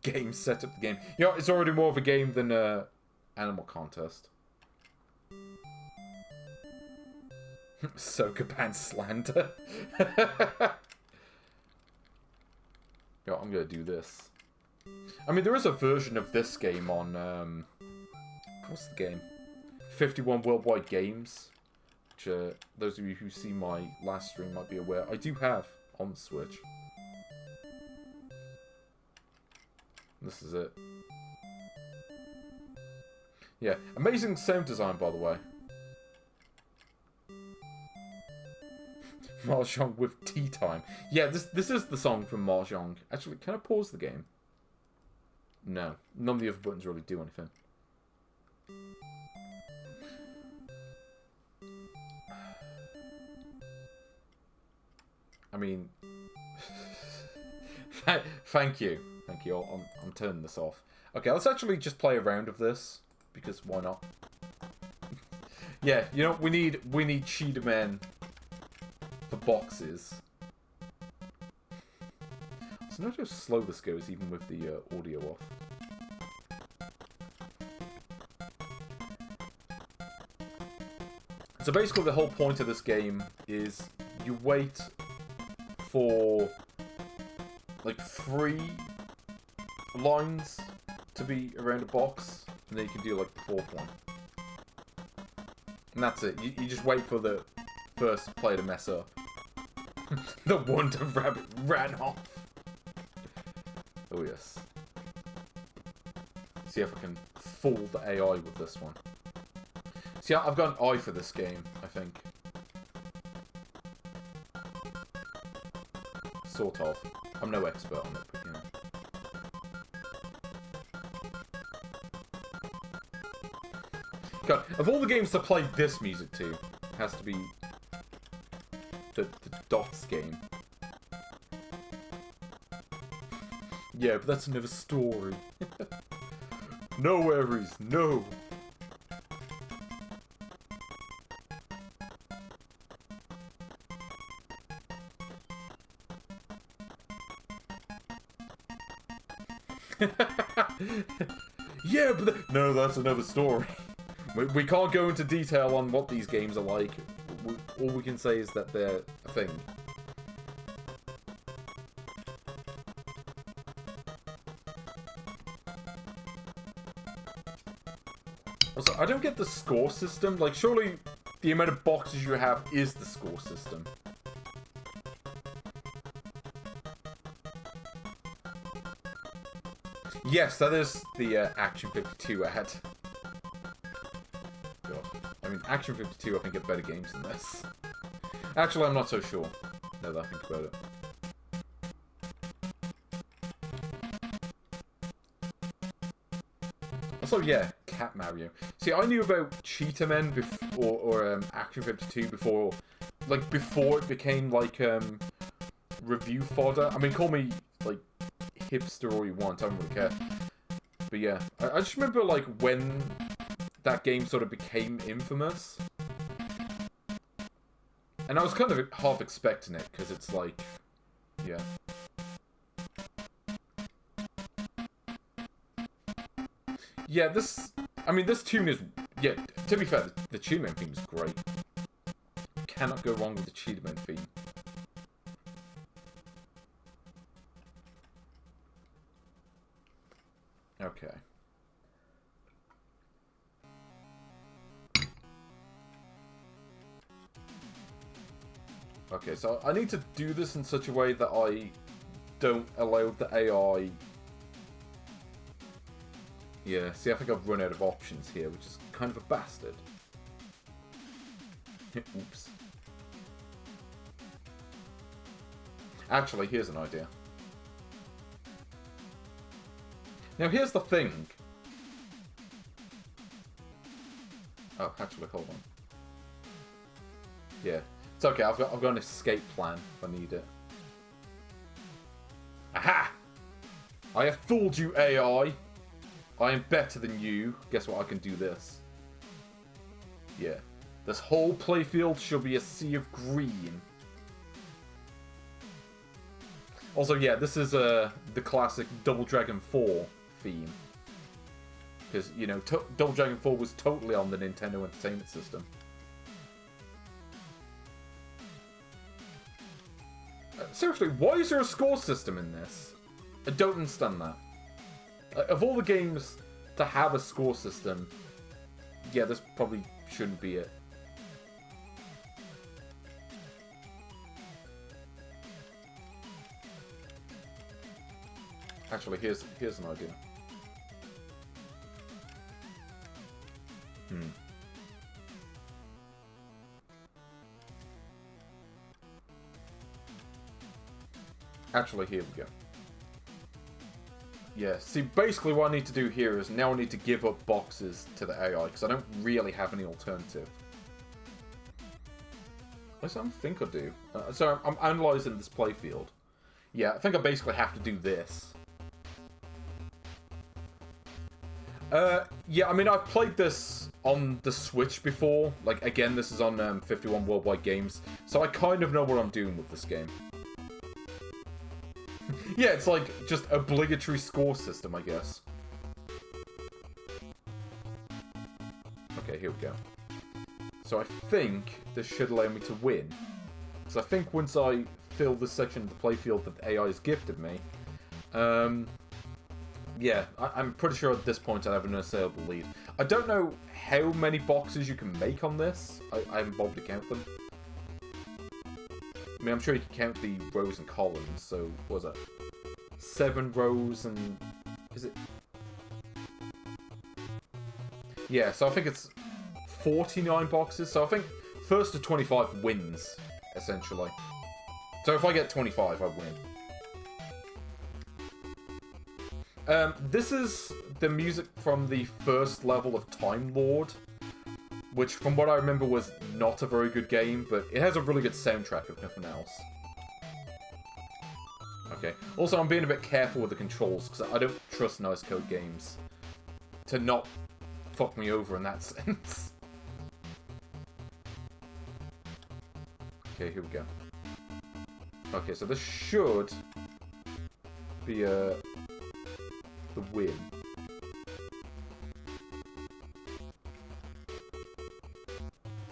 Game set up the game. You know, it's already more of a game than Animal Contest. Sokoban slander. Yo, I'm gonna do this. I mean, there is a version of this game on, what's the game? 51 Worldwide Games, which, those of you who see my last stream might be aware, I do have on the Switch. This is it. Yeah, amazing sound design, by the way. Mahjong with Tea Time. Yeah, this is the song from Mahjong. Actually, can I pause the game? No. None of the other buttons really do anything. I mean... Thank you. Thank you. I'm turning this off. Okay, let's actually just play a round of this. Because why not? Yeah, you know, we need cheetah men for boxes. So notice how slow this goes, even with the audio off. So basically the whole point of this game is you wait for like 3 lines to be around a box, and then you can do like the 4th one. And that's it. You just wait for the first player to mess up. The Wonder Rabbit ran off. Oh yes. See if I can fool the AI with this one. See, I've got an eye for this game, I think. Sort of. I'm no expert on it, but you know. God, of all the games to play this music to, it has to be the Dots game. Yeah, but that's another story. No worries, no. Yeah, but no, that's another story. We can't go into detail on what these games are like. All we can say is that they're a thing. Also, I don't get the score system. Like, surely the amount of boxes you have is the score system. Yes, that is the Action 52 ad. God. I mean, Action 52, I think, get better games than this. Actually, I'm not so sure, now that I think about it. Also, yeah, Cat Mario. See, I knew about Cheetah Men or Action 52 before, like, before it became, like, review fodder. I mean, call me, like, hipster all you want, I don't really care. But yeah, I just remember, like, when that game sort of became infamous. And I was kind of half expecting it, because it's like, yeah. Yeah, this tune is, yeah, to be fair, the Cheetah Man theme is great. Cannot go wrong with the Cheetah Man theme. Okay. Okay, so I need to do this in such a way that I don't allow the AI... Yeah, see, I think I've run out of options here, which is kind of a bastard. Oops. Actually, here's an idea. Now, here's the thing. Oh, actually, hold on. Yeah. It's okay, I've got an escape plan if I need it. Aha! I have fooled you, AI. I am better than you. Guess what? I can do this. Yeah. This whole playfield shall be a sea of green. Also, yeah, this is the classic Double Dragon 4 theme. Because, you know, Double Dragon 4 was totally on the Nintendo Entertainment System. Seriously, why is there a score system in this? I don't understand that. Of all the games to have a score system, yeah, this probably shouldn't be it. Actually, here's an idea. Actually, here we go. Yeah, see, basically what I need to do here is now I need to give up boxes to the AI, because I don't really have any alternative. At least I don't think I do. So I'm analysing this playfield. Yeah, I think I basically have to do this. Yeah, I mean, I've played this on the Switch before. Like, again, this is on 51 Worldwide Games, so I kind of know what I'm doing with this game. Yeah, it's like just obligatory score system, I guess. Okay, here we go. So I think this should allow me to win. Because I think once I fill this section of the playfield that the AI has gifted me, yeah, I'm pretty sure at this point I have an unassailable lead. I don't know how many boxes you can make on this. I haven't bothered to count them. I mean, I'm sure you can count the rows and columns, so what was that? 7 rows and... is it? Yeah, so I think it's 49 boxes, so I think first to 25 wins, essentially. So if I get 25, I win. This is the music from the first level of Time Lord, which from what I remember was not a very good game, but it has a really good soundtrack if nothing else. Okay. Also, I'm being a bit careful with the controls, because I don't trust nice code games to not fuck me over in that sense. Okay, here we go. Okay, so this should be the win.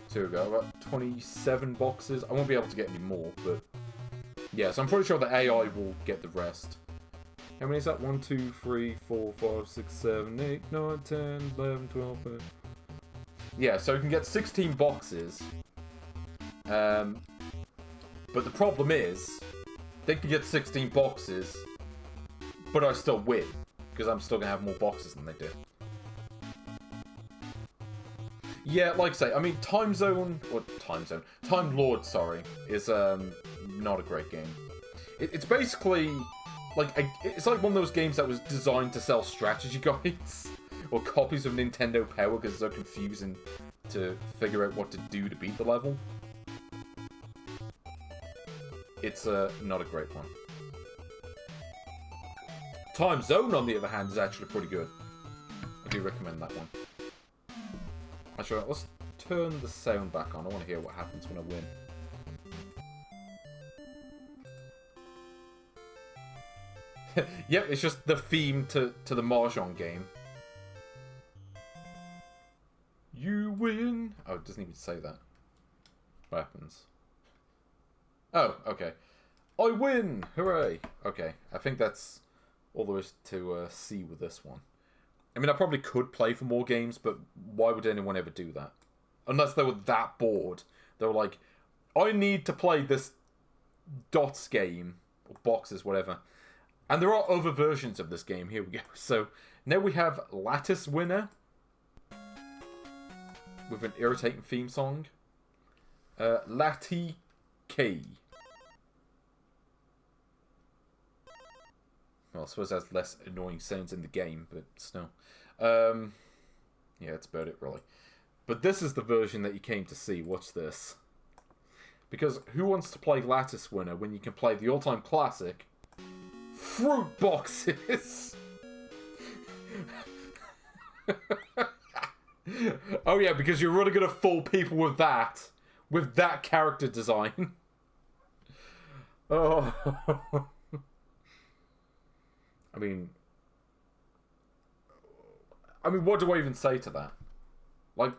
So here we go, about 27 boxes. I won't be able to get any more, but... yeah, so I'm pretty sure the AI will get the rest. How many is that? 1, 2, 3, 4, 5, 6, 7, 8, 9, 10, 11, 12, 13... yeah, so you can get 16 boxes. But the problem is, they can get 16 boxes, but I still win. Because I'm still going to have more boxes than they do. Yeah, like I say, I mean, Time Lord, sorry, is not a great game. It's basically, like, it's like one of those games that was designed to sell strategy guides, or copies of Nintendo Power, because it's so confusing to figure out what to do to beat the level. It's not a great one. Time Zone, on the other hand, is actually pretty good. I do recommend that one. Actually, let's turn the sound back on. I want to hear what happens when I win. Yep, it's just the theme to the Mahjong game. You win! Oh, it doesn't even say that. What happens? Oh, okay. I win! Hooray! Okay, I think that's all there is to see with this one. I mean, I probably could play for more games, but why would anyone ever do that? Unless they were that bored. They were like, I need to play this dots game, or boxes, whatever. And there are other versions of this game. Here we go. So, now we have Lattice Winner, with an irritating theme song. Lati Key. Well, I suppose it has less annoying sounds in the game, but still. Yeah, that's about it, really. But this is the version that you came to see. Watch this. Because who wants to play Lattice Winner when you can play the all-time classic, FRUITBOXES? Oh yeah, because you're really going to fool people with that character design. Oh... I mean, what do I even say to that? Like,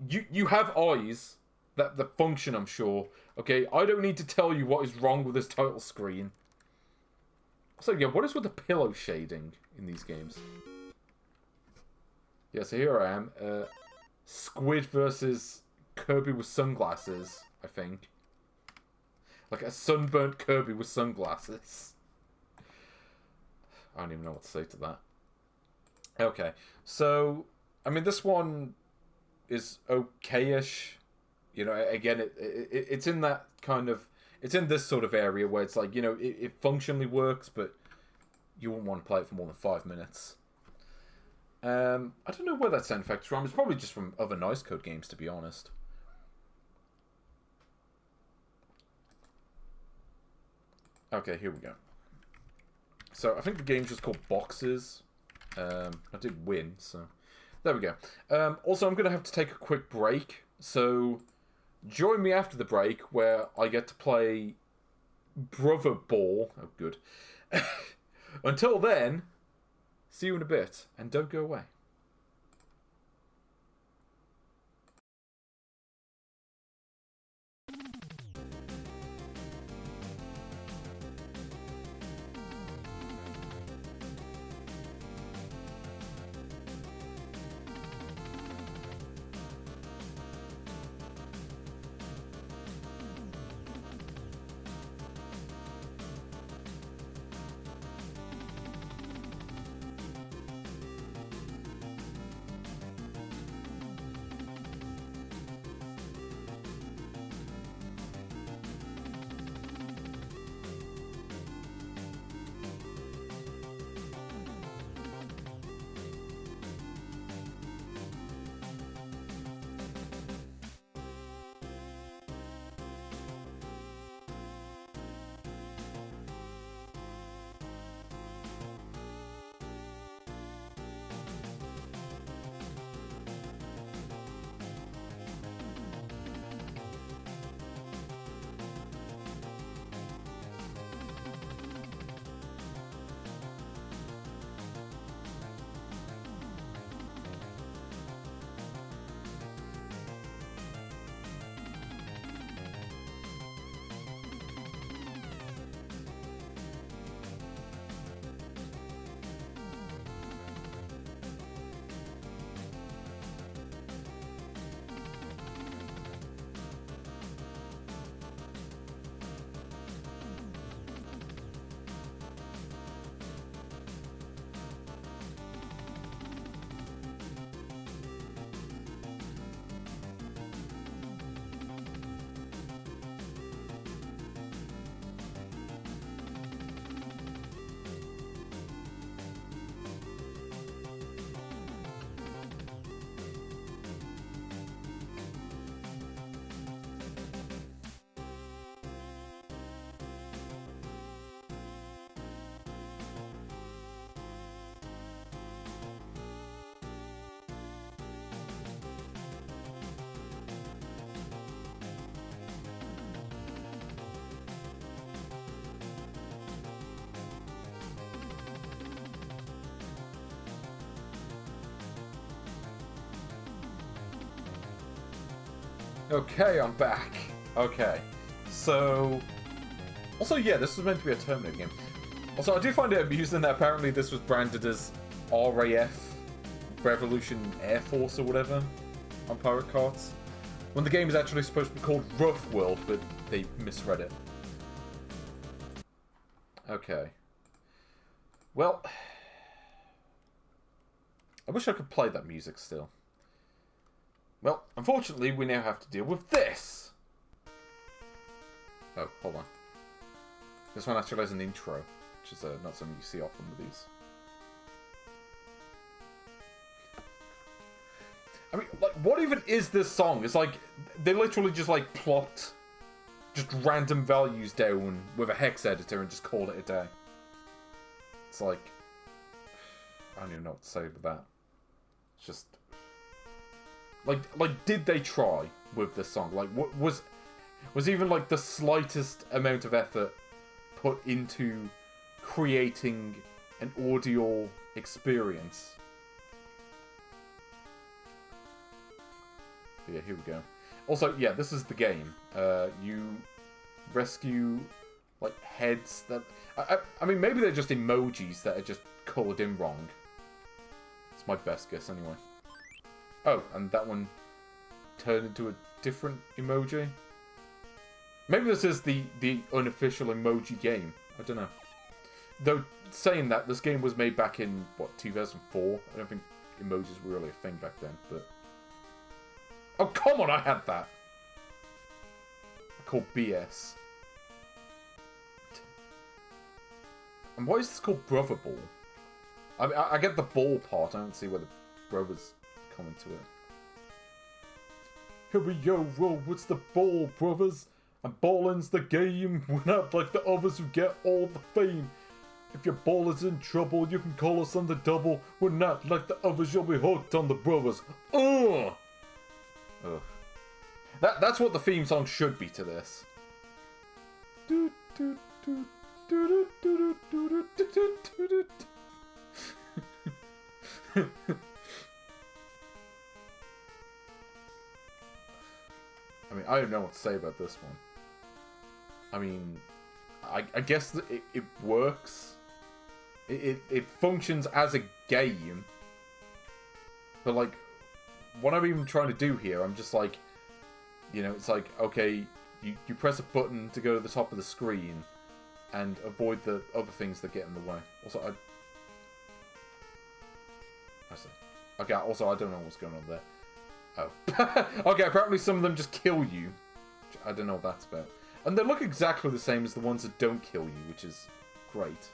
you have eyes that function, I'm sure. Okay, I don't need to tell you what is wrong with this title screen. So yeah, what is with the pillow shading in these games? Yeah, so here I am, Squid versus Kirby with sunglasses, I think. Like a sunburnt Kirby with sunglasses. I don't even know what to say to that. Okay, so, I mean, this one is okay-ish. You know, again, it's in that kind of... it's in this sort of area where it's like, you know, it functionally works, but you wouldn't want to play it for more than 5 minutes. I don't know where that sound effect's from. It's probably just from other Nice Code games, to be honest. Okay, here we go. So, I think the game's just called Boxes. I did win, so... There we go. Also, I'm going to have to take a quick break. So, join me after the break, where I get to play Brother Ball. Oh, good. Until then, see you in a bit, and don't go away. Okay, I'm back. Okay, so... Also, yeah, this was meant to be a Terminator game. Also, I do find it amusing that apparently this was branded as RAF, Revolution Air Force or whatever, on pirate cards. When the game is actually supposed to be called Rough World, but they misread it. Okay. Well... I wish I could play that music still. Well, unfortunately, we now have to deal with this! Oh, hold on. This one actually has an intro, which is not something you see often with these. I mean, like, what even is this song? It's like, they literally just, like, plot just random values down with a hex editor and just call it a day. It's like... I don't even know what to say about that. It's just... Like, did they try with this song? Like, what was even, like, the slightest amount of effort put into creating an audio experience? But yeah, here we go. Also, yeah, this is the game. You rescue, like, heads that... I mean, maybe they're just emojis that are just coloured in wrong. It's my best guess, anyway. Oh, and that one turned into a different emoji? Maybe this is the unofficial emoji game. I don't know. Though, saying that, this game was made back in, what, 2004? I don't think emojis were really a thing back then, but... Oh, come on, I had that! I call BS. And why is this called Brother Ball? I mean, I get the ball part. I don't see where the brothers come into it. Here we go, roll, it's the ball, brothers. And balling's the game. We're not like the others who get all the fame. If your ball is in trouble, you can call us on the double. We're not like the others, you'll be hooked on the brothers. Ugh! Ugh. That's what the theme song should be to this. I mean, I don't know what to say about this one. I mean, I guess that it works. It functions as a game. But, like, what I'm even trying to do here, I'm just like, you know, it's like, okay, you press a button to go to the top of the screen and avoid the other things that get in the way. Also, I see. Okay, also, I don't know what's going on there. Oh. Okay, apparently some of them just kill you. I don't know what that's about. And they look exactly the same as the ones that don't kill you, which is great.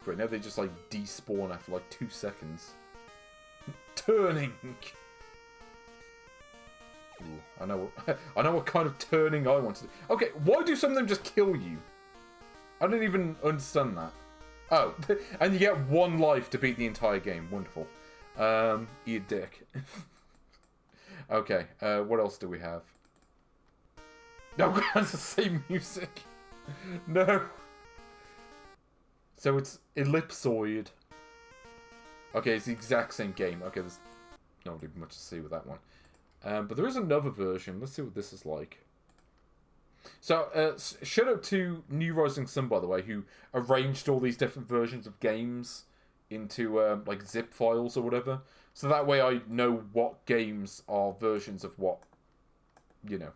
Great, now they just like despawn after like 2 seconds. Turning! Ooh, I know what kind of turning I want to do. Okay, why do some of them just kill you? I don't even understand that. Oh, and you get 1 life to beat the entire game. Wonderful. Eat a dick. Okay, what else do we have? No, it's the same music. No. So it's Ellipsoid. Okay, it's the exact same game. Okay, there's not really much to see with that one. But there is another version. Let's see what this is like. So, shout out to New Rising Sun, by the way, who arranged all these different versions of games into, like, zip files or whatever. So that way I know what games are versions of what, you know,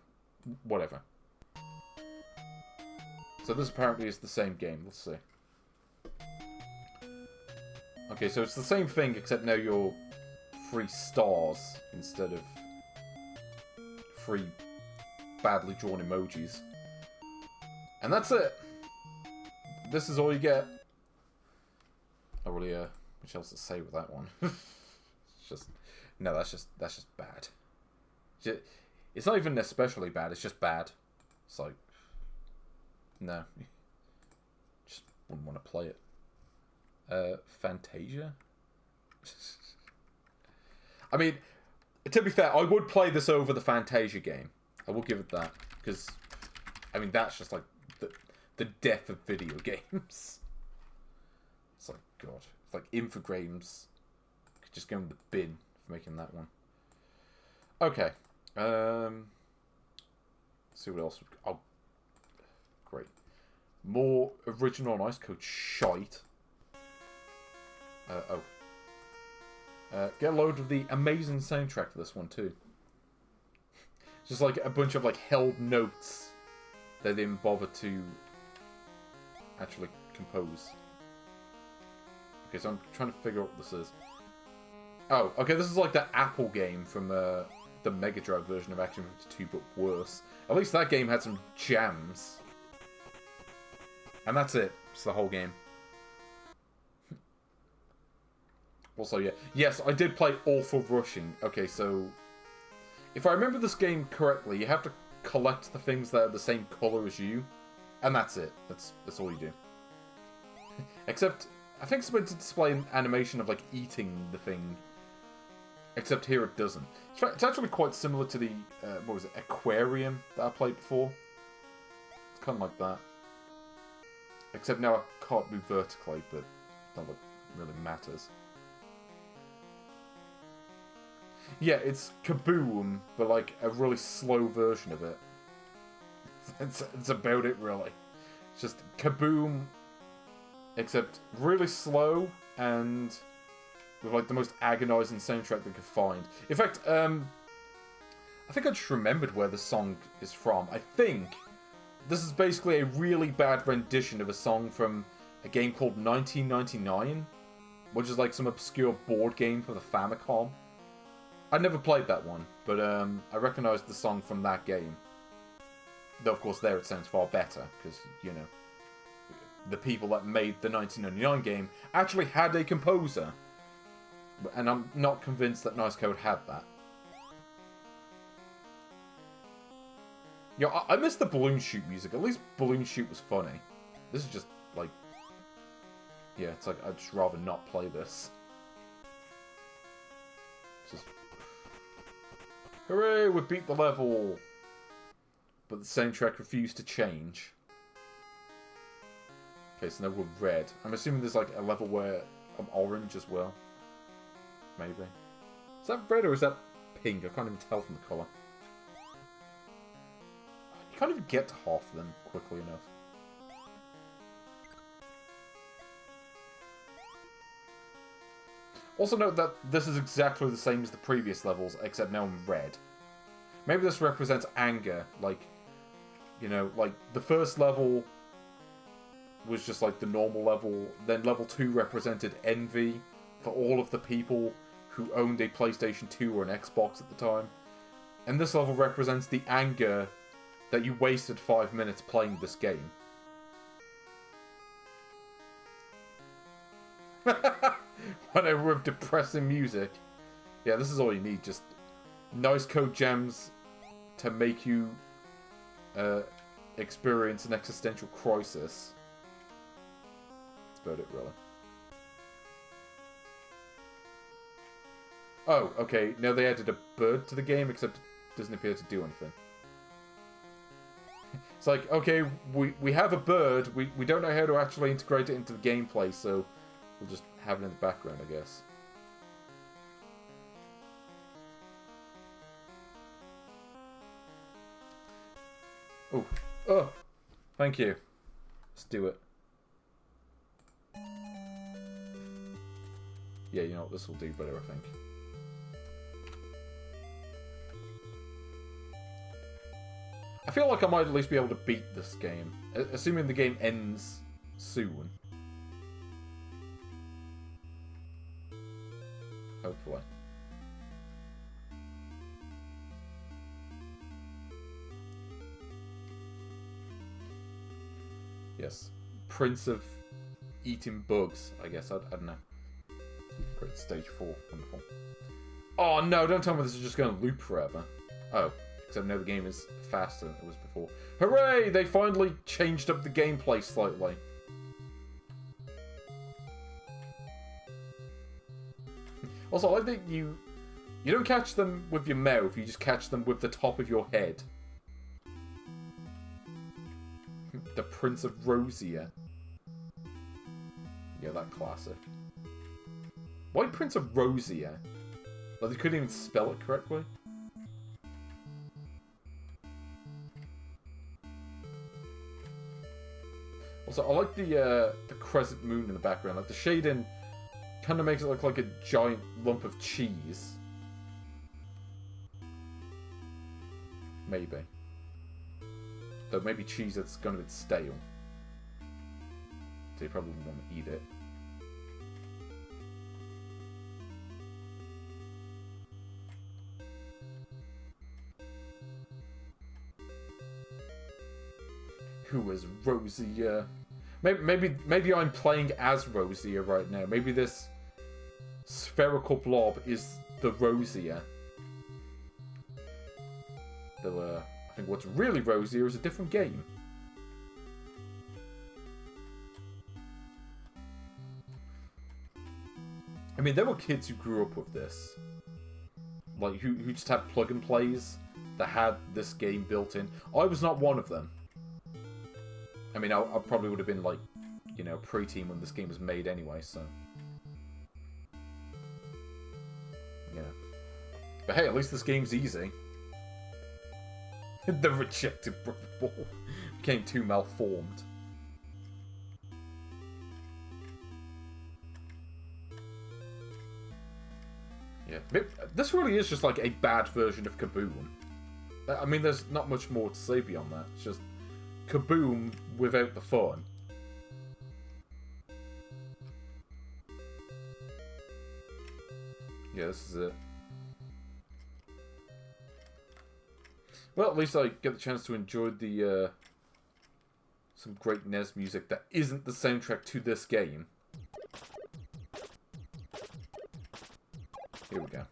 whatever. So this apparently is the same game. Let's see. Okay, so it's the same thing, except now you're 3 stars instead of 3 badly drawn emojis. And that's it. This is all you get. Not really much else to say with that one. It's just no, that's just bad. It's not even especially bad, it's just bad. It's like no. Just wouldn't want to play it. Fantasia? I mean, to be fair, I would play this over the Fantasia game. I will give it that, because, I mean, that's just like the death of video games. It's like, God. It's like Infogrames could just go in the bin for making that one. Okay. See what else. Oh, great. More original and ice code shite. Get a load of the amazing soundtrack for this one too. Just like a bunch of like held notes they didn't bother to actually compose. Okay, so I'm trying to figure out what this is. Oh, okay, this is like the Apple game from the Mega Drive version of Action 52, but worse. At least that game had some jams. And that's it. It's the whole game. Also, yeah. Yes, I did play Awful Rushing. Okay, so if I remember this game correctly, you have to collect the things that are the same colour as you. And that's it. That's all you do. Except, I think it's meant to display an animation of, like, eating the thing. Except here it doesn't. It's actually quite similar to the, what was it, Aquarium that I played before. It's kind of like that. Except now I can't move vertically, but not what really matters. Yeah, it's Kaboom, but like a really slow version of it. It's about it, really. It's just Kaboom, except really slow and with like the most agonizing soundtrack they could find. In fact, I think I just remembered where the song is from. I think this is basically a really bad rendition of a song from a game called 1999, which is like some obscure board game for the Famicom. I never played that one, but I recognised the song from that game. Though, of course, there it sounds far better, because, you know, the people that made the 1999 game actually had a composer. And I'm not convinced that Nice Code had that. Yeah, I miss the Balloon Shoot music. At least Balloon Shoot was funny. This is just, like... Yeah, it's like, I'd just rather not play this. It's just... Hooray, we beat the level! But the soundtrack refused to change. Okay, so now we're red. I'm assuming there's like a level where I'm orange as well. Maybe. Is that red or is that pink? I can't even tell from the colour. You can't even get to half of them quickly enough. Also note that this is exactly the same as the previous levels, except now in red. Maybe this represents anger, like, you know, like the first level was just like the normal level, then level 2 represented envy for all of the people who owned a PlayStation 2 or an Xbox at the time. And this level represents the anger that you wasted 5 minutes playing this game. Whatever with depressing music. Yeah, this is all you need, just nice code gems to make you experience an existential crisis. That's about it, really. Oh, okay, now they added a bird to the game, except it doesn't appear to do anything. It's like, okay, we have a bird, we don't know how to actually integrate it into the gameplay, so we'll just have it in the background, I guess. Oh, oh, thank you. Let's do it. Yeah, you know what, this will do better, I think. I feel like I might at least be able to beat this game, assuming the game ends soon. Hopefully. Yes. Prince of eating bugs, I guess. I don't know. Great, stage 4. Wonderful. Oh no, don't tell me this is just going to loop forever. Oh, except now the game is faster than it was before. Hooray! They finally changed up the gameplay slightly. Also, I think you don't catch them with your mouth, you just catch them with the top of your head. The Prince of Rosier. Yeah, that classic. Why Prince of Rosier? Like, they couldn't even spell it correctly? Also, I like the crescent moon in the background. Like, the shading kind of makes it look like a giant lump of cheese. Maybe. Though maybe cheese that's gone a bit stale. So you probably wouldn't want to eat it. Who is Rosier? Maybe I'm playing as Rosier right now. Maybe this spherical blob is the Rosier. Though, I think what's really Rosier is a different game. I mean, there were kids who grew up with this. Like, who just had plug-and-plays that had this game built in. I was not one of them. I mean, I probably would have been, like, you know, pre-teen when this game was made anyway, so... Yeah. But hey, at least this game's easy. The rejected brick ball became too malformed. Yeah. This really is just like a bad version of Kaboom. I mean, there's not much more to say beyond that. It's just Kaboom without the fun. Yeah, this is it. Well, at least I get the chance to enjoy the some great NES music that isn't the soundtrack to this game. Here we go.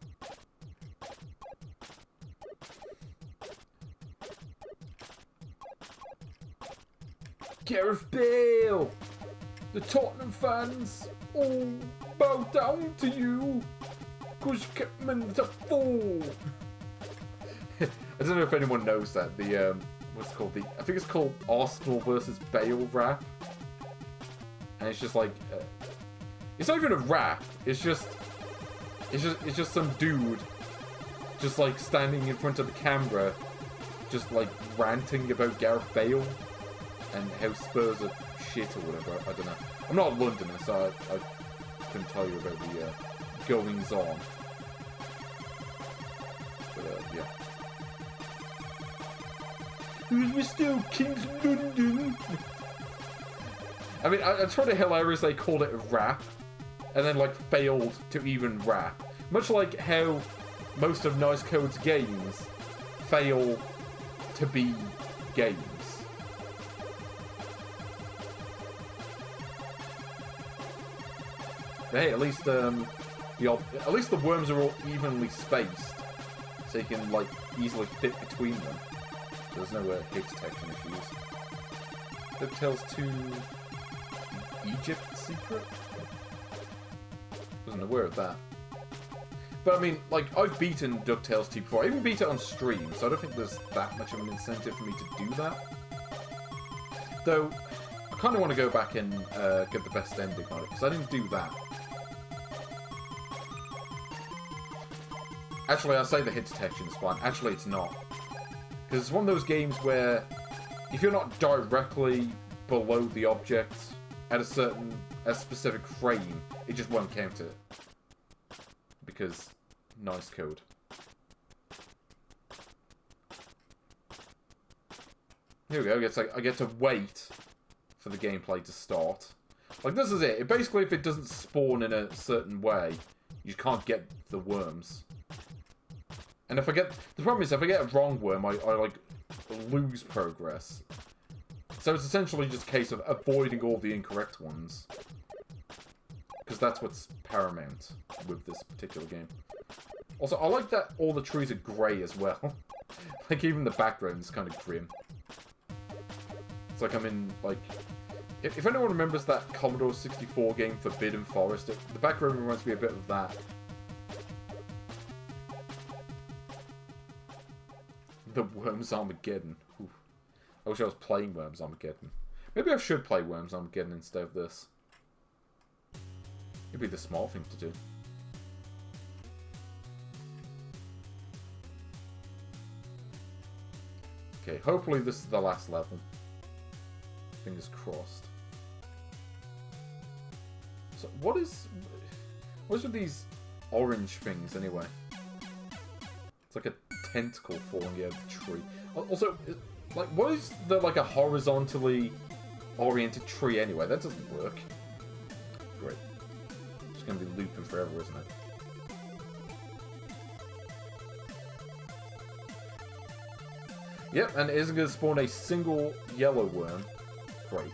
Gareth Bale! The Tottenham fans all bow down to you! Because you kept them to fall! I don't know if anyone knows that. The, what's it called? I think it's called Arsenal versus Bale rap. And it's just like... it's not even a rap. It's just some dude just like standing in front of the camera just like ranting about Gareth Bale and how Spurs are shit or whatever. I don't know. I'm not a Londoner, so I couldn't tell you about the goings on. But yeah. We're still King's London. I mean, it's pretty hilarious they called it rap and then like failed to even rap. Much like how most of Timecodes games fail to be games. But hey, at least the worms are all evenly spaced, so you can like easily fit between them. So there's no hit detection issues. DuckTales 2 Egypt secret? Wasn't aware of that. But I mean, like, I've beaten DuckTales 2 before. I even beat it on stream, so I don't think there's that much of an incentive for me to do that. Though, I kind of want to go back and get the best ending on it, because I didn't do that. Actually, I say the hit detection is fine. Actually, it's not. Because it's one of those games where, if you're not directly below the object at a specific frame, it just won't count it. Because nice code. Here we go. I get to wait for the gameplay to start. Like, this is it. Basically, if it doesn't spawn in a certain way, you can't get the worms. And if I get... The problem is, if I get a wrong worm, I like, lose progress. So it's essentially just a case of avoiding all the incorrect ones. Because that's what's paramount with this particular game. Also, I like that all the trees are grey as well. Like, even the background's kind of grim. It's like I'm in, like... If anyone remembers that Commodore 64 game, Forbidden Forest, the background reminds me a bit of that. The Worms Armageddon. Oof. I wish I was playing Worms Armageddon. Maybe I should play Worms Armageddon instead of this. It'd be the small thing to do. Okay, hopefully this is the last level. Fingers crossed. So, what's with these orange things anyway? It's like a tentacle falling out of the tree. Also, like, what is the, like, a horizontally oriented tree anyway? That doesn't work. Great. It's gonna be looping forever, isn't it? Yep, and it isn't gonna spawn a single yellow worm. Great.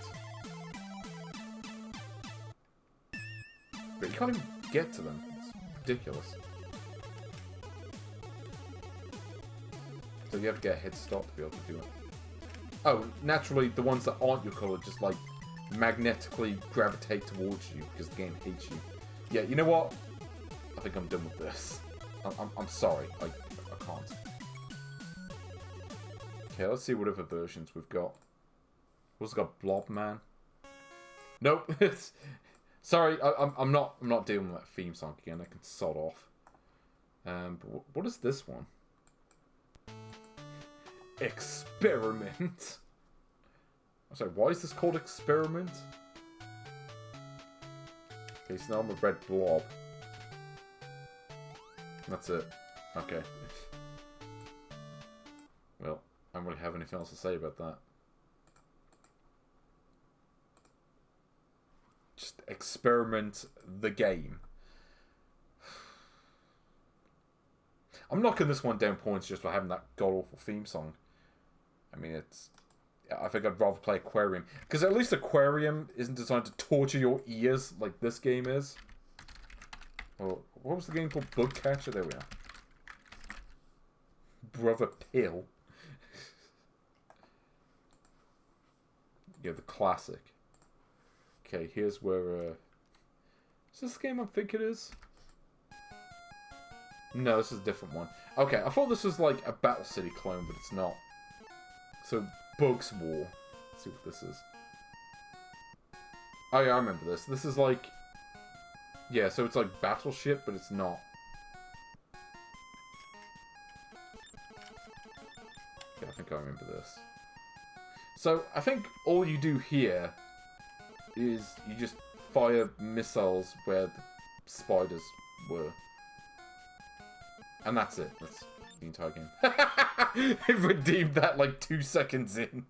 But you can't even get to them. It's ridiculous. So you have to get a head start to be able to do it. Oh, naturally, the ones that aren't your colour just, like, magnetically gravitate towards you because the game hates you. Yeah, you know what? I think I'm done with this. I'm sorry. I can't. Okay, let's see what other versions we've got. We've also got Blobman. Nope. Sorry, I'm not dealing with that theme song again. I can sod off. But what is this one? Experiment. I'm sorry, why is this called Experiment? Okay, so now I'm a red blob. That's it. Okay. Well, I don't really have anything else to say about that. Just experiment the game. I'm knocking this one down points just for having that god-awful theme song. I mean, I think I'd rather play Aquarium. Because at least Aquarium isn't designed to torture your ears like this game is. Or, what was the game called? Bug Catcher? There we are. Brother Pill. Yeah, the classic. Okay, here's where, is this the game I think it is? No, this is a different one. Okay, I thought this was like a Battle City clone, but it's not. So, Bugs War. Let's see what this is. Oh yeah, I remember this. This is like... Yeah, so it's like Battleship, but it's not. Yeah, I think I remember this. So, I think all you do here is you just fire missiles where the spiders were. And that's it. That's the entire game. It redeemed that like 2 seconds in.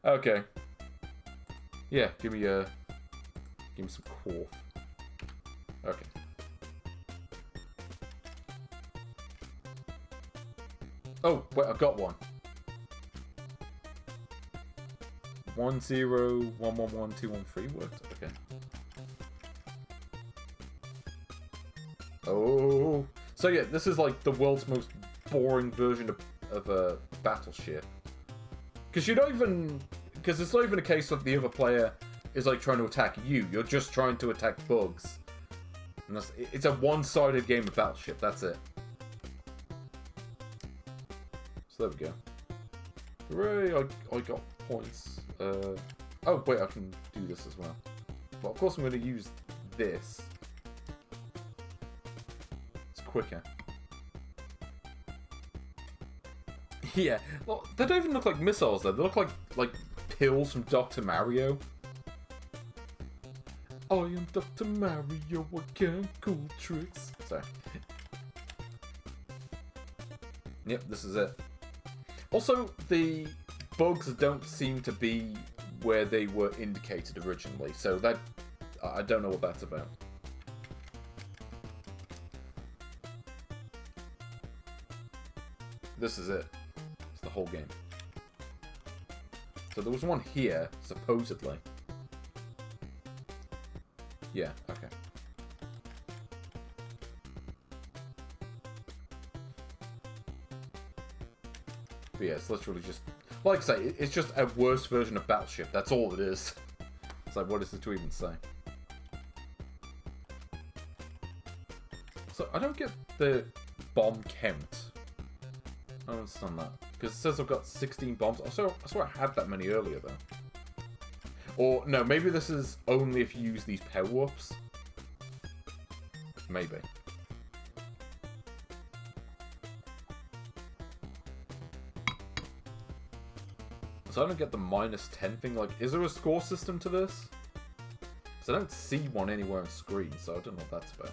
Okay. Yeah, give me some quartz. Okay. Oh, wait, I've got one. 101111213 worked. Okay. Oh. So yeah, this is like the world's most boring version of a battleship. Because it's not even a case of the other player is like trying to attack you. You're just trying to attack bugs. And it's a one-sided game of Battleship. That's it. So there we go. Hooray! I got points. Oh wait, I can do this as well. But of course I'm going to use this. It's quicker. Yeah. Well, they don't even look like missiles though. They look like pills from Dr. Mario. I am Dr. Mario, I can cool tricks. Sorry. Yep, this is it. Also, the bugs don't seem to be where they were indicated originally, so that... I don't know what that's about. This is it. It's the whole game. So there was one here, supposedly. Yeah, okay. But yeah, it's literally just... Like I say, it's just a worse version of Battleship. That's all it is. It's like, what is it to even say? So, I don't get the bomb count. I don't understand that. Because it says I've got 16 bombs. I swear I had that many earlier, though. Or, no, maybe this is only if you use these power-ups. Maybe. So I don't get the -10 thing. Like, is there a score system to this? Because I don't see one anywhere on screen, so I don't know what that's about.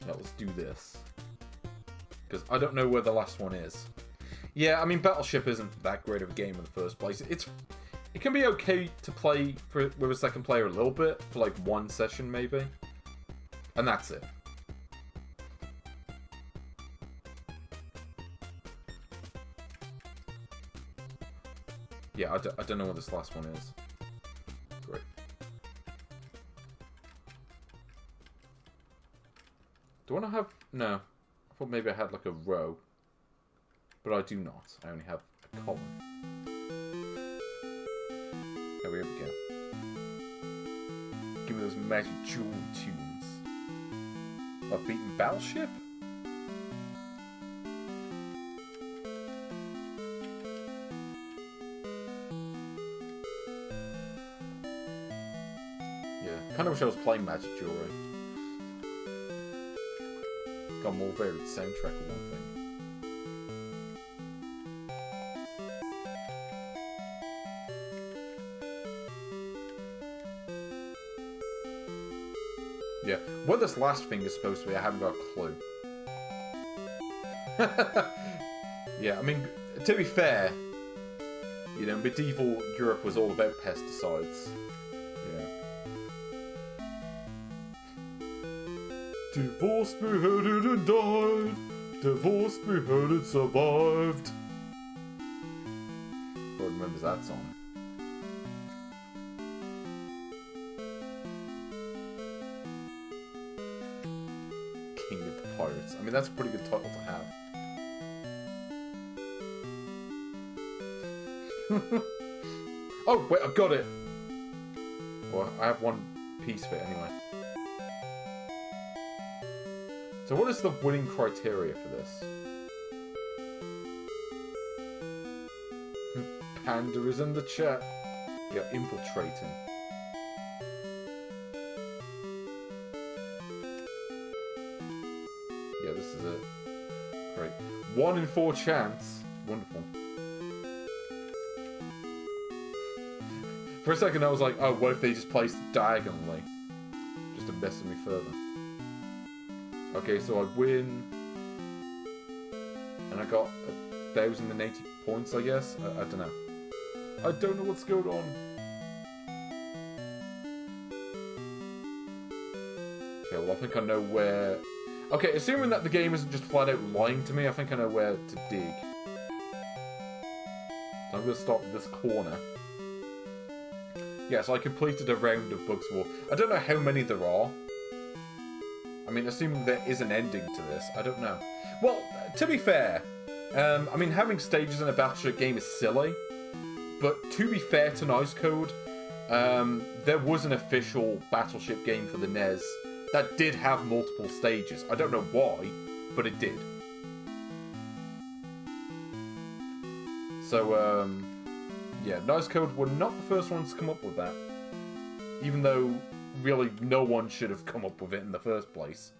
Yeah, let's do this. Because I don't know where the last one is. Yeah, I mean, Battleship isn't that great of a game in the first place. It can be okay to play with a second player a little bit, for like one session maybe. And that's it. Yeah, I don't know what this last one is. Great. Do I want to have... No. I thought maybe I had like a row. But I do not. I only have a column. Oh, here we go. Give me those magic jewel tunes. I've beaten Battleship? Yeah, kind of wish I was playing Magic Jewelry. It's got a more varied soundtrack or one thing. Yeah, what this last thing is supposed to be, I haven't got a clue. Yeah, I mean, to be fair, you know, medieval Europe was all about pesticides. Yeah. Divorced, beheaded, and died. divorced, we heard it survived. Who remembers that song? King of the Pirates. I mean, that's a pretty good title to have. Oh, wait, I've got it! Well, I have one piece of it anyway. So what is the winning criteria for this? Panda is in the chat. Yeah, infiltrating. Yeah, this is it. Great. 1 in 4 chance. Wonderful. For a second I was like, oh, what if they just placed it diagonally? Just to mess with me further. Okay, so I win. And I got 1,080 points, I guess? I don't know. I don't know what's going on. Okay, well I think I know where... Okay, assuming that the game isn't just flat out lying to me, I think I know where to dig. So I'm going to start with this corner. Yeah, so I completed a round of Boxworld. I don't know how many there are. I mean, assuming there is an ending to this, I don't know. Well, to be fair, I mean, having stages in a Battleship game is silly. But to be fair to Nicecode, there was an official Battleship game for the NES that did have multiple stages. I don't know why, but it did. So, yeah, Nicecode were not the first ones to come up with that. Even though, really, no one should have come up with it in the first place.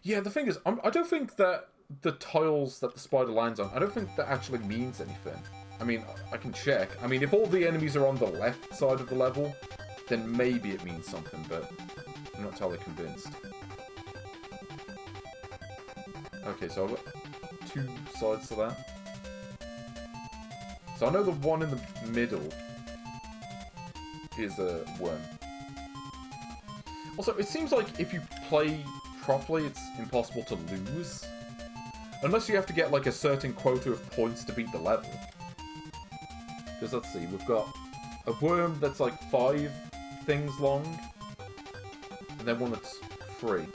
Yeah, the thing is, I don't think that the tiles that the spider lands on, I don't think that actually means anything. I mean, I can check. I mean, if all the enemies are on the left side of the level, then maybe it means something, but I'm not totally convinced. Okay, so I've got 2 sides to that. So I know the one in the middle is a worm. Also, it seems like if you play properly, it's impossible to lose. Unless you have to get like a certain quota of points to beat the level. Because let's see, we've got a worm that's like 5 things long, and then one that's 3.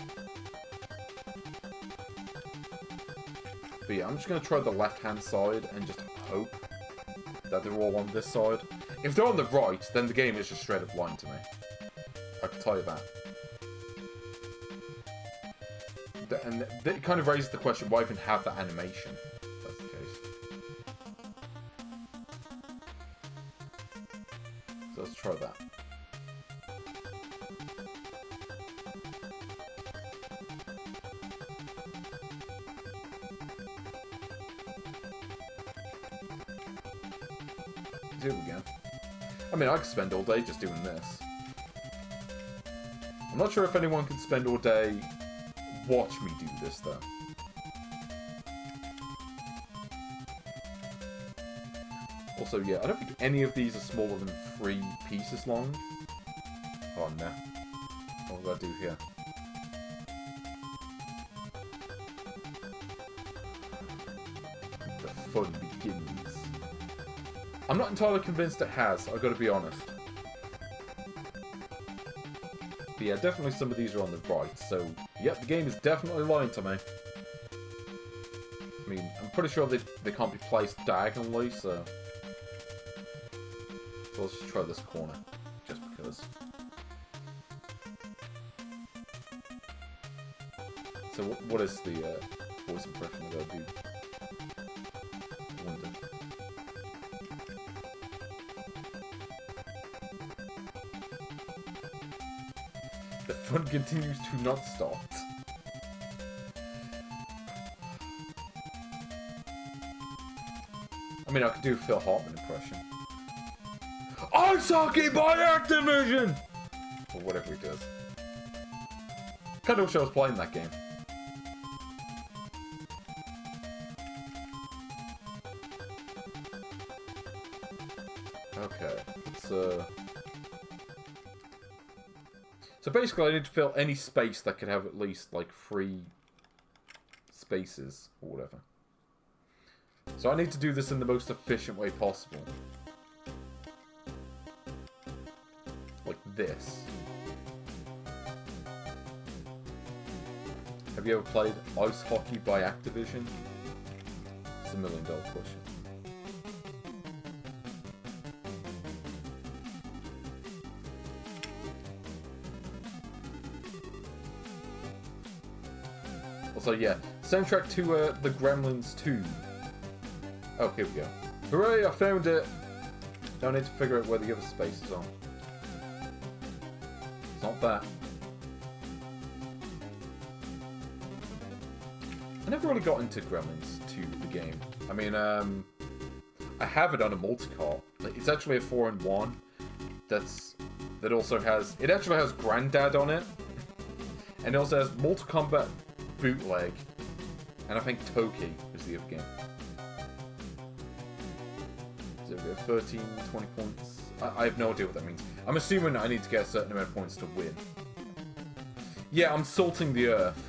But yeah, I'm just going to try the left-hand side and just hope that they're all on this side. If they're on the right, then the game is just straight up lying to me. I can tell you that. And it kind of raises the question, why even have that animation? If that's the case. So let's try that. Here we go. I mean, I could spend all day just doing this. I'm not sure if anyone could spend all day watch me do this, though. Also, yeah, I don't think any of these are smaller than 3 pieces long. Oh, no. What do I do here? The fun begins. I'm not entirely convinced it has, I've got to be honest. But yeah, definitely some of these are on the right, so yep, the game is definitely lying to me. I mean, I'm pretty sure they can't be placed diagonally, so let's just try this corner, just because. So what is the voice impression that I do? I wonder. The fun continues to not stop. I mean, I could do a Phil Hartman impression. I'm talking by Activision! Or whatever he does. Kind of wish I was playing that game. Okay, let's So basically, I need to fill any space that could have at least, like, 3 spaces, or whatever. So I need to do this in the most efficient way possible. Like this. Have you ever played Ice Hockey by Activision? It's a $1 million question. Also, yeah, soundtrack to The Gremlins 2. Oh, here we go. Hooray, I found it! Now I need to figure out where the other spaces are. It's not that. I never really got into Gremlins 2, the game. I mean, I have it on a multi-cart. Like, it's actually a 4-in-1. That also has... It actually has Grandad on it. And it also has Mortal Kombat Bootleg. And I think Toki is the other game. So we have 13, 20 points. I have no idea what that means. I'm assuming I need to get a certain amount of points to win. Yeah, I'm salting the earth.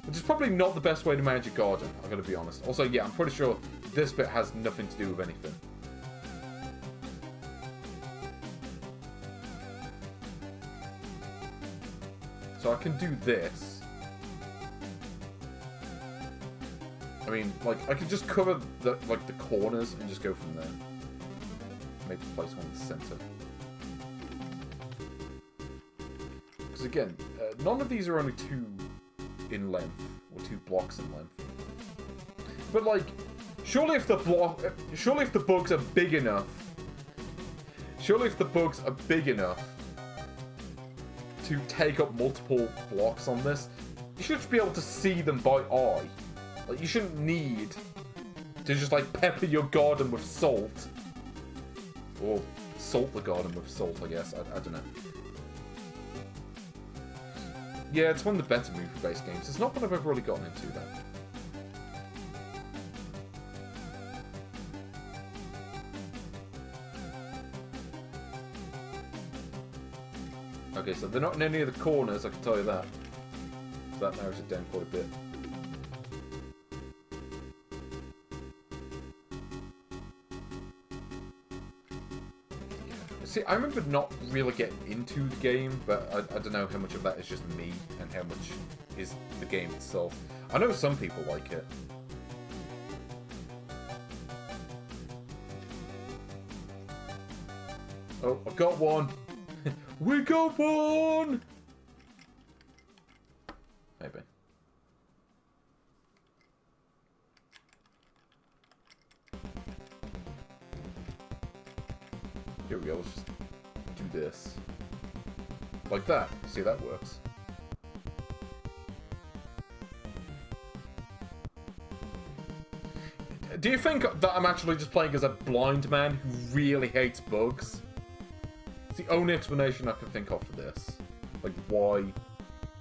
Which is probably not the best way to manage a garden, I'm going to be honest. Also, yeah, I'm pretty sure this bit has nothing to do with anything. So I can do this. I mean, like, I could just cover the corners and just go from there. Maybe place one in the center. Because again, none of these are only 2 in length, or 2 blocks in length. But like, surely if the bugs are big enough, to take up multiple blocks on this, you should be able to see them by eye. Like, you shouldn't need to just like pepper your garden with salt. Or salt the garden with salt, I guess. I don't know. Yeah, it's one of the better movie-based games. It's not what I've ever really gotten into, though. Okay, so they're not in any of the corners, I can tell you that. So that narrows it down quite a bit. See, I remember not really getting into the game, but I don't know how much of that is just me and how much is the game itself. I know some people like it. Oh, I got one! We got one! Maybe. Here we go, let's just do this. Like that. See, that works. Do you think that I'm actually just playing as a blind man who really hates bugs? It's the only explanation I can think of for this. Like, why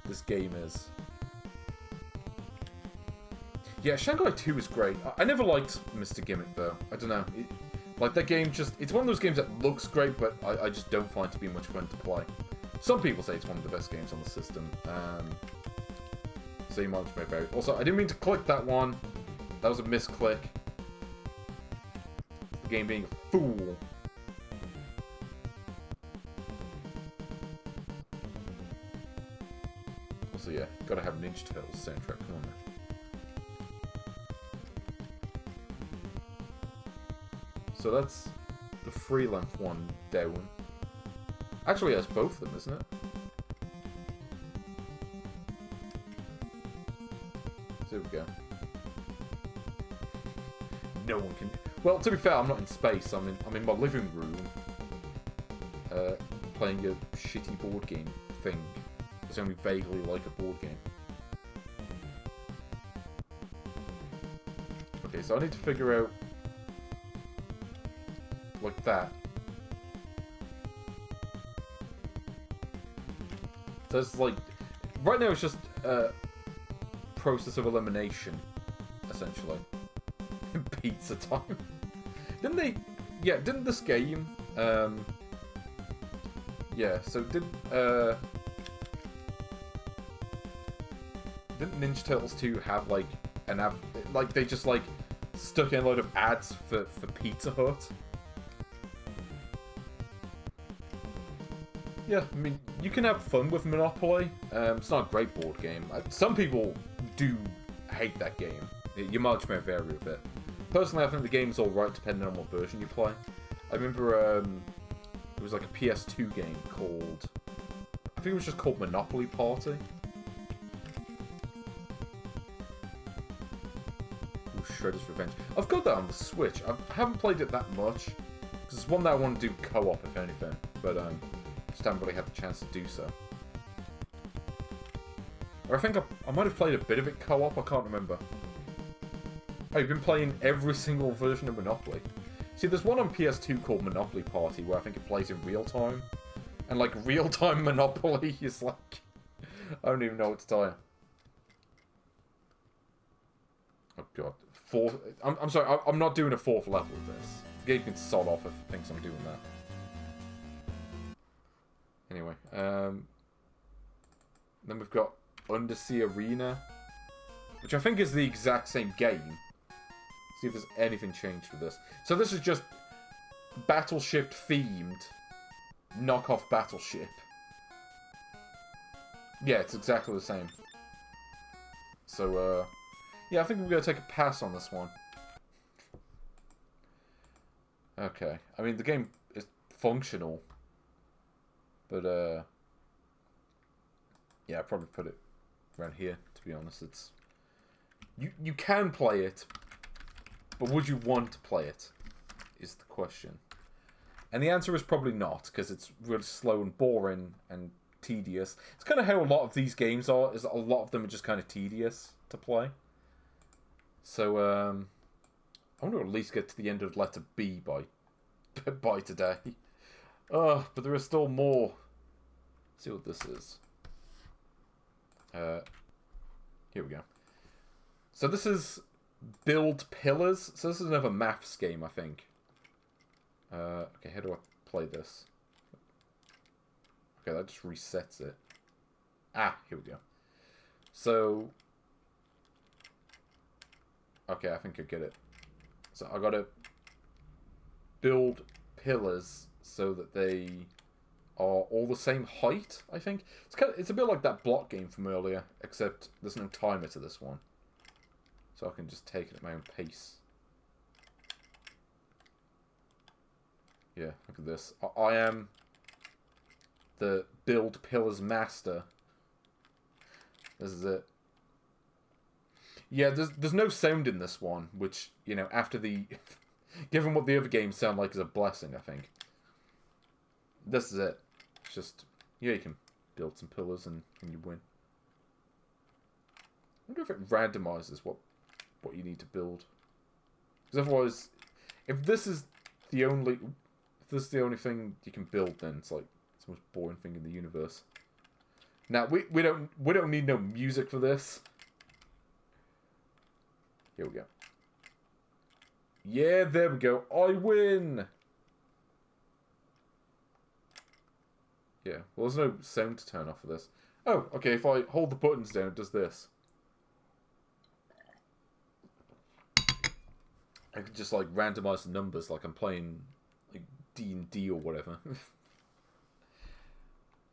this game is. Yeah, Shanghai 2 is great. I never liked Mr. Gimmick, though. I don't know. Like, that game just... It's one of those games that looks great, but I just don't find it to be much fun to play. Some people say it's one of the best games on the system. So you might just make very... Also, I didn't mean to click that one. That was a misclick. The game being a fool. Also, yeah, gotta have Ninja Turtles soundtrack. Come on, man. So that's the free length one down. Actually, that's both of them, isn't it? So there we go. No one can... Well, to be fair, I'm not in space. I'm in my living room. Playing a shitty board game thing. It's only vaguely like a board game. Okay, so I need to figure out... like that. So it's like... Right now it's just a process of elimination, essentially. Pizza time. Didn't they... Yeah, didn't this game... yeah, so did... Didn't Ninja Turtles 2 have, like, like, they just, like, stuck in a load of ads for Pizza Hut? Yeah, I mean, you can have fun with Monopoly. It's not a great board game. Some people do hate that game. Your mileage may vary with it. Personally, I think the game's alright depending on what version you play. I remember, it was like a PS2 game called... I think it was just called Monopoly Party. Ooh, Shredder's Revenge. I've got that on the Switch. I haven't played it that much. Because it's one that I want to do co-op, if anything. But, just haven't really had the chance to do so. Or I think I might have played a bit of it co-op, I can't remember. Oh, you've been playing every single version of Monopoly. See, there's one on PS2 called Monopoly Party, where I think it plays in real time. And, like, real-time Monopoly is like... I don't even know what to tell you. Oh, God. I'm sorry, I'm not doing a 4th level of this. The game can sod off if it thinks I'm doing that. Anyway, then we've got Undersea Arena, which I think is the exact same game. See if there's anything changed with this. So this is just Battleship themed knockoff Battleship. Yeah, it's exactly the same. So, yeah, I think we're going to take a pass on this one. Okay. I mean, the game is functional. But, yeah, I'd probably put it around here, to be honest. It's... You can play it, but would you want to play it, is the question. And the answer is probably not, because it's really slow and boring and tedious. It's kind of how a lot of these games are, is a lot of them are just kind of tedious to play. So, I want to at least get to the end of letter B by today. Oh, but there is still more. Let's see what this is. Here we go. So this is Build Pillars. So this is another maths game, I think. Okay, how do I play this? Okay, that just resets it. Ah, here we go. So... Okay, I think I get it. So I gotta build pillars so that they are all the same height, I think. It's a bit like that block game from earlier, except there's no timer to this one. So I can just take it at my own pace. Yeah, look at this. I am the build pillars master. This is it. Yeah, there's no sound in this one, which, you know, after the... given what the other games sound like is a blessing, I think. This is it. It's just... Yeah, you can build some pillars and you win. I wonder if it randomizes what you need to build. Because otherwise, if this is the only... If this is the only thing you can build, then it's like... It's the most boring thing in the universe. Now, we don't need no music for this. Here we go. Yeah, there we go. I win! Yeah, well, there's no sound to turn off for this. Oh, okay, if I hold the buttons down, it does this. I could just, like, randomize the numbers like I'm playing, like, D&D or whatever.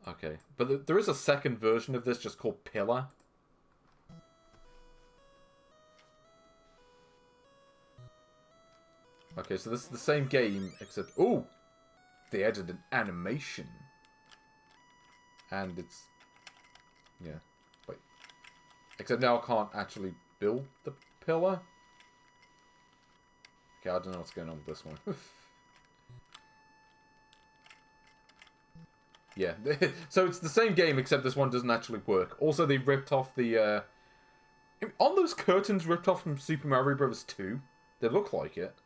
Okay, but there is a second version of this just called Pillar. Okay, so this is the same game, except... Ooh! They added an animation. And it's... Yeah. Wait. Except now I can't actually build the pillar. Okay, I don't know what's going on with this one. Yeah. So it's the same game, except this one doesn't actually work. Also, they ripped off the... On those curtains ripped off from Super Mario Bros. 2? They look like it.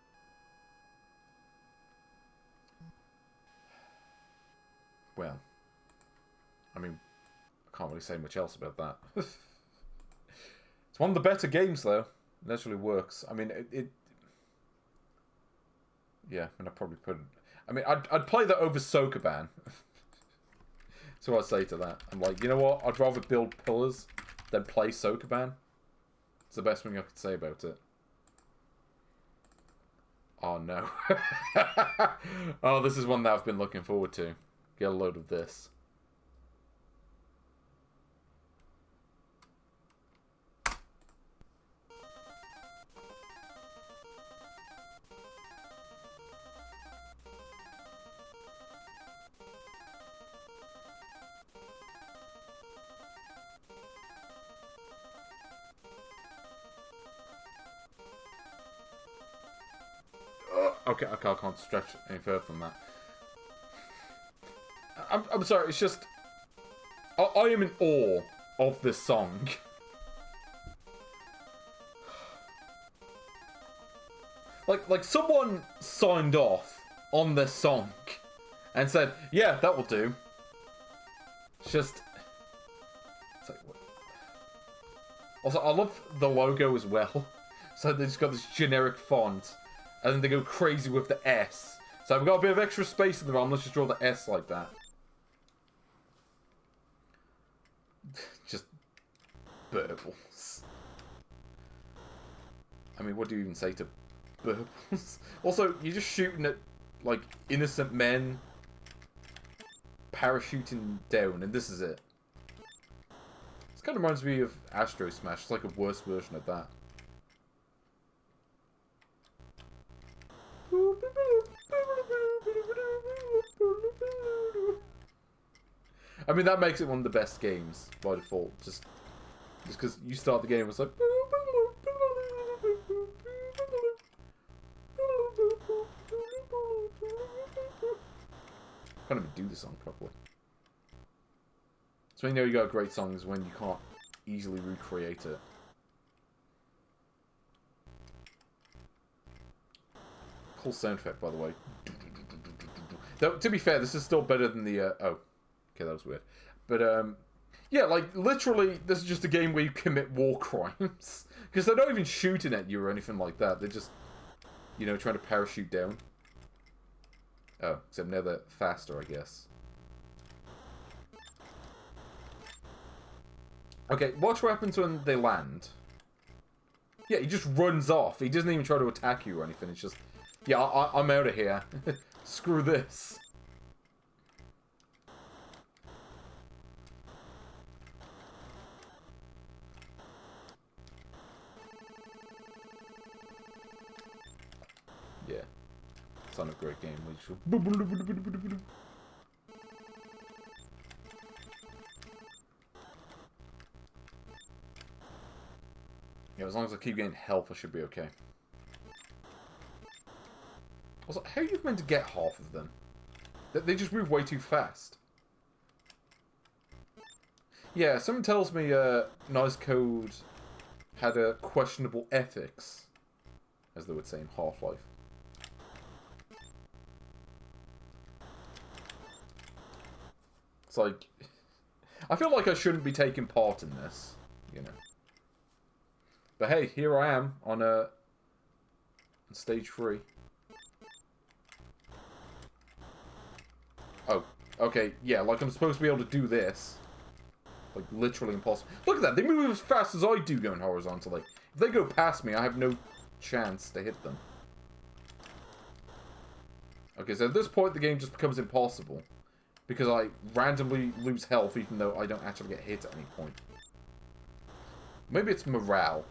Well, I mean, I can't really say much else about that. It's one of the better games, though. It actually works. I mean, yeah, I mean, I'd probably put... I mean, I'd play that over Sokoban. So I'd say to that. I'm like, you know what? I'd rather build pillars then play Sokoban. It's the best thing I could say about it. Oh no. Oh, this is one that I've been looking forward to. Get a load of this. Okay, I can't stretch any further from that. I'm sorry, it's just... I am in awe of this song. Like someone signed off on this song and said, yeah, that will do. It's just... It's like, what? Also, I love the logo as well. So they just got this generic font. And then they go crazy with the S. So I've got a bit of extra space in the ROM. Let's just draw the S like that. Just burbles. I mean, what do you even say to burbles? Also, you're just shooting at, like, innocent men parachuting down, and this is it. This kind of reminds me of Astro Smash. It's like a worse version of that. I mean, that makes it one of the best games by default. Just because you start the game, it's like... Can't even do the song properly. So when you know you got a great song is when you can't easily recreate it. Cool sound effect, by the way. Though, to be fair, this is still better than the... oh. Okay, that was weird. But, yeah, like, literally, this is just a game where you commit war crimes. Because they're not even shooting at you or anything like that. They're just, you know, trying to parachute down. Oh, except now they're faster, I guess. Okay, watch what happens when they land. Yeah, he just runs off. He doesn't even try to attack you or anything. It's just... Yeah, I'm out of here. Screw this. Yeah. It's not a great game. Yeah, as long as I keep getting health, I should be okay. Also, how are you meant to get half of them? They just move way too fast. Yeah, someone tells me Nice Code had a questionable ethics, as they would say in Half-Life. It's like... I feel like I shouldn't be taking part in this, you know. But hey, here I am on stage 3. Oh, okay, yeah, like I'm supposed to be able to do this. Like, literally impossible. Look at that, they move as fast as I do going horizontally. If they go past me, I have no chance to hit them. Okay, so at this point, the game just becomes impossible. Because I randomly lose health, even though I don't actually get hit at any point. Maybe it's morale.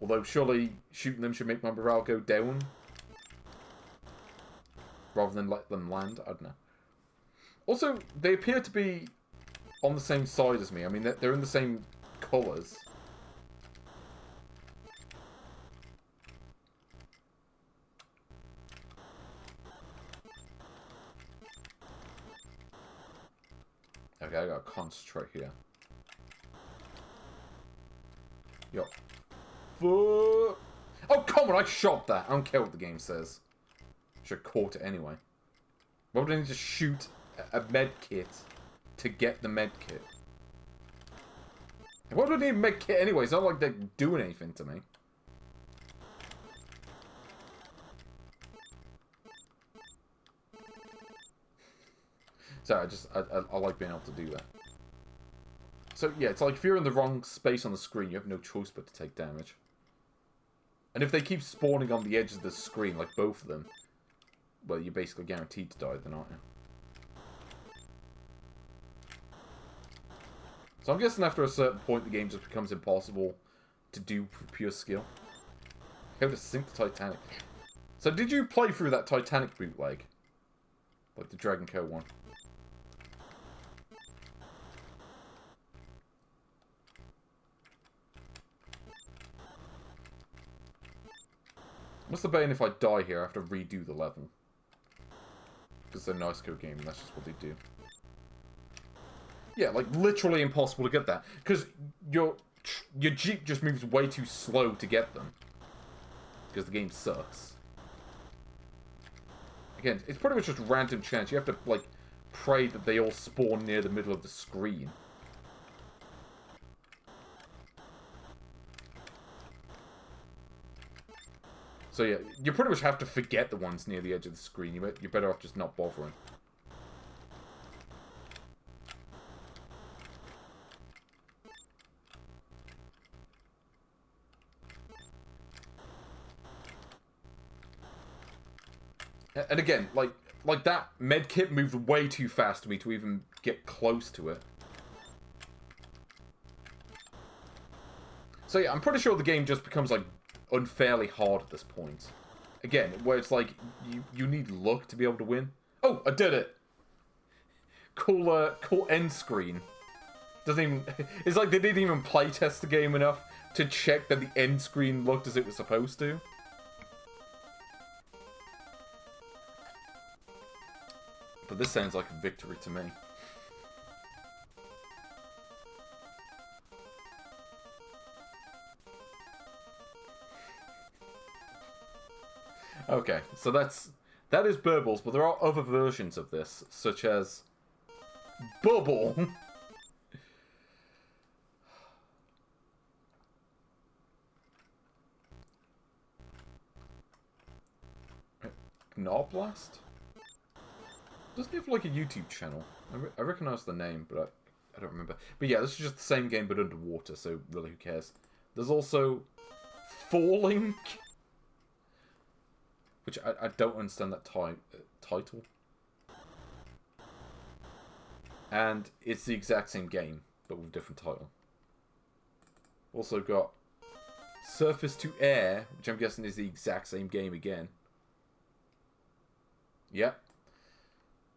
Although, surely shooting them should make my morale go down. Rather than let them land, I don't know. Also, they appear to be on the same side as me. I mean, they're in the same colours. Okay, I gotta concentrate here. Yo. Oh, come on, I shot that. I don't care what the game says. Should have caught it anyway. Why would I need to shoot a med kit to get the med kit? Why do I need a med kit anyway? It's not like they're doing anything to me. Sorry, I like being able to do that. So, yeah, it's like if you're in the wrong space on the screen, you have no choice but to take damage. And if they keep spawning on the edge of the screen, like both of them, well, you're basically guaranteed to die then, aren't you? So I'm guessing after a certain point, the game just becomes impossible to do for pure skill. How to sink the Titanic. So did you play through that Titanic bootleg? Like the Dragon Co one? What's the bane if I die here? I have to redo the level. Because they're nice code game and that's just what they do. Yeah, like literally impossible to get that. Because your Jeep just moves way too slow to get them. Because the game sucks. Again, it's pretty much just random chance. You have to, like, pray that they all spawn near the middle of the screen. So yeah, you pretty much have to forget the ones near the edge of the screen. You're better off just not bothering. And again, like that medkit moved way too fast for me to even get close to it. So yeah, I'm pretty sure the game just becomes like unfairly hard at this point. Again, where it's like you need luck to be able to win. Oh, I did it. Cool end screen. Doesn't even. It's like they didn't even playtest the game enough to check that the end screen looked as it was supposed to. But this sounds like a victory to me. Okay, so that is Burbles, but there are other versions of this, such as Bubble. Gnoblast? Doesn't he have like a YouTube channel? I recognize the name, but I don't remember. But yeah, this is just the same game but underwater, so really who cares? There's also Falling, which I don't understand that title. And it's the exact same game, but with a different title. Also got Surface to Air, which I'm guessing is the exact same game again. Yep.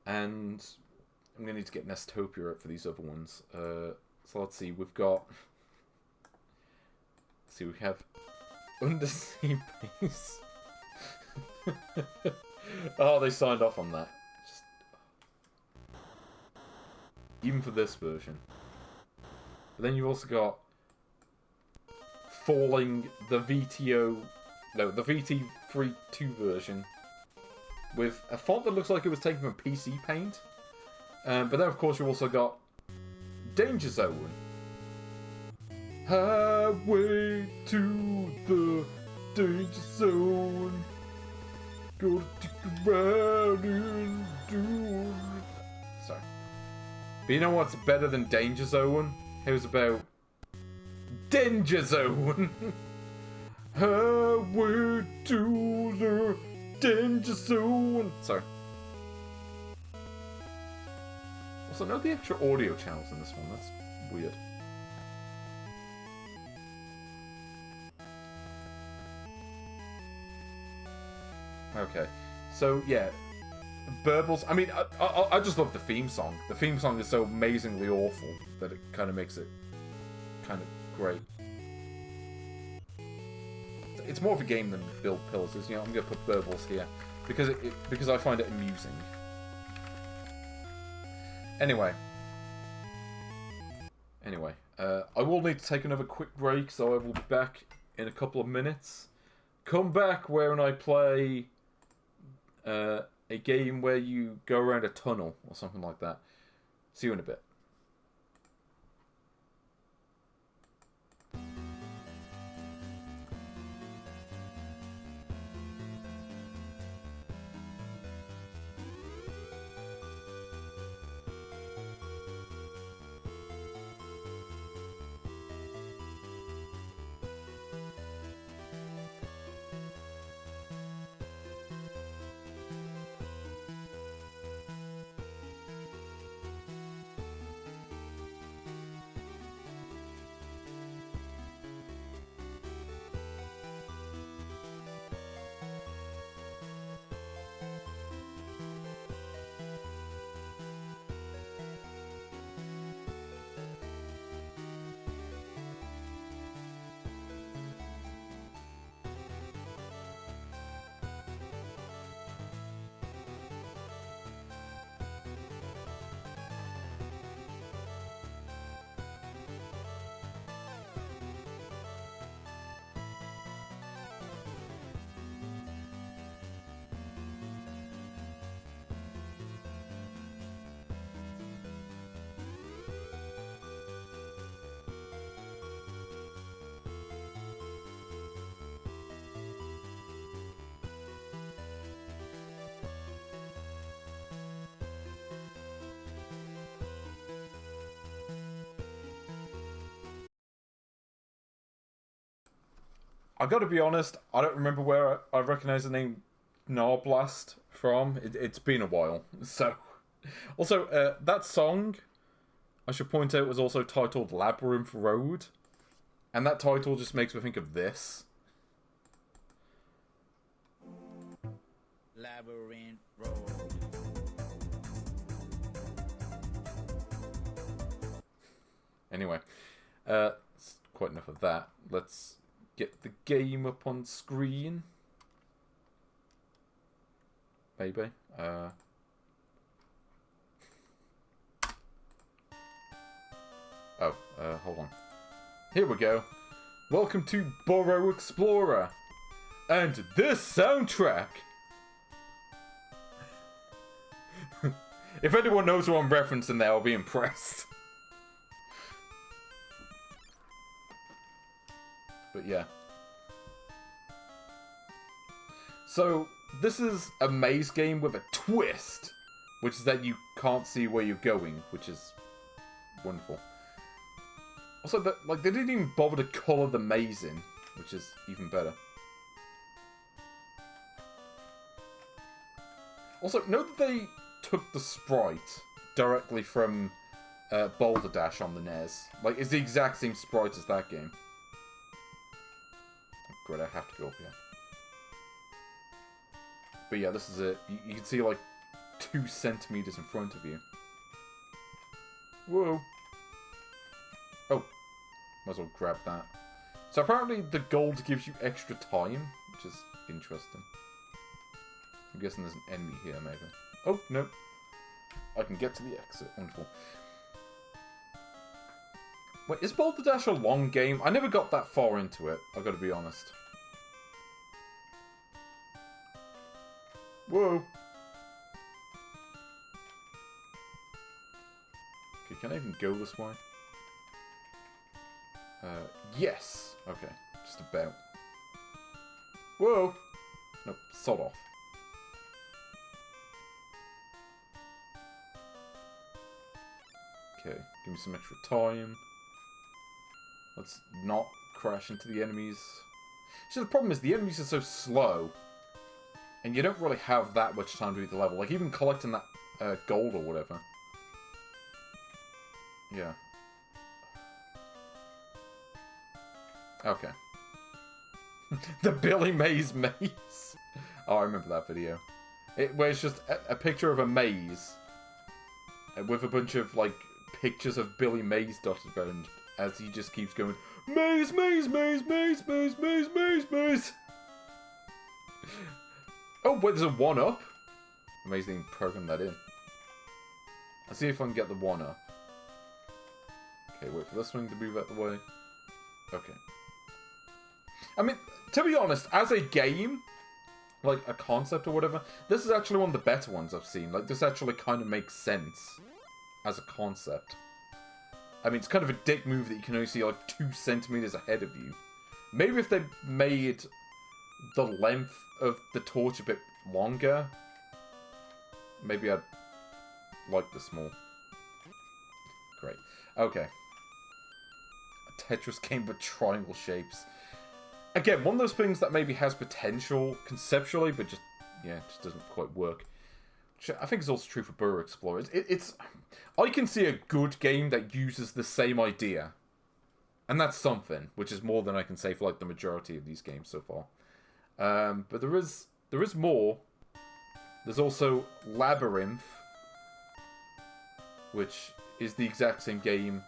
And I'm going to need to get Nestopia up for these other ones. So let's see, we've got... Let's see, we have Undersea Base. Oh, they signed off on that. Just... Even for this version. But then you've also got Falling, the VTO... No, the VT32 version. With a font that looks like it was taken from PC Paint. But then, of course, you've also got Danger Zone. Highway to the Danger Zone. Go to the ride and do. Sorry. But you know what's better than Danger Zone? It was about Danger Zone. Highway to the Danger Zone. Sorry. Also, no the extra audio channels in this one. That's weird. Okay. So, yeah. Burbles. I mean, I just love the theme song. The theme song is so amazingly awful that it kind of makes it kind of great. It's more of a game than build pillars. You know, I'm going to put Burbles here because I find it amusing. Anyway, I will need to take another quick break, so I will be back in a couple of minutes. Come back when I play a game where you go around a tunnel or something like that. See you in a bit. I gotta be honest, I don't remember where I recognize the name Narblast from. It's been a while. So, also, that song, I should point out, was also titled Labyrinth Road. And that title just makes me think of this. Labyrinth Road. Anyway, that's quite enough of that. Let's get the game up on screen. Maybe. Hold on. Here we go. Welcome to Burrow Explorer. And this soundtrack. If anyone knows what I'm referencing there, I'll be impressed. But yeah. So, this is a maze game with a twist. Which is that you can't see where you're going, which is wonderful. Also, they didn't even bother to colour the maze in, which is even better. Also, note that they took the sprite directly from Boulder Dash on the NES. Like, it's the exact same sprite as that game. Great, I have to go up here. But yeah, this is it. You can see, like, 2 centimeters in front of you. Whoa. Oh. Might as well grab that. So apparently the gold gives you extra time, which is interesting. I'm guessing there's an enemy here, maybe. Oh, no. I can get to the exit. Wonderful. Wait, is Boulder Dash a long game? I never got that far into it, I've got to be honest. Whoa. Okay, can I even go this way? Yes. Okay, just about. Whoa. Nope, sod off. Okay, give me some extra time. Let's not crash into the enemies. See, the problem is the enemies are so slow. And you don't really have that much time to beat the level. Like, even collecting that gold or whatever. Yeah. Okay. The Billy Mays maze. Oh, I remember that video. Where it's just a picture of a maze. With a bunch of, like, pictures of Billy Mays dotted around. As he just keeps going, maze, maze, maze, maze, maze, maze, maze, maze. Oh, wait, there's a 1-up. Amazing, program that in. Let's see if I can get the 1-up. Okay, wait for this one to move out the way. Okay. I mean, to be honest, as a game, like a concept or whatever, this is actually one of the better ones I've seen. Like, this actually kind of makes sense as a concept. I mean, it's kind of a dick move that you can only see like 2 centimeters ahead of you. Maybe if they made the length of the torch a bit longer, maybe I'd like this more. Great. Okay. A Tetris game with triangle shapes. Again, one of those things that maybe has potential conceptually, but just, yeah, just doesn't quite work. Which I think is also true for Burrow Explorer. I can see a good game that uses the same idea. And that's something, which is more than I can say for like the majority of these games so far. But there is more. There's also Labyrinth, which is the exact same game,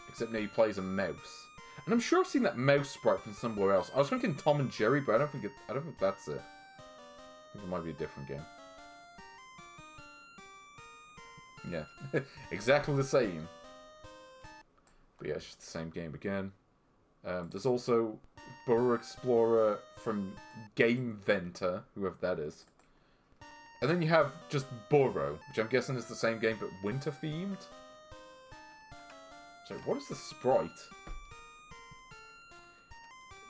except now you play as a mouse. And I'm sure I've seen that mouse sprite from somewhere else. I was thinking Tom and Jerry, but I don't think that's it. I think it might be a different game. Yeah, exactly the same. But yeah, it's just the same game again. There's also Burrow Explorer from Game Venter, whoever that is. And then you have just Burrow, which I'm guessing is the same game but winter themed. So what is the sprite?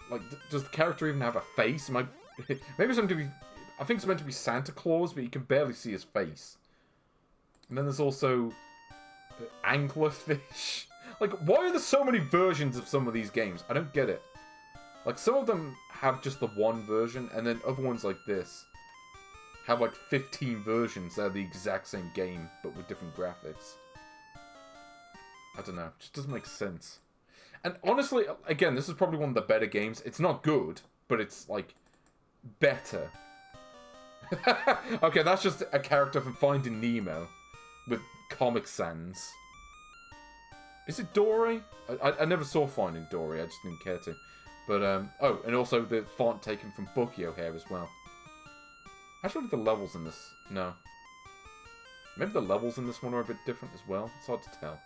Like, does the character even have a face? Maybe it's meant to be. I think it's meant to be Santa Claus, but you can barely see his face. And then there's also Anglerfish. Like, why are there so many versions of some of these games? I don't get it. Like, some of them have just the one version, and then other ones like this have like 15 versions that are the exact same game, but with different graphics. I don't know. It just doesn't make sense. And honestly, again, this is probably one of the better games. It's not good, but it's, like, better. Okay, that's just a character from Finding Nemo with Comic Sans. Is it Dory? I never saw Finding Dory. I just didn't care to. But, oh, and also the font taken from Bucky O'Hare as well. Actually, the levels in this... No. Maybe the levels in this one are a bit different as well. It's hard to tell.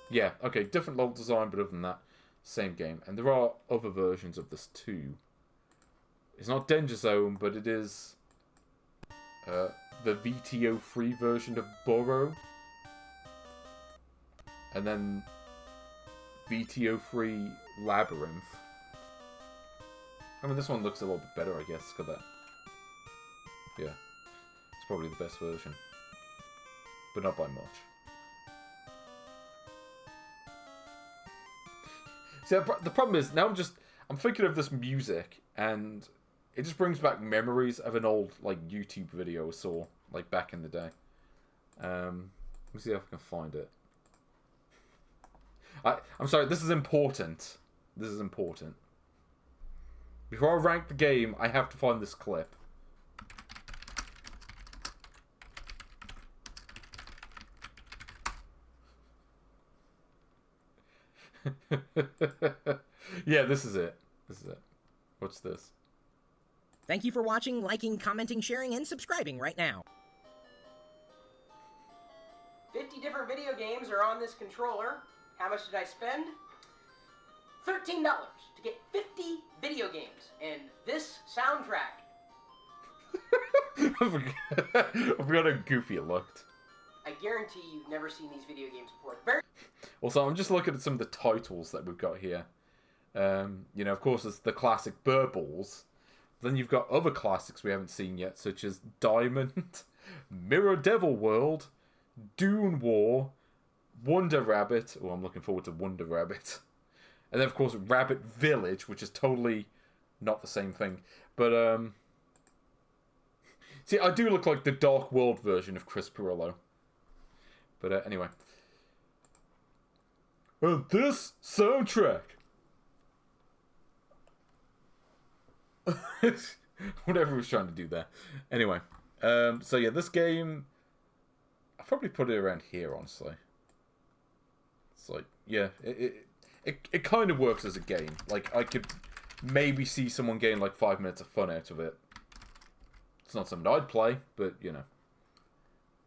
Yeah, okay, different level design, but other than that, same game. And there are other versions of this too. It's not Danger Zone, but it is the VTO-free version of Burrow. And then VTO-free Labyrinth. I mean, this one looks a little bit better, I guess, got that. Yeah, it's probably the best version. But not by much. See, the problem is, now I'm thinking of this music, and it just brings back memories of an old, like, YouTube video I saw, like, back in the day. Let me see if I can find it. I'm sorry, this is important. This is important. Before I rank the game, I have to find this clip. Yeah, this is it. This is it. What's this? Thank you for watching, liking, commenting, sharing, and subscribing right now. 50 different video games are on this controller. How much did I spend? $13 to get 50 video games and this soundtrack. I forgot how goofy it looked. I guarantee you've never seen these video games before. Also, I'm just looking at some of the titles that we've got here. You know, of course, there's the classic Burbles. Then you've got other classics we haven't seen yet, such as Diamond, Mirror Devil World, Dune War, Wonder Rabbit. Oh, I'm looking forward to Wonder Rabbit. And then, of course, Rabbit Village, which is totally not the same thing. But, see, I do look like the Dark World version of Chris Pirillo. But, anyway. And this soundtrack. Whatever he was trying to do there. Anyway. So, yeah, this game... I'll probably put it around here, honestly. It's like, yeah, it kind of works as a game. Like, I could maybe see someone getting, like, 5 minutes of fun out of it. It's not something I'd play, but, you know.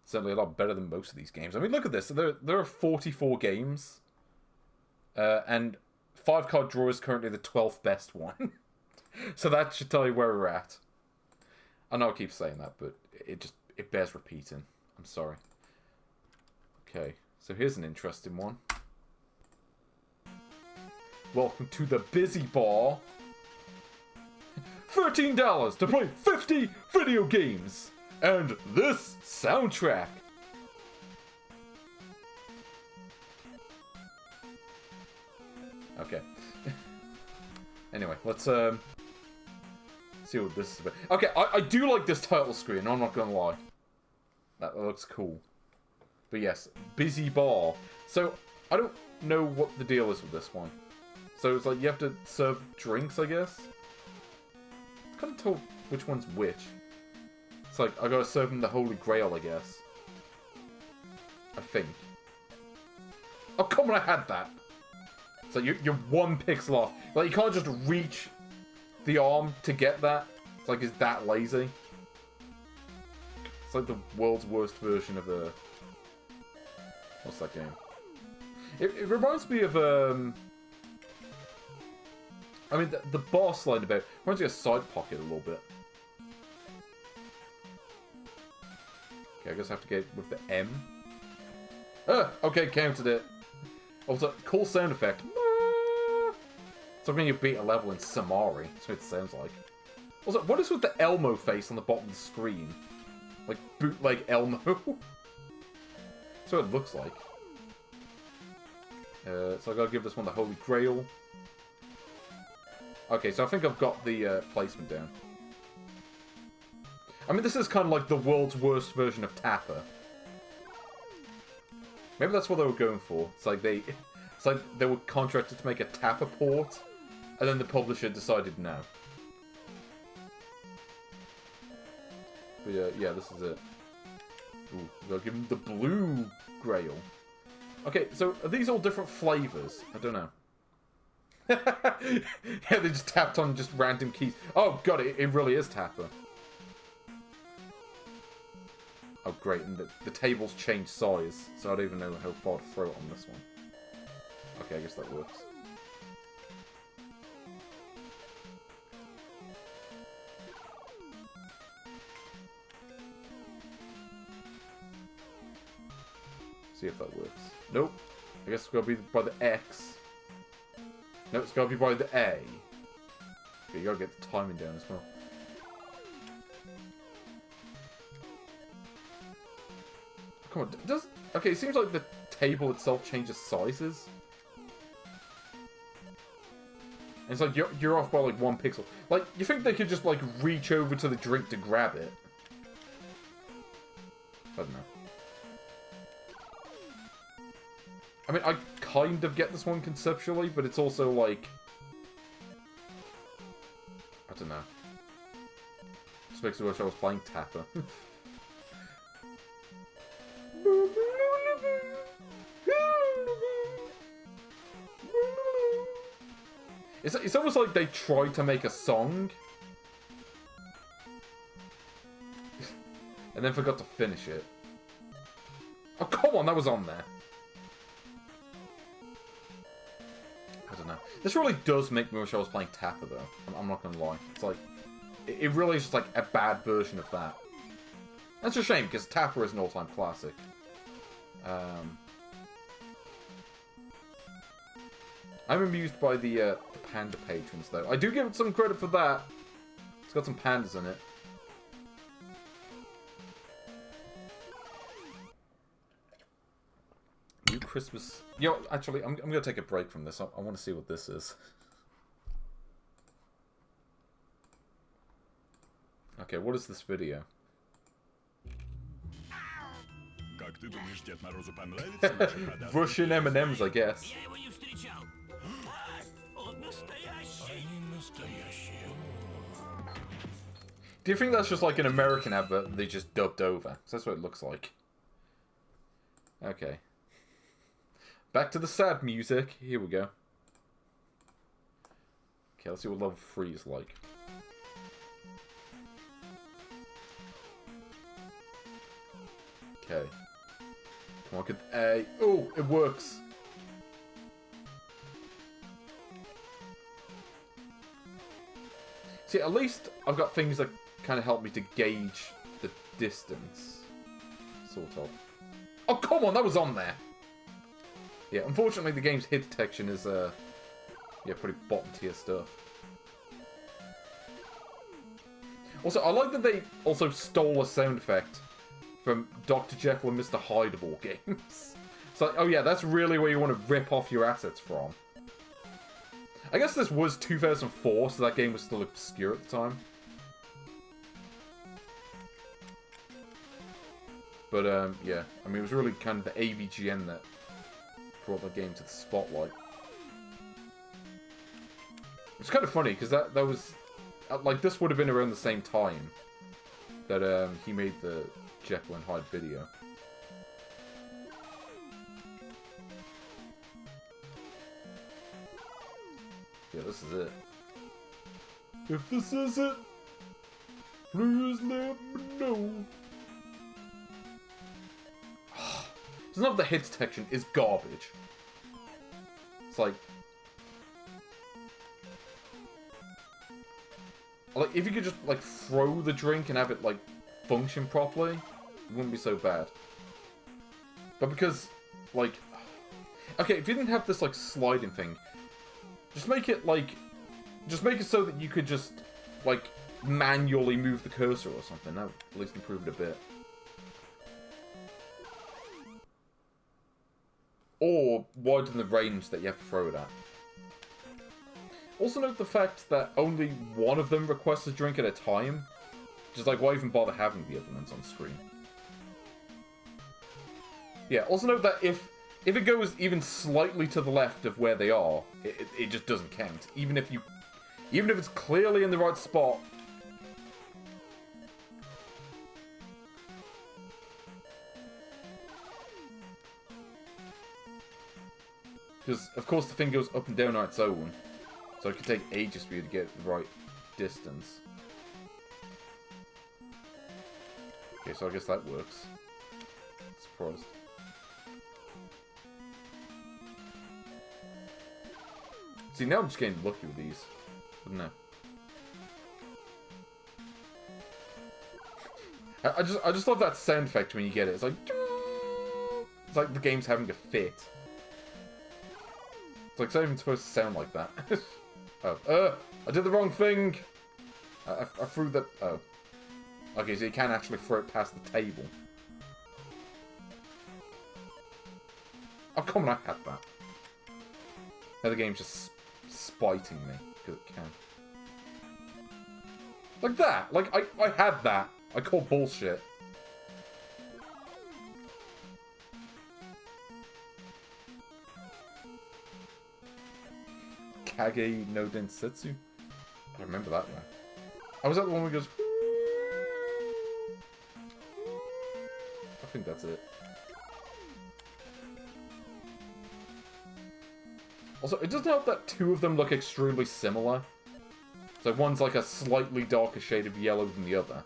Certainly a lot better than most of these games. I mean, look at this. There are 44 games. And 5-card draw is currently the 12th best one. So that should tell you where we're at. I know I keep saying that, but it bears repeating. I'm sorry. Okay, so here's an interesting one. Welcome to the Busy Bar. $13 to play 50 video games and this soundtrack. Okay. Anyway, let's see what this is about. Okay, I do like this title screen, I'm not gonna lie. That looks cool. But yes, Busy Bar. So, I don't know what the deal is with this one. So it's like you have to serve drinks, I guess? I can't tell which one's which. It's like, I gotta serve them the Holy Grail, I guess. I think. Oh, come on, I had that! So you're one pixel off. Like, you can't just reach the arm to get that. It's like, it's that lazy. It's like the world's worst version of a... What's that game? It reminds me of, I mean, the boss line about... Reminds me of Side Pocket a little bit. Okay, I guess I have to get with the M. Ah! Okay, counted it. Also, cool sound effect. It's like when you beat a level in Samari. That's what it sounds like. Also, what is with the Elmo face on the bottom of the screen? Like, bootleg Elmo? That's what it looks like. So I gotta give this one the Holy Grail. Okay, so I think I've got the placement down. I mean, this is kind of like the world's worst version of Tapper. Maybe that's what they were going for. It's like they were contracted to make a Tapper port, and then the publisher decided no. But yeah, this is it. Ooh, we gotta give them the blue Grail. Okay, so are these all different flavors? I don't know. Yeah, they just tapped on just random keys. Oh god, it really is Tapper. Oh great, and the tables change size, so I don't even know how far to throw it on this one. Okay, I guess that works. See if that works. Nope. I guess it's gotta be by the X. No, it's gotta be by the A. Okay, you gotta get the timing down as well. Come on, does... Okay, it seems like the table itself changes sizes. And it's like, you're off by like 1 pixel. Like, you think they could just like reach over to the drink to grab it? I don't know. I mean, I kind of get this one conceptually, but it's also like... I don't know. Just makes me wish I was playing Tapper. It's almost like they tried to make a song. And then forgot to finish it. Oh, come on, that was on there. I don't know. This really does make me wish I was playing Tapper, though. I'm not gonna lie. It's like... It really is just like a bad version of that. That's a shame, because Tapper is an all-time classic. I'm amused by the panda patrons, though. I do give it some credit for that. It's got some pandas in it. New Christmas... Yo, actually, I'm going to take a break from this. I want to see what this is. Okay, what is this video? Russian M&Ms, I guess. Do you think that's just like an American advert they just dubbed over? 'Cause that's what it looks like. Okay. Back to the sad music. Here we go. Okay, let's see what level 3 is like. Okay. Come on, get A. Oh, it works. See, at least I've got things that kind of help me to gauge the distance. Sort of. Oh, come on, that was on there. Yeah, unfortunately the game's hit detection is, yeah, pretty bottom tier stuff. Also, I like that they also stole a sound effect from Dr. Jekyll and Mr. Hydeable games. It's like, oh yeah, that's really where you want to rip off your assets from. I guess this was 2004, so that game was still obscure at the time. But, yeah. I mean, it was really kind of the AVGN that brought the game to the spotlight. It's kind of funny, because that was... Like, this would have been around the same time that he made the Jekyll and Hyde video. Yeah, this is it. If this is it, please let me know. It's not the hit detection, it's garbage. It's like... Like, if you could just, like, throw the drink and have it, like, function properly, it wouldn't be so bad. But because, like... Okay, if you didn't have this, like, sliding thing, just make it, like... Just make it so that you could just, like, manually move the cursor or something. That would at least improve it a bit. Or widen the range that you have to throw it at. Also note the fact that only one of them requests a drink at a time. Just like, why even bother having the other ones on screen? Yeah, also note that if it goes even slightly to the left of where they are, it just doesn't count. Even if it's clearly in the right spot. Because, of course, the thing goes up and down on its own. So it can take ages for you to get the right distance. Okay, so I guess that works. Surprised. See, now I'm just getting lucky with these. But no. I just love that sound effect when you get it. It's like... It's like the game's having a fit. It's like, it's not even supposed to sound like that. Oh, I did the wrong thing! I threw the... Oh. Okay, so you can actually throw it past the table. Oh, come on, I had that. Now the game's just spiting me, because it can. Like that! Like, I had that! I call bullshit. Kage no Densetsu? I remember that one. Oh, was that the one where he goes... I think that's it. Also, it doesn't help that two of them look extremely similar. So one's like a slightly darker shade of yellow than the other.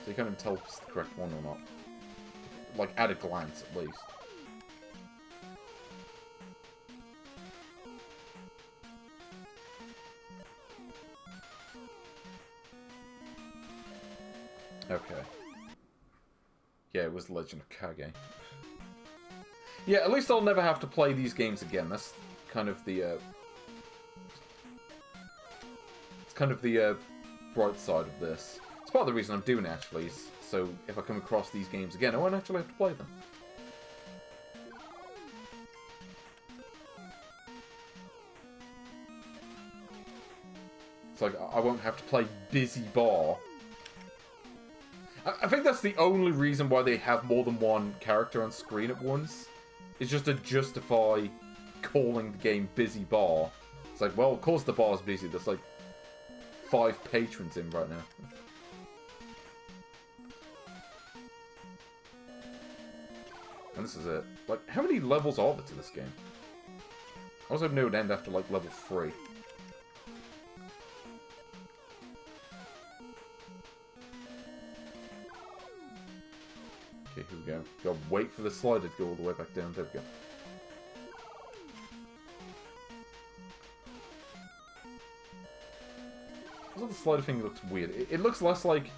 So you can't even tell if it's the correct one or not. Like, at a glance, at least. Okay. Yeah, it was Legend of Kage. Yeah, at least I'll never have to play these games again. That's kind of the, it's kind of the, bright side of this. It's part of the reason I'm doing it, actually, so if I come across these games again, I won't actually have to play them. It's like, I won't have to play Busy Bar. I think that's the only reason why they have more than one character on screen at once. It's just to justify calling the game Busy Bar. It's like, well, of course the bar's busy. There's like 5 patrons in right now. And this is it. Like, how many levels are there to this game? I was hoping it would end after like level 3. Okay, here we go. Gotta wait for the slider to go all the way back down. There we go. Also, the slider thing looks weird. It looks less like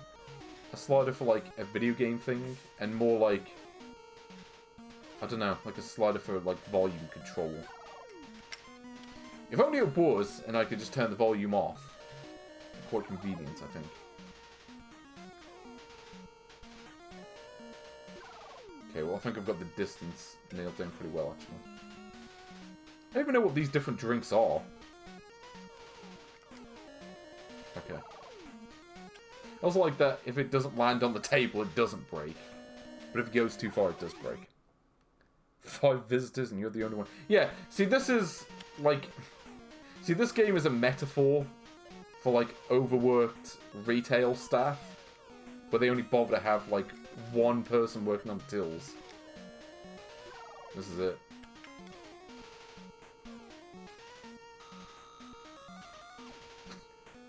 a slider for, like, a video game thing, and more like, I don't know, like a slider for, like, volume control. If only it was, and I could just turn the volume off. Quite convenient, I think. Okay, well, I think I've got the distance nailed down pretty well, actually. I don't even know what these different drinks are. Okay. I also like that if it doesn't land on the table, it doesn't break. But if it goes too far, it does break. 5 visitors and you're the only one. Yeah, see, this is, like... See, this game is a metaphor for, like, overworked retail staff. Where they only bother to have, like, one person working on the tills. This is it.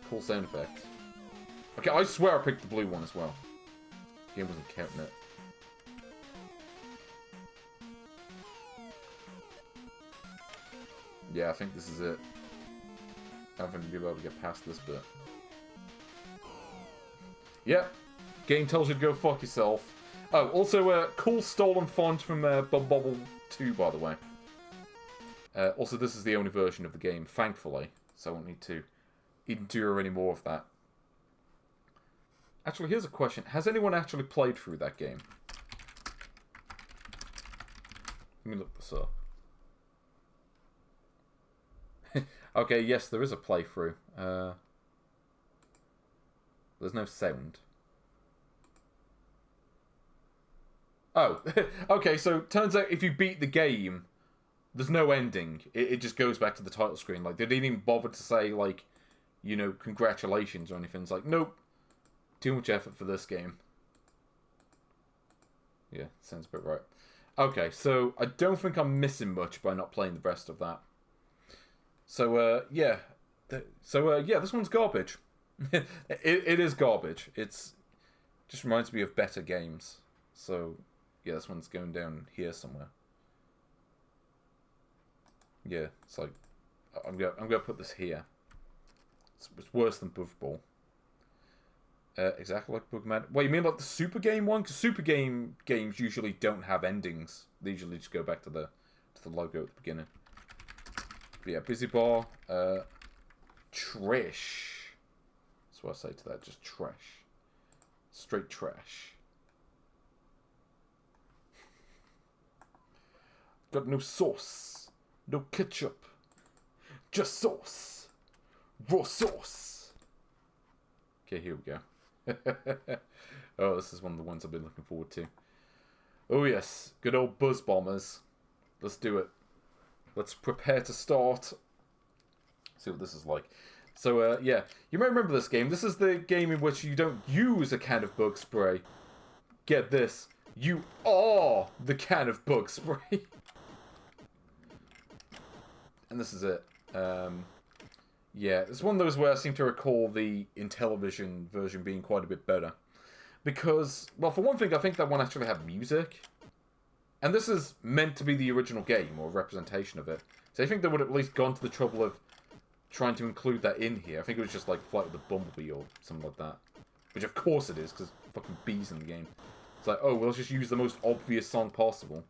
Cool sound effect. Okay, I swear I picked the blue one as well. The game wasn't counting it. Yeah, I think this is it. I don't think we'll be able to get past this bit. Yep. Game tells you to go fuck yourself. Oh, also a cool stolen font from Bubble 2, by the way. Also, this is the only version of the game, thankfully. So I won't need to endure any more of that. Actually, here's a question. Has anyone actually played through that game? Let me look this up. Okay, yes, there is a playthrough. There's no sound. Oh, okay, so turns out if you beat the game, there's no ending. It just goes back to the title screen. Like, they didn't even bother to say, like, you know, congratulations or anything. It's like, nope, too much effort for this game. Yeah, sounds a bit right. Okay, so I don't think I'm missing much by not playing the rest of that. So, yeah. Yeah, this one's garbage. it is garbage. It's just reminds me of better games. So, yeah, this one's going down here somewhere. Yeah, it's like I'm gonna put this here. It's worse than Buffball. Exactly like Bugman. Wait, you mean like the Super Game one? Because Super Game games usually don't have endings. They usually just go back to the logo at the beginning. But yeah, Busy Bar, trash. That's what I say to that. Just trash. Straight trash. Got no sauce. No ketchup. Just sauce. Raw sauce. Okay, here we go. Oh, this is one of the ones I've been looking forward to. Oh yes, good old Buzz Bombers. Let's do it. Let's prepare to start. See what this is like. So, yeah, you may remember this game. This is the game in which you don't use a can of bug spray. Get this. You are the can of bug spray. And this is it. Yeah, it's one of those where I seem to recall the Intellivision version being quite a bit better. Because, well, for one thing, I think that one actually had music. And this is meant to be the original game, or representation of it. So I think they would have at least gone to the trouble of trying to include that in here. I think it was just like Flight of the Bumblebee or something like that. Which of course it is, because fucking B's in the game. It's like, oh, we'll just use the most obvious song possible.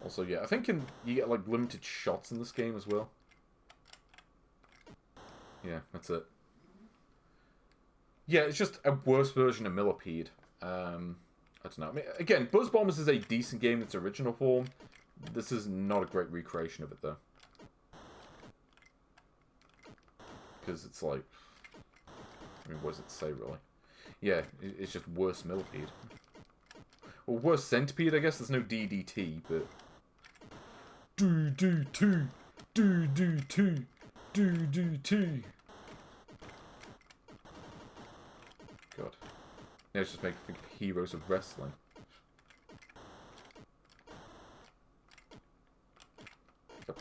Also, yeah, I think you get, like, limited shots in this game as well. Yeah, that's it. Yeah, it's just a worse version of Millipede. I don't know. I mean, again, Buzz Bombers is a decent game in its original form. This is not a great recreation of it, though. Because it's like... I mean, what does it say, really? Yeah, it's just worse Millipede. Well, worse Centipede, I guess. There's no DDT, but... DDT! DDT! DDT! God. Now it's just making me think of heroes of wrestling.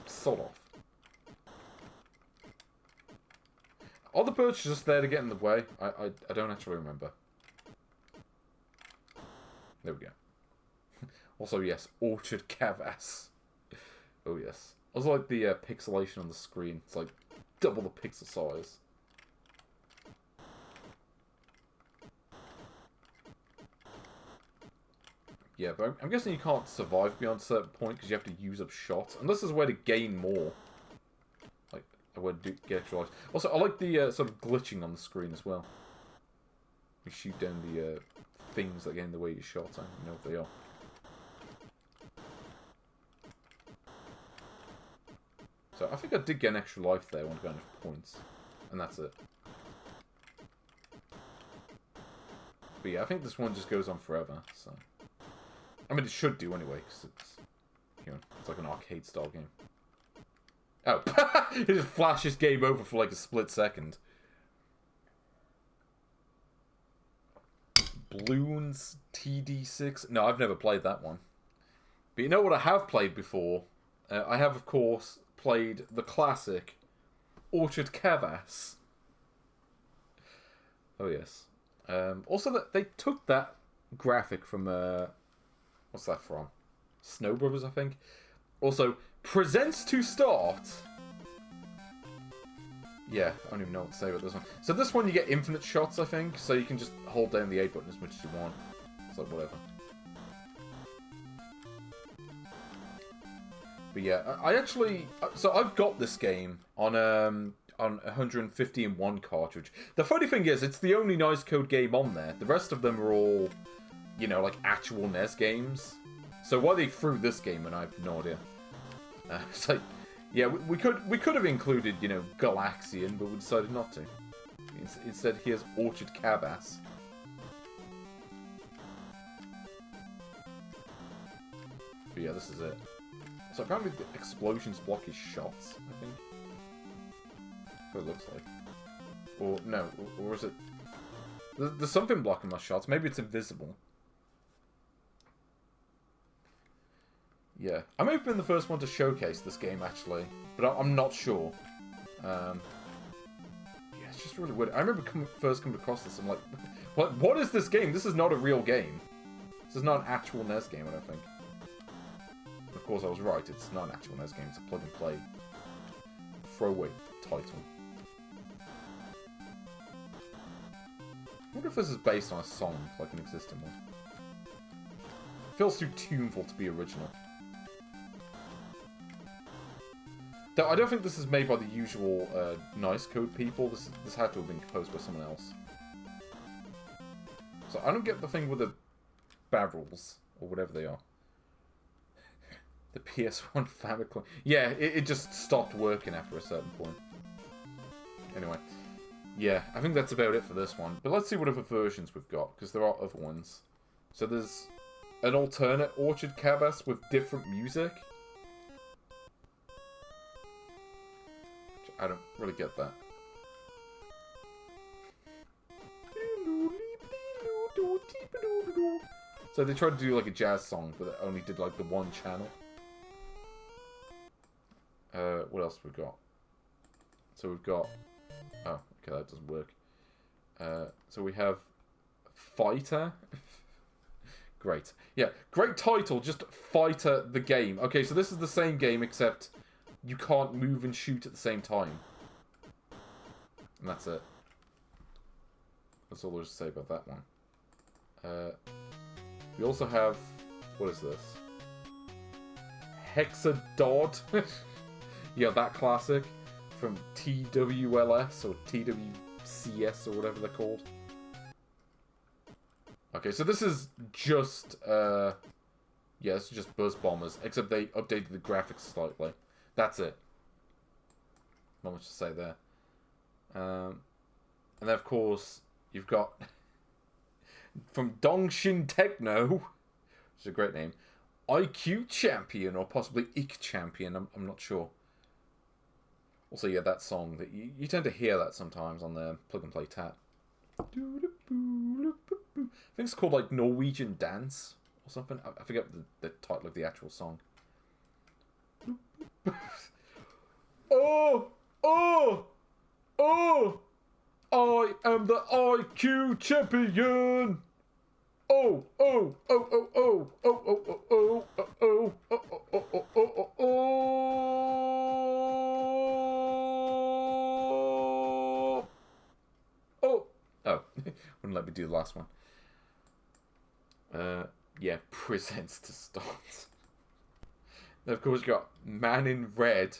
Sort of. Are the birds just there to get in the way? I don't actually remember. There we go. Also, yes, Orchard Cavass. Oh, yes. I also like the pixelation on the screen. It's like double the pixel size. Yeah, but I'm guessing you can't survive beyond a certain point because you have to use up shots. Unless there's a way to gain more. Like, a way to get extra lives. Also, I like the sort of glitching on the screen as well. You shoot down the things that get in the way of your shot. I don't know what they are. So, I think I did get an extra life there when I got enough points. And that's it. But yeah, I think this one just goes on forever, so... I mean, it should do anyway, because it's, you know, it's like an arcade-style game. Oh, it just flashes game over for like a split second. Bloons TD6? No, I've never played that one. But you know what I have played before? I have, of course, played the classic Orchard Cavass. Oh, yes. Also, that they took that graphic from... what's that from? Snow Brothers, I think. Also, presents to start. Yeah, I don't even know what to say about this one. So this one you get infinite shots, I think. So you can just hold down the A button as much as you want. It's like whatever. But yeah, I actually... So I've got this game on 150-in-1 cartridge. The funny thing is, it's the only nice code game on there. The rest of them are all... you know, like actual NES games. So why they threw this game, and I have no idea. It's like, yeah, we could have included, you know, Galaxian, but we decided not to. Instead, here's Orchard Cabas. But yeah, this is it. So apparently the explosions block his shots, I think. That's what it looks like. Or, no, or is it... There's something blocking my shots. Maybe it's invisible. Yeah. I may have been the first one to showcase this game, actually. But I'm not sure. Yeah, it's just really weird. I remember first coming across this, I'm like, what is this game? This is not a real game. This is not an actual NES game, I don't think. Of course, I was right. It's not an actual NES game. It's a plug-and-play throwaway title. I wonder if this is based on a song, like an existing one. It feels too tuneful to be original. Though I don't think this is made by the usual Nice Code people. This had to have been composed by someone else. So I don't get the thing with the barrels, or whatever they are. The PS1 Famicom. Yeah, it just stopped working after a certain point. Anyway. Yeah, I think that's about it for this one. But let's see what other versions we've got, because there are other ones. So there's an alternate Orchard Cabas with different music. I don't really get that. So they tried to do like a jazz song, but it only did like the one channel. What else have we got? So we've got... Oh, okay, that doesn't work. So we have Fighter. Great. Yeah, great title, just Fighter the game. Okay, so this is the same game, except you can't move and shoot at the same time. And that's it. That's all there's to say about that one. We also have... What is this? Hexadod. Yeah, that classic. From TWLS or TWCS or whatever they're called. Okay, so this is just, yeah, this is just Buzz Bombers, except they updated the graphics slightly. That's it. Not much to say there. And then, of course, you've got, from Dongshin Techno, which is a great name, IQ Champion, or possibly IK Champion, I'm not sure. Also, yeah, that song, that you tend to hear that sometimes on the plug-and-play tab. I think it's called, like, Norwegian Dance, or something. I forget the title of the actual song. Oh! Oh! Oh! I am the IQ Champion! Oh! Oh! Oh! Oh! Oh! Oh! Oh! Oh! Oh! Oh! Oh! Oh! Oh! Oh! Oh! Oh! Oh! Wouldn't let me do the last one. Yeah, presents to start. Then of course you got Man in Red.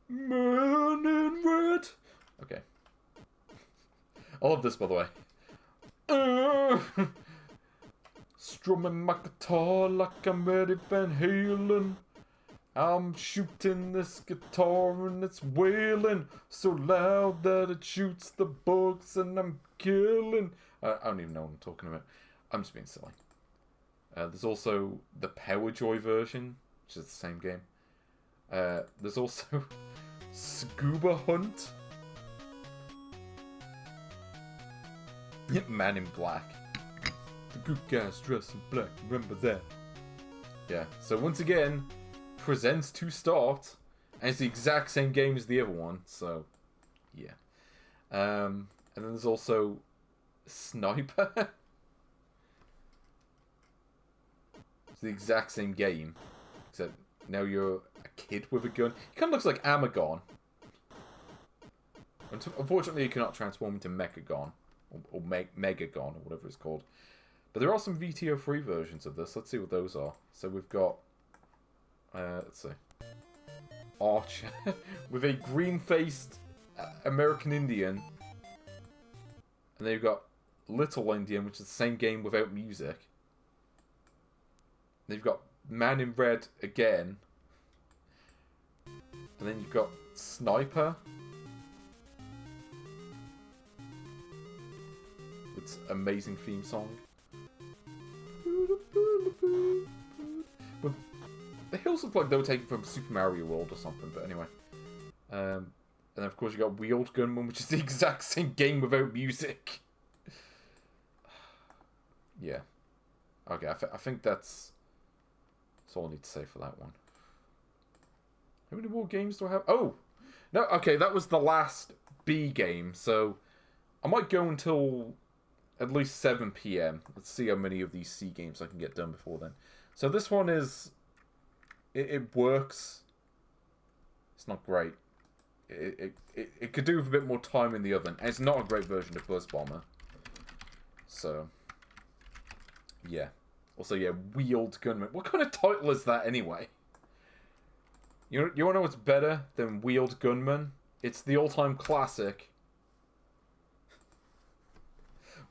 Man in Red! Okay. I love this, by the way. Strumming my guitar like I'm Eddie Van Halen. I'm shooting this guitar and it's wailing so loud that it shoots the bugs and I'm killing. I don't even know what I'm talking about. I'm just being silly. There's also the Power Joy version, which is the same game. There's also Scuba Hunt. Man in Black. The good guys dressed in black, remember that. Yeah, so once again, presents to start, and it's the exact same game as the other one, so, yeah. And then there's also Sniper. It's the exact same game, except now you're a kid with a gun. It kind of looks like Amagon. Unfortunately, you cannot transform into Mechagon, or Megagon, or whatever it's called. But there are some VTO3 versions of this. Let's see what those are. So we've got, let's see, Archer, with a green-faced American Indian. And then you've got Little Indian, which is the same game without music. Then you've got Man in Red again. And then you've got Sniper. It's amazing theme song. The hills look like they were taken from Super Mario World or something, but anyway. And then of course you got Wheeled Gunman, which is the exact same game without music. Yeah. Okay, I think that's all I need to say for that one. How many more games do I have? Oh! No, okay, that was the last B game, so I might go until at least 7 PM. Let's see how many of these C games I can get done before then. So this one is... It works. It's not great. It could do with a bit more time in the oven. And it's not a great version of Buzz Bomber. So... yeah. Also, yeah, Wheeled Gunman. What kind of title is that, anyway? You want to know what's better than Wheeled Gunman? It's the all-time classic.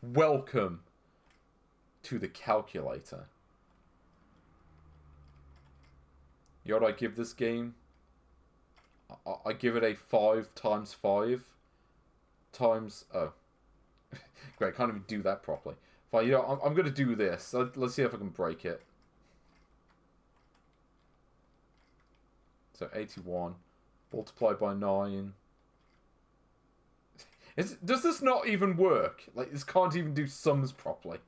Welcome to the Calculator. You know what I give this game? I give it a 5 times 5 times... oh. Great, I can't even do that properly. Fine, you know, I'm going to do this. Let's see if I can break it. So 81 multiplied by 9. Does this not even work? Like, this can't even do sums properly.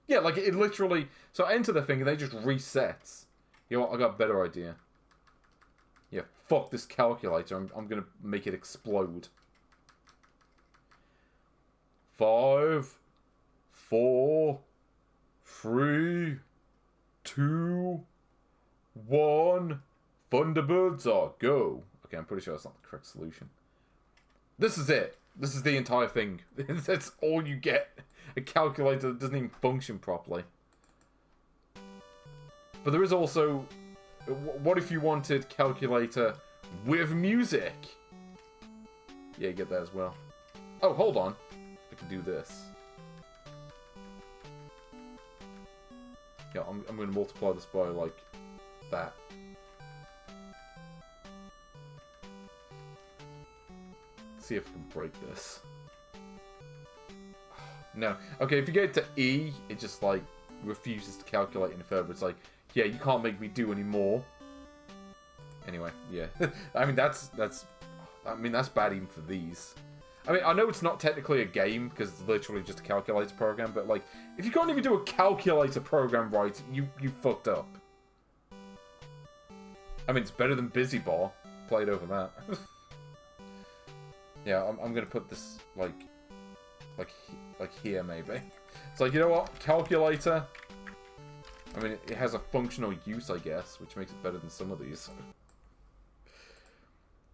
Yeah, like, it literally... so I enter the thing and they just resets. You know what? I got a better idea. Yeah, fuck this calculator. I'm going to make it explode. 5, 4, 3, 2, 1... Thunderbirds are go. Okay, I'm pretty sure that's not the correct solution. This is it. This is the entire thing. That's all you get. A calculator that doesn't even function properly. But there is also... what if you wanted calculator with music? Yeah, you get that as well. Oh, hold on. I can do this. Yeah, I'm going to multiply this by, like, that. See if I can break this. No. Okay, if you get to E, it just, like, refuses to calculate any further. It's like, yeah, you can't make me do any more. Anyway, yeah. I mean, that's bad even for these. I mean, I know it's not technically a game, because it's literally just a calculator program, but, like, if you can't even do a calculator program right, you fucked up. I mean, it's better than Busy Bar. Played over that. Yeah, I'm gonna put this, like here, maybe. It's like, you know what? Calculator. I mean, it has a functional use, I guess, which makes it better than some of these.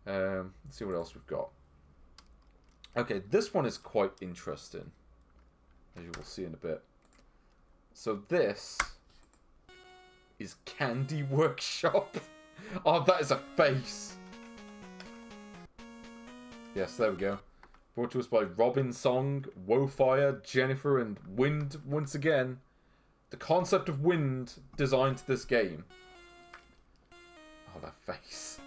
Let's see what else we've got. Okay, this one is quite interesting, as you will see in a bit. So this is Candy Workshop. Oh, that is a face. Yes, there we go. Brought to us by Robin Song, Wofire, Jennifer, and Wind once again. The concept of wind designed to this game. Oh, that face.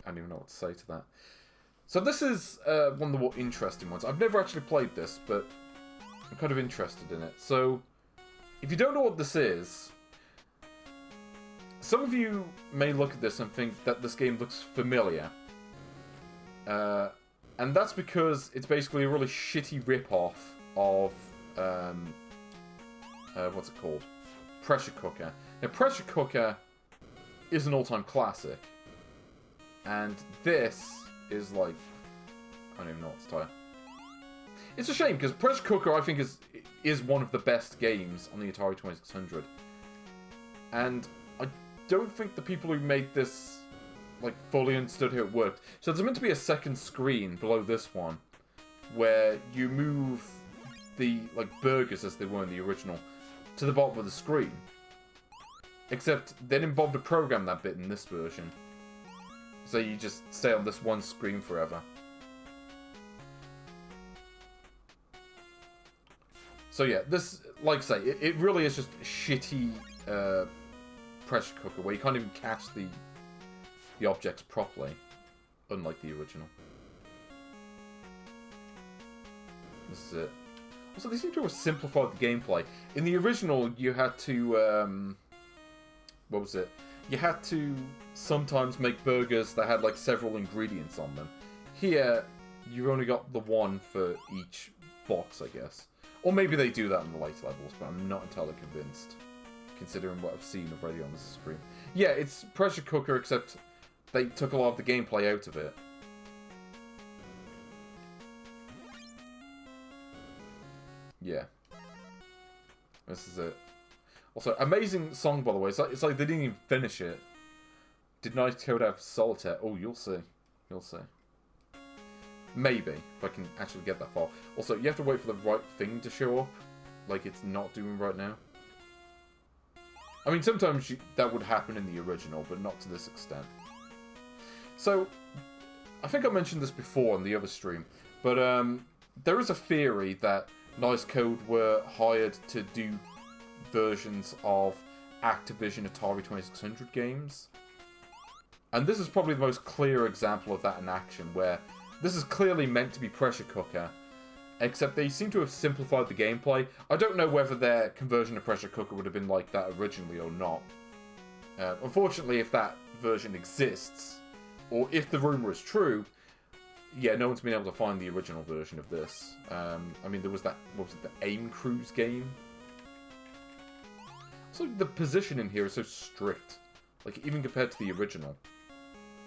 I don't even know what to say to that. So this is one of the more interesting ones. I've never actually played this, but I'm kind of interested in it. So, if you don't know what this is, some of you may look at this and think that this game looks familiar. And that's because it's basically a really shitty rip-off of, what's it called? Pressure Cooker. Now, Pressure Cooker is an all-time classic. And this is like... I don't even know what to tell you. It's a shame, because Pressure Cooker, I think, is one of the best games on the Atari 2600. And I don't think the people who made this, like, fully understood how it worked. So there's meant to be a second screen below this one, where you move the, like, burgers, as they were in the original, to the bottom of the screen. Except they didn't bother to program that bit in this version. So you just stay on this one screen forever. So yeah, this, like I say, it really is just a shitty pressure cooker where you can't even catch the objects properly, unlike the original. This is it. Also, they seem to have simplified the gameplay. In the original, you had to, what was it? You had to sometimes make burgers that had, like, several ingredients on them. Here, you only got the one for each box, I guess. Or maybe they do that in the later levels, but I'm not entirely convinced, considering what I've seen already on this screen. Yeah, it's pressure cooker, except they took a lot of the gameplay out of it. Yeah. This is it. Also, amazing song, by the way. It's like they didn't even finish it. Did Nightcode have Solitaire? Oh, you'll see. You'll see. Maybe, if I can actually get that far. Also, you have to wait for the right thing to show up. Like it's not doing right now. I mean, sometimes that would happen in the original, but not to this extent. So, I think I mentioned this before on the other stream, but there is a theory that Nightcode were hired to do versions of Activision Atari 2600 games. And this is probably the most clear example of that in action, where this is clearly meant to be pressure cooker, except they seem to have simplified the gameplay. I don't know whether their conversion to pressure cooker would have been like that originally or not. Unfortunately, if that version exists, or if the rumor is true, yeah, no one's been able to find the original version of this. I mean, there was that, what was it, the Aim Cruise game? So the positioning here is so strict. Like, even compared to the original.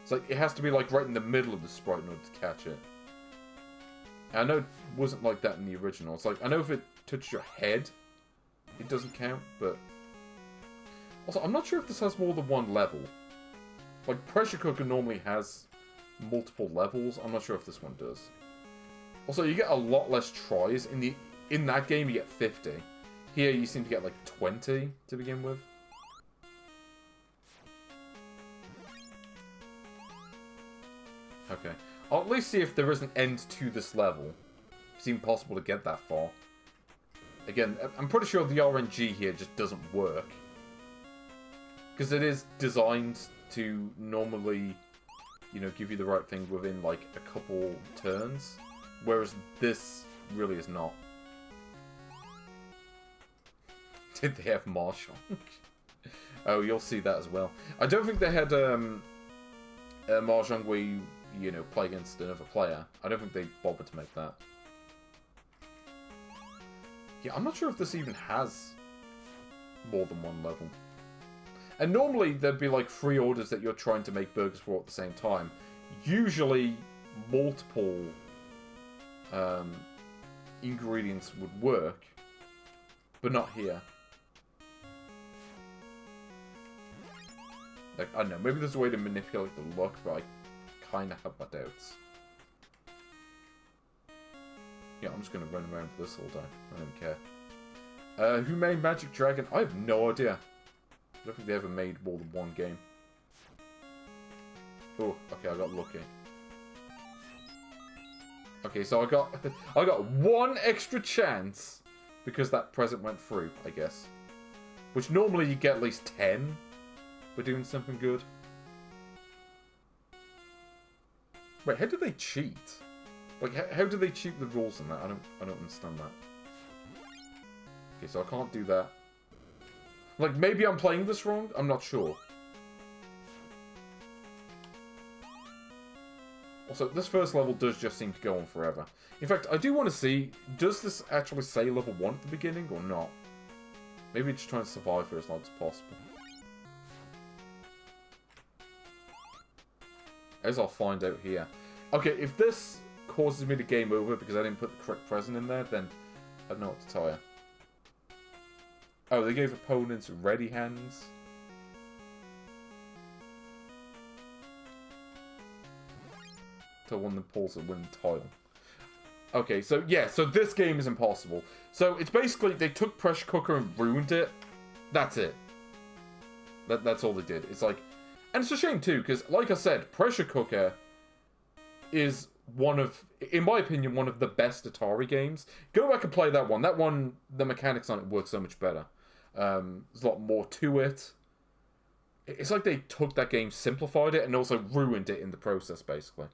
It's like, it has to be like right in the middle of the sprite in order to catch it. And I know it wasn't like that in the original. It's like, I know if it touches your head, it doesn't count, but... Also, I'm not sure if this has more than one level. Like, Pressure Cooker normally has multiple levels. I'm not sure if this one does. Also, you get a lot less tries. In that game, you get 50. Here, you seem to get like 20 to begin with. Okay. I'll at least see if there is an end to this level. It's impossible to get that far. Again, I'm pretty sure the RNG here just doesn't work. Because it is designed to normally, you know, give you the right thing within like a couple turns. Whereas this really is not. Did they have Mahjong? Oh, you'll see that as well. I don't think they had a Mahjong where you know, play against another player. I don't think they bothered to make that. Yeah, I'm not sure if this even has more than one level. And normally there'd be like 3 orders that you're trying to make burgers for at the same time. Usually multiple ingredients would work, but not here. Like, I don't know, maybe there's a way to manipulate the look, but I kind of have my doubts. Yeah, I'm just going to run around with this all day. I don't care. Who made Magic Dragon? I have no idea. I don't think they ever made more than one game. Oh, okay, I got lucky. Okay, so I got one extra chance because that present went through, I guess. Which normally you get at least 10 for doing something good. Wait, how do they cheat? Like, how do they cheat the rules in that? I don't understand that. Okay, so I can't do that. Like, maybe I'm playing this wrong? I'm not sure. Also, this first level does just seem to go on forever. In fact, I do want to see, does this actually say level 1 at the beginning or not? Maybe it's trying to survive for as long as possible. As I'll find out here. Okay, if this causes me to game over because I didn't put the correct present in there, then I don't know what to tell you. Oh, they gave opponents ready hands. Till one that pulls a win tile. Okay, so yeah, so this game is impossible. So it's basically, they took Pressure Cooker and ruined it. That's it. That's all they did. It's like, and it's a shame too, because like I said, Pressure Cooker is in my opinion, one of the best Atari games. Go back and play that one. That one, the mechanics on it work so much better. There's a lot more to it. It's like they took that game, simplified it, and also ruined it in the process, basically.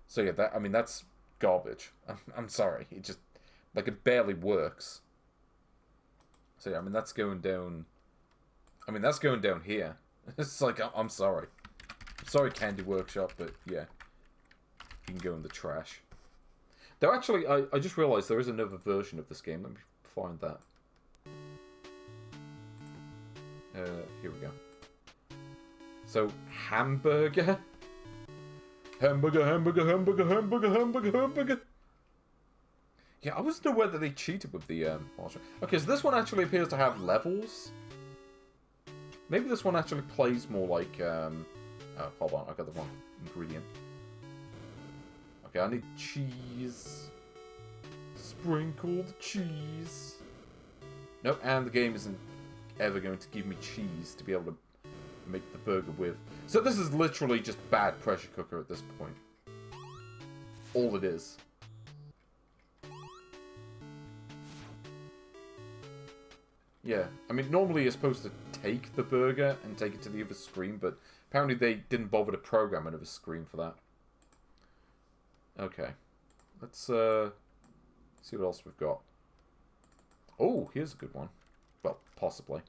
So yeah, that's garbage. I'm sorry. It just, like, it barely works. So yeah, that's going down. That's going down here. It's like, I'm sorry. Sorry, Candy Workshop, but yeah. You can go in the trash. Though actually, I just realised there is another version of this game. Let me find that. Here we go. So, hamburger. Hamburger, hamburger, hamburger, hamburger, hamburger, hamburger. Yeah, I wasn't aware that they cheated with the okay, so this one actually appears to have levels. Maybe this one actually plays more like oh, hold on, I got the wrong ingredient. Okay, I need cheese. Sprinkled cheese. Nope, and the game isn't ever going to give me cheese to be able to make the burger with. So this is literally just bad pressure cooker at this point. All it is. Yeah, normally you're supposed to take the burger and take it to the other screen, but apparently they didn't bother to program another screen for that. Okay. Let's see what else we've got. Oh, here's a good one. Well, possibly.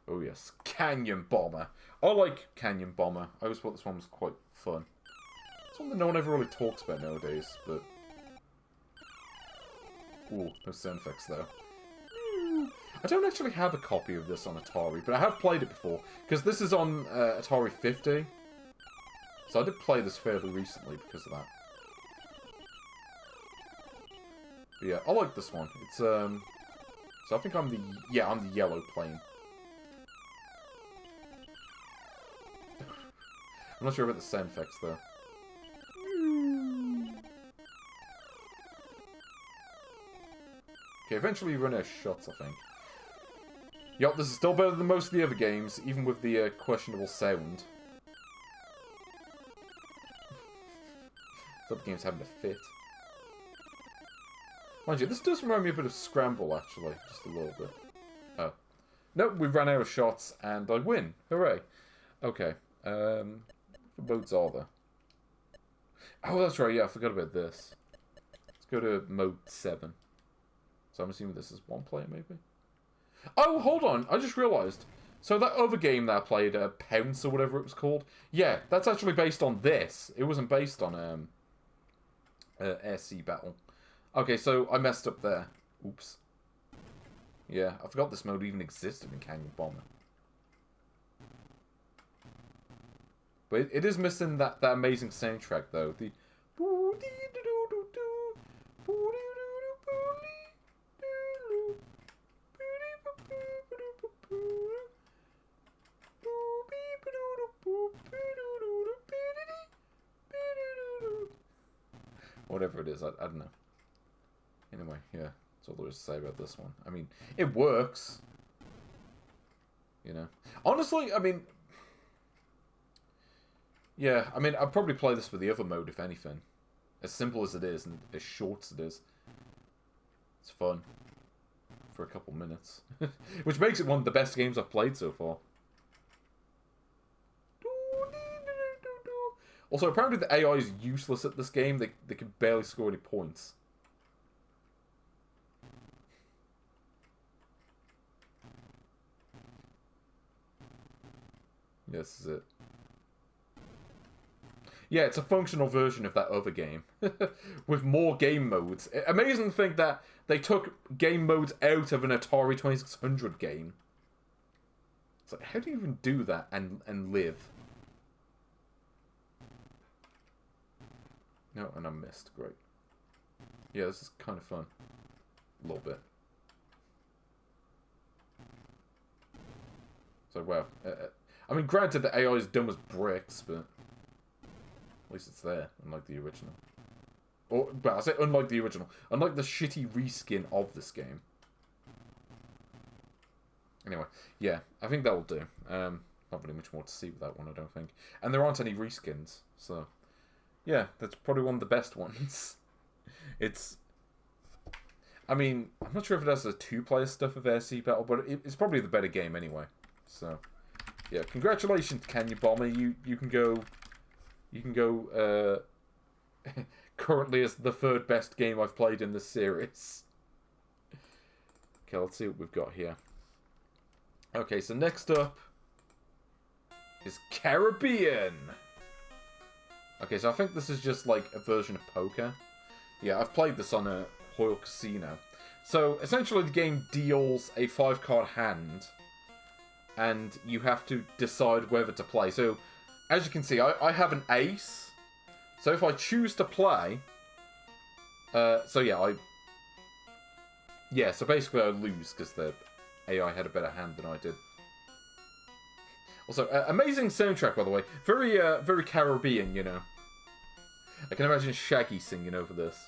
Oh yes, Canyon Bomber. I like Canyon Bomber. I always thought this one was quite fun. It's one that no one ever really talks about nowadays, but... Ooh, no sound effects though. I don't actually have a copy of this on Atari, but I have played it before, because this is on Atari 50. So I did play this fairly recently because of that. But yeah, I like this one. It's so I think I'm the yellow plane. I'm not sure about the sound effects though. Okay, eventually you run out of shots, I think. Yup, this is still better than most of the other games, even with the questionable sound. Other games having to fit. Mind you, this does remind me a bit of Scramble, actually. Just a little bit. Oh. Nope, we ran out of shots, and I win. Hooray. Okay. What modes are there? Oh, that's right, yeah, I forgot about this. Let's go to mode 7. So I'm assuming this is one player, maybe? Oh, hold on, I just realised. So that other game that I played, Pounce or whatever it was called, yeah, that's actually based on this. It wasn't based on, Air Sea Battle. Okay, so I messed up there. Oops. Yeah, I forgot this mode even existed in Canyon Bomber. But it is missing that amazing soundtrack, though. The... Whatever it is, I don't know. Anyway, yeah, that's all there is to say about this one. It works. You know. Honestly, yeah, I'd probably play this with the other mode, if anything. As simple as it is, and as short as it is. It's fun. For a couple minutes. Which makes it one of the best games I've played so far. Also, apparently the AI is useless at this game. They can barely score any points. Yeah, this is it. Yeah, it's a functional version of that other game. With more game modes. Amazing to think that they took game modes out of an Atari 2600 game. It's like, how do you even do that and live? No, and I missed. Great. Yeah, this is kind of fun. A little bit. So, wow. Granted, the AI is dumb as bricks, but... At least it's there, unlike the original. Or, well, I say unlike the original. Unlike the shitty reskin of this game. Anyway, yeah, I think that'll do. Not really much more to see with that one, I don't think. And there aren't any reskins, so... Yeah, that's probably one of the best ones. It's... I mean, I'm not sure if it has the 2-player stuff of Air Sea Battle, but it's probably the better game anyway. So, yeah, congratulations, Can You Bomber. You can go... You can go, currently as the 3rd best game I've played in this series. Okay, let's see what we've got here. Okay, so next up is Caribbean. Okay, so I think this is just like a version of poker. Yeah, I've played this on a Hoyle Casino. So, essentially the game deals a 5-card hand, and you have to decide whether to play. So, as you can see, I have an ace. So if I choose to play... so basically I lose, because the AI had a better hand than I did. Also, amazing soundtrack, by the way. Very, very Caribbean, you know. I can imagine Shaggy singing over this.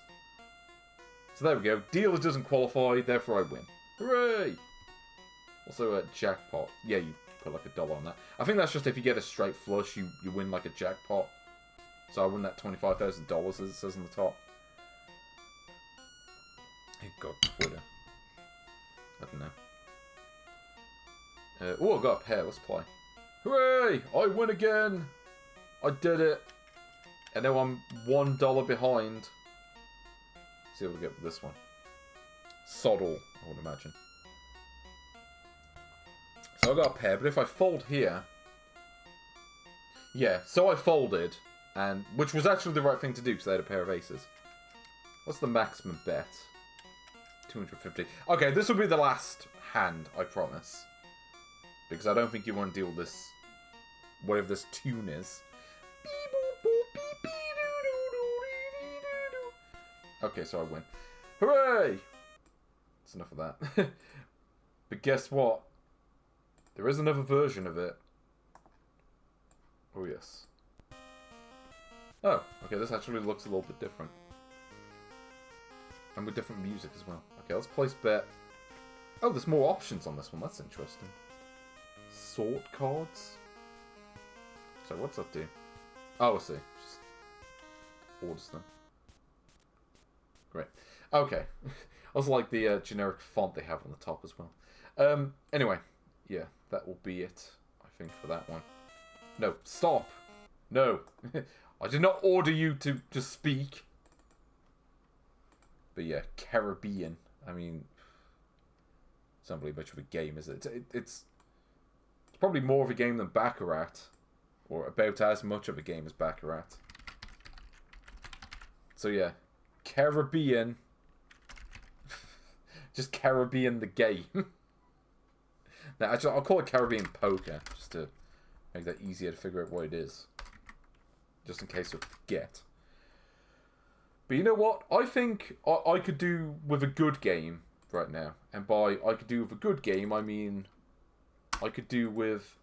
So there we go. Dealer doesn't qualify, therefore I win. Hooray! Also, jackpot. Yeah, you put like $1 on that. I think that's just if you get a straight flush, you win like a jackpot. So I win that $25,000 as it says on the top. Hey, God, Twitter. I don't know. Oh, I got a pair. Let's play. Hooray! I win again! I did it! And now I'm $1 behind. Let's see what we get with this one. Soddle, I would imagine. So I got a pair, but if I fold here... Yeah, so I folded, and which was actually the right thing to do, because they had a pair of aces. What's the maximum bet? 250. Okay, this will be the last hand, I promise. Because I don't think you want to deal with this... whatever this tune is. Okay, so I win. Hooray! That's enough of that. But guess what? There is another version of it. Oh, yes. Oh, okay, this actually looks a little bit different. And with different music as well. Okay, let's place bet. Oh, there's more options on this one. That's interesting. Sort cards? So what's that do? Oh, I see. Just orders them. Great. Okay. Also like the generic font they have on the top as well. Anyway. Yeah, that will be it, I think, for that one. No, stop! No! I did not order you to speak. But yeah, Caribbean. I mean, it's not really much of a game, is it? It's probably more of a game than Baccarat. Or about as much of a game as Baccarat. So yeah, Caribbean. Just Caribbean the game. Now, actually, I'll call it Caribbean Poker, just to make that easier to figure out what it is. Just in case we forget. But you know what? I think I could do with a good game right now. And by I could do with a good game, I mean I could do with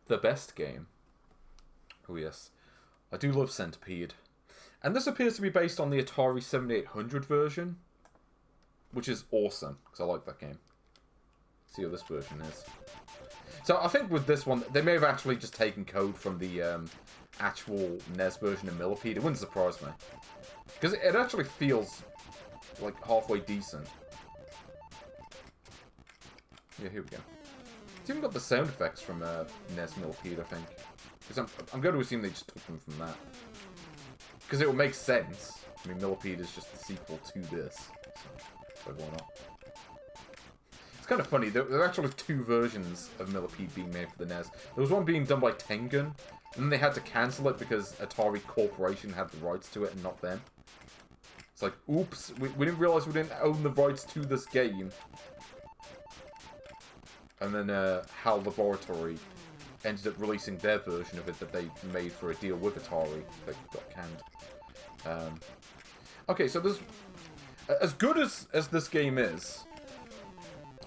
the best game. Oh yes. I do love Centipede. And this appears to be based on the Atari 7800 version. Which is awesome, because I like that game. See what this version is. So I think with this one, they may have actually just taken code from the actual NES version of Millipede. It wouldn't surprise me. Because it actually feels like halfway decent. Yeah, here we go. It's even got the sound effects from NES Millipede, I think. Because I'm going to assume they just took them from that. Because it will make sense. I mean, Millipede is just the sequel to this. So why not? It's kind of funny. There are actually 2 versions of Millipede being made for the NES. There was one being done by Tengen, and then they had to cancel it because Atari Corporation had the rights to it and not them. It's like, oops, we didn't realize we didn't own the rights to this game. And then HAL Laboratory ended up releasing their version of it that they made for a deal with Atari that got canned. Okay, so this, as good as this game is,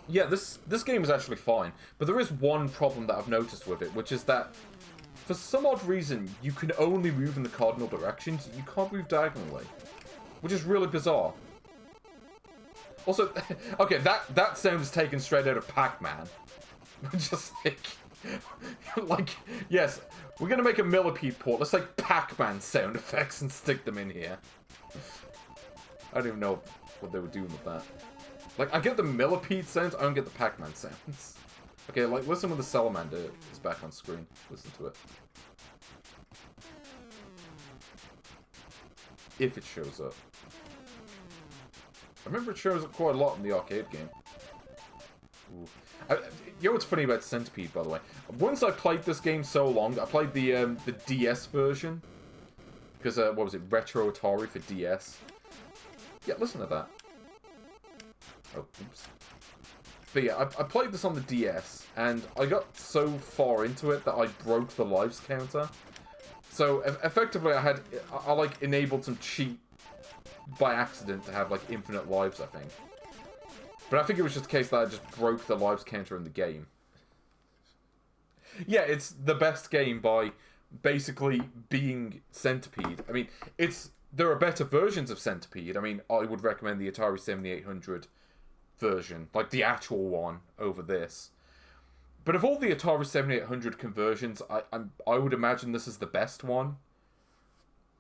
yeah, this game is actually fine. But there is one problem that I've noticed with it, which is that for some odd reason, you can only move in the cardinal directions. You can't move diagonally, which is really bizarre. Also, okay, that sound is taken straight out of Pac-Man. Just like, Like, yes, we're gonna make a Millipede port. Let's like Pac-Man sound effects and stick them in here. I don't even know what they were doing with that. Like, I get the Millipede sounds, I don't get the Pac-Man sounds. Okay, like, listen when the Salamander is back on screen. Listen to it. If it shows up. I remember it shows up quite a lot in the arcade game. Ooh. You know what's funny about Centipede, by the way? Once I played this game so long, I played the DS version. Because, what was it? Retro Atari for DS. Yeah, listen to that. Oh, oops. But yeah, I played this on the DS, and I got so far into it that I broke the lives counter. So, effectively, I like, enabled some cheat by accident to have, like, infinite lives, I think. But I think it was just a case that I just broke the lives counter in the game. Yeah, it's the best game by basically being Centipede. I mean, there are better versions of Centipede. I mean, I would recommend the Atari 7800 version, like the actual one, over this. But of all the Atari 7800 conversions, I would imagine this is the best one.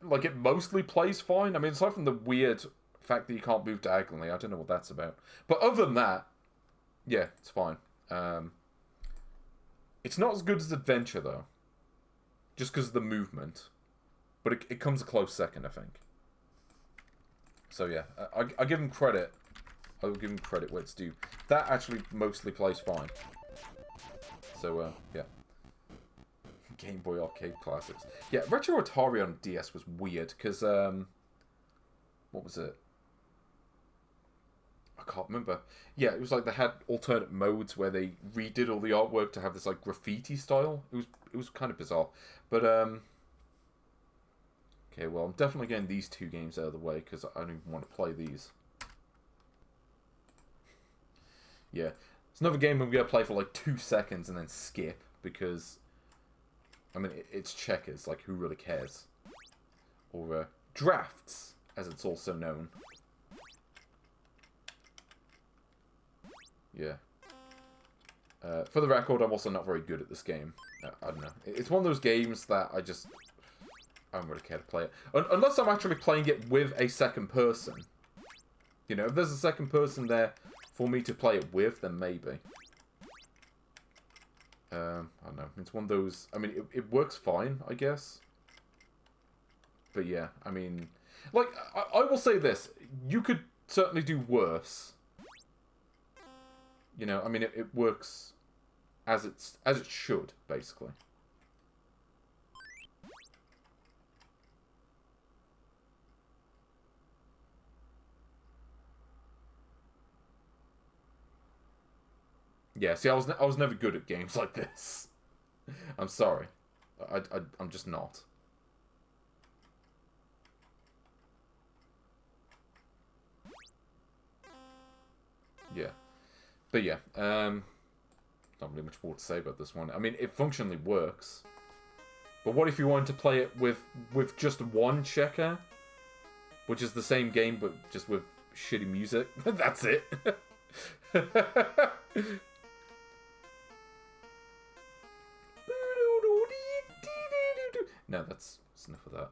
Like, it mostly plays fine. I mean, aside from the weird fact that you can't move diagonally, I don't know what that's about. But other than that, yeah, it's fine. It's not as good as Adventure, though. Just because of the movement. But it comes a close second, I think. So yeah, I give him credit. I will give him credit where it's due. That actually mostly plays fine. So, yeah. Game Boy Arcade Classics. Yeah, Retro Atari on DS was weird, because, what was it? I can't remember. Yeah, it was like they had alternate modes where they redid all the artwork to have this, like, graffiti style. It was kind of bizarre. But, okay, well, I'm definitely getting these two games out of the way, because I don't even want to play these. Yeah. It's another game I'm going to play for, like, 2 seconds and then skip, because, I mean, it's checkers. Like, who really cares? Or, drafts, as it's also known. Yeah. For the record, I'm also not very good at this game. I don't know. It's one of those games that I don't really care to play it. Unless I'm actually playing it with a second person. You know, if there's a second person there for me to play it with, then maybe. I don't know. It's one of those... I mean, it works fine, I guess. But yeah, I mean... Like, I will say this. You could certainly do worse. You know, I mean, it works as it should, basically. Yeah, see, I was never good at games like this. I'm sorry. I'm just not. Yeah. But yeah, not really much more to say about this one. I mean, it functionally works. But what if you wanted to play it with just one checker? Which is the same game, but just with shitty music? That's it. No, that's enough of that.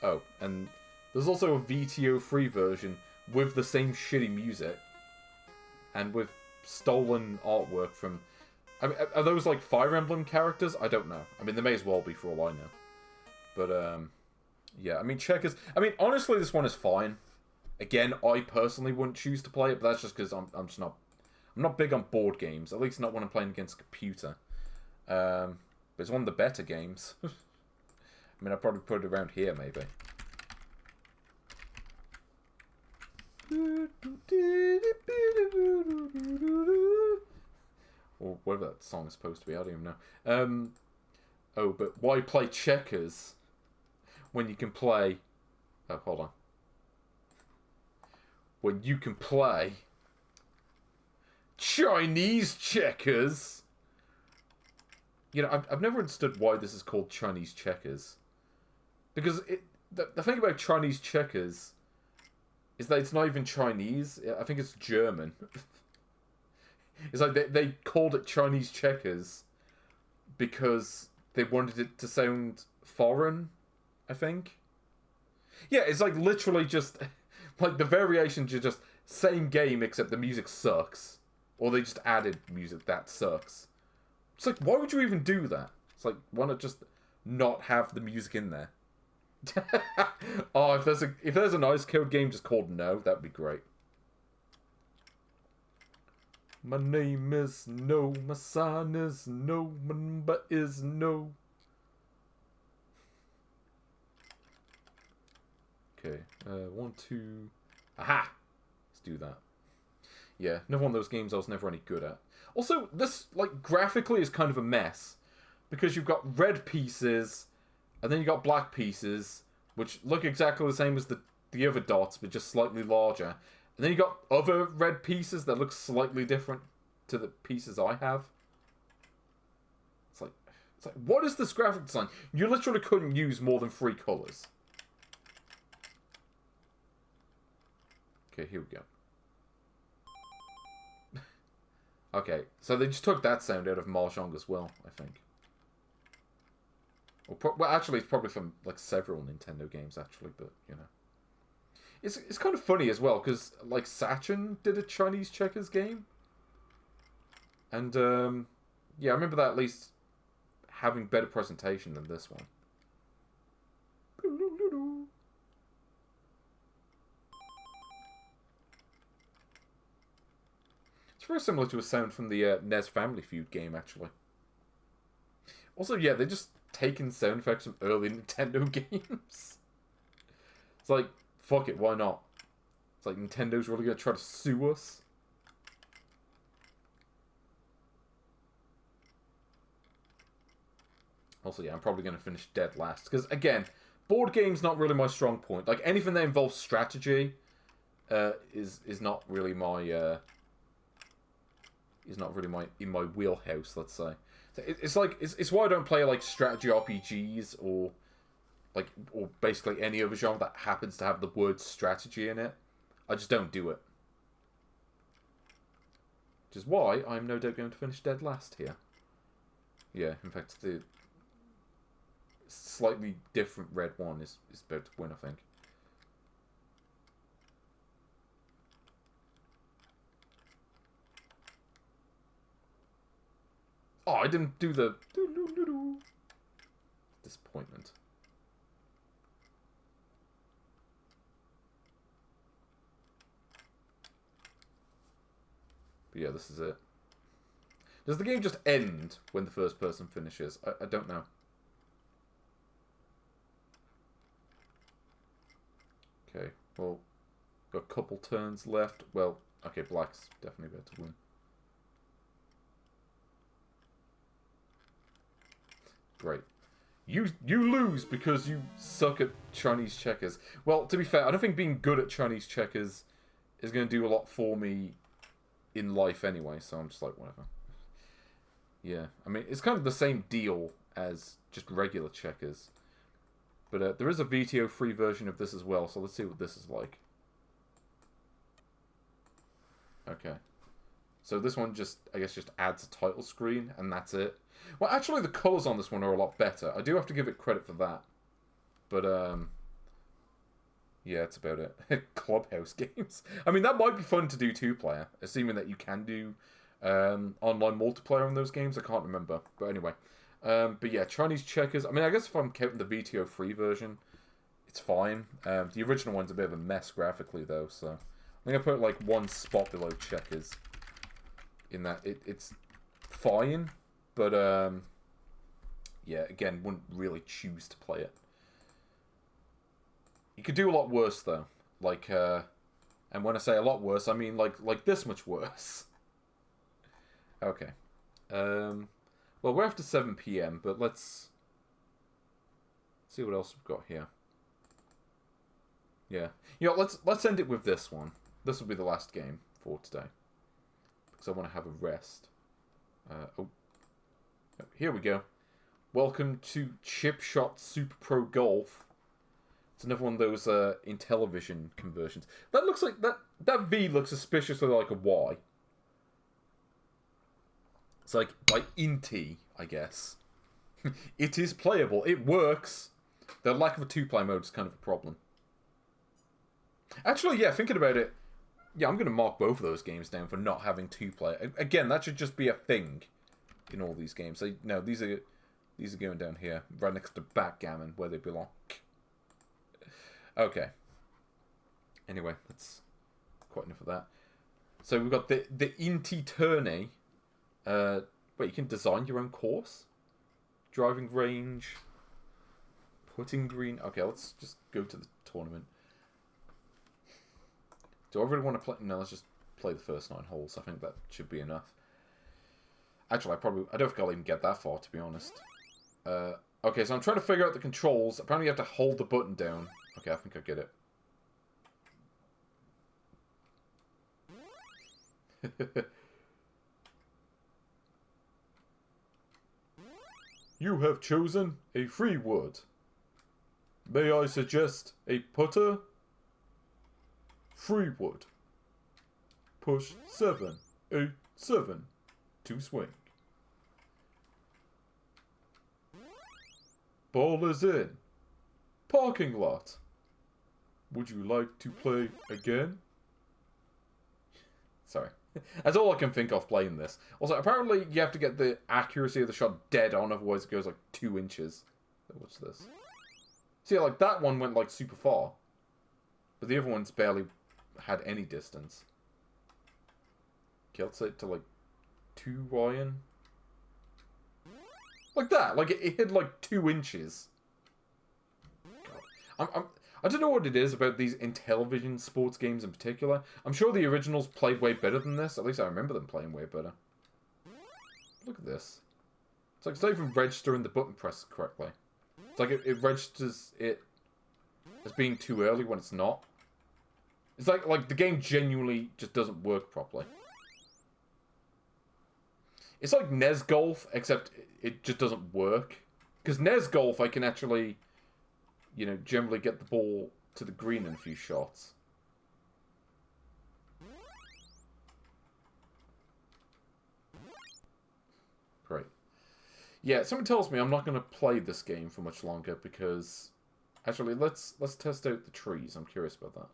Oh, and there's also a VTO-free version with the same shitty music and with stolen artwork from... I mean, are those like Fire Emblem characters? I don't know. I mean, they may as well be for all I know. But, yeah, I mean, checkers... I mean, honestly, this one is fine. Again, I personally wouldn't choose to play it, but that's just because I'm just not... I'm not big on board games, at least not when I'm playing against a computer. But it's one of the better games. I mean, I'd probably put it around here, maybe. Or whatever that song is supposed to be, I don't even know. Oh, but why play checkers when you can play... Oh, hold on. When you can play Chinese checkers. You know, I've never understood why this is called Chinese checkers. Because the thing about Chinese checkers is that it's not even Chinese. I think it's German. It's like they called it Chinese checkers because they wanted it to sound foreign, I think. Yeah, it's like literally just like the variations are just same game except the music sucks. Or they just added music that sucks. It's like, why would you even do that? It's like, why not just not have the music in there? Oh, if there's an ice code game just called No, that'd be great. My name is No, my sign is No, my number is No. Okay, 1, 2... Aha! Let's do that. Yeah, another one of those games I was never any good at. Also, this, like, graphically is kind of a mess. Because you've got red pieces, and then you've got black pieces, which look exactly the same as the other dots, but just slightly larger. And then you got other red pieces that look slightly different to the pieces I have. It's like, what is this graphic design? You literally couldn't use more than 3 colours. Okay, here we go. Okay, so they just took that sound out of Mahjong as well, I think. Well, actually, it's probably from, like, several Nintendo games, actually, but, you know. It's kind of funny as well, because, like, Sachin did a Chinese checkers game. And, yeah, I remember that at least having better presentation than this one. It's very similar to a sound from the NES Family Feud game, actually. Also, yeah, they just taken sound effects from early Nintendo games. It's like, fuck it, why not? It's like Nintendo's really gonna try to sue us. Also, yeah, I'm probably gonna finish dead last. Because, again, board game's not really my strong point. Like, anything that involves strategy is not really my... in my wheelhouse, let's say. It's like it's why I don't play like strategy RPGs or basically any other genre that happens to have the word strategy in it. I just don't do it. Which is why I'm no doubt going to finish dead last here. Yeah, in fact, the slightly different red one is about to win, I think. Oh, I didn't do the... Disappointment. But yeah, this is it. Does the game just end when the first person finishes? I don't know. Okay, well, got a couple turns left. Well, okay, black's definitely about to win. Great. You lose because you suck at Chinese checkers. Well, to be fair, I don't think being good at Chinese checkers is going to do a lot for me in life anyway, so I'm just like, whatever. Yeah, I mean, it's kind of the same deal as just regular checkers. But there is a VTO-free version of this as well, so let's see what this is like. Okay. So this one just, I guess, just adds a title screen, and that's it. Well, actually, the colours on this one are a lot better. I do have to give it credit for that. But, yeah, that's about it. Clubhouse games. I mean, that might be fun to do two-player, assuming that you can do online multiplayer on those games. I can't remember. But anyway. But yeah, Chinese checkers. I mean, I guess if I'm counting the VTO free version, it's fine. The original one's a bit of a mess graphically, though, so... I think I put, like, one spot below checkers. In that, it's fine. But, yeah, again, wouldn't really choose to play it. You could do a lot worse, though. Like, and when I say a lot worse, I mean, like this much worse. Okay. Well, we're after 7 PM, but let's see what else we've got here. Yeah. You know, let's end it with this one. This will be the last game for today. Because I want to have a rest. Oh. Here we go. Welcome to Chip Shot Super Pro Golf. It's another one of those Intellivision conversions. That looks like that V looks suspiciously like a Y. It's like by Inti, I guess. It is playable. It works. The lack of a 2-player mode is kind of a problem. Actually, yeah, thinking about it, yeah, I'm going to mark both of those games down for not having 2-player. Again, that should just be a thing in all these games. No, these are going down here, right next to Backgammon, where they belong. Okay. Anyway, that's quite enough of that. So we've got the Inti Tourney. Wait, you can design your own course? Driving range. Putting green. Okay, let's just go to the tournament. Do I really want to play? No, let's just play the first 9 holes. I think that should be enough. Actually, I don't think I'll even get that far, to be honest. Okay, so I'm trying to figure out the controls. Apparently you have to hold the button down. Okay, I think I get it. You have chosen a free wood. May I suggest a putter? Free wood. Push 7, 8, 7 to swing. Ball is in. Parking lot. Would you like to play again? Sorry. That's all I can think of playing this. Also, apparently you have to get the accuracy of the shot dead on, otherwise it goes like 2 inches. What's this? See, like that one went like super far. But the other one's barely had any distance. Okay, let's say it to like 2 iron. Like that. Like it hit like 2 inches. God. I don't know what it is about these Intellivision sports games in particular. I'm sure the originals played way better than this. At least I remember them playing way better. Look at this. It's like it's not even registering the button press correctly. It's like it registers it as being too early when it's not. It's like the game genuinely just doesn't work properly. It's like NES Golf, except it just doesn't work. Because NES Golf, I can actually, you know, generally get the ball to the green in a few shots. Great. Yeah, someone tells me I'm not going to play this game for much longer because... Actually, let's test out the trees. I'm curious about that.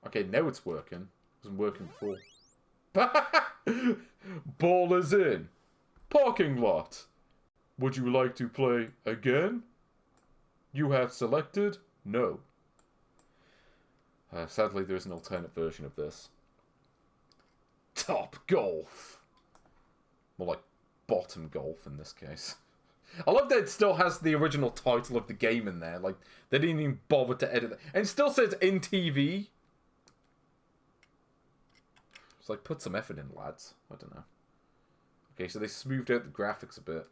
Okay, now it's working. It wasn't working before. Ball is in. Parking lot. Would you like to play again? You have selected no. Sadly, there is an alternate version of this. Top golf. More like bottom golf in this case. I love that it still has the original title of the game in there. Like, they didn't even bother to edit it. And it still says in TV. It's like, put some effort in, lads. I don't know. Okay, so they smoothed out the graphics a bit.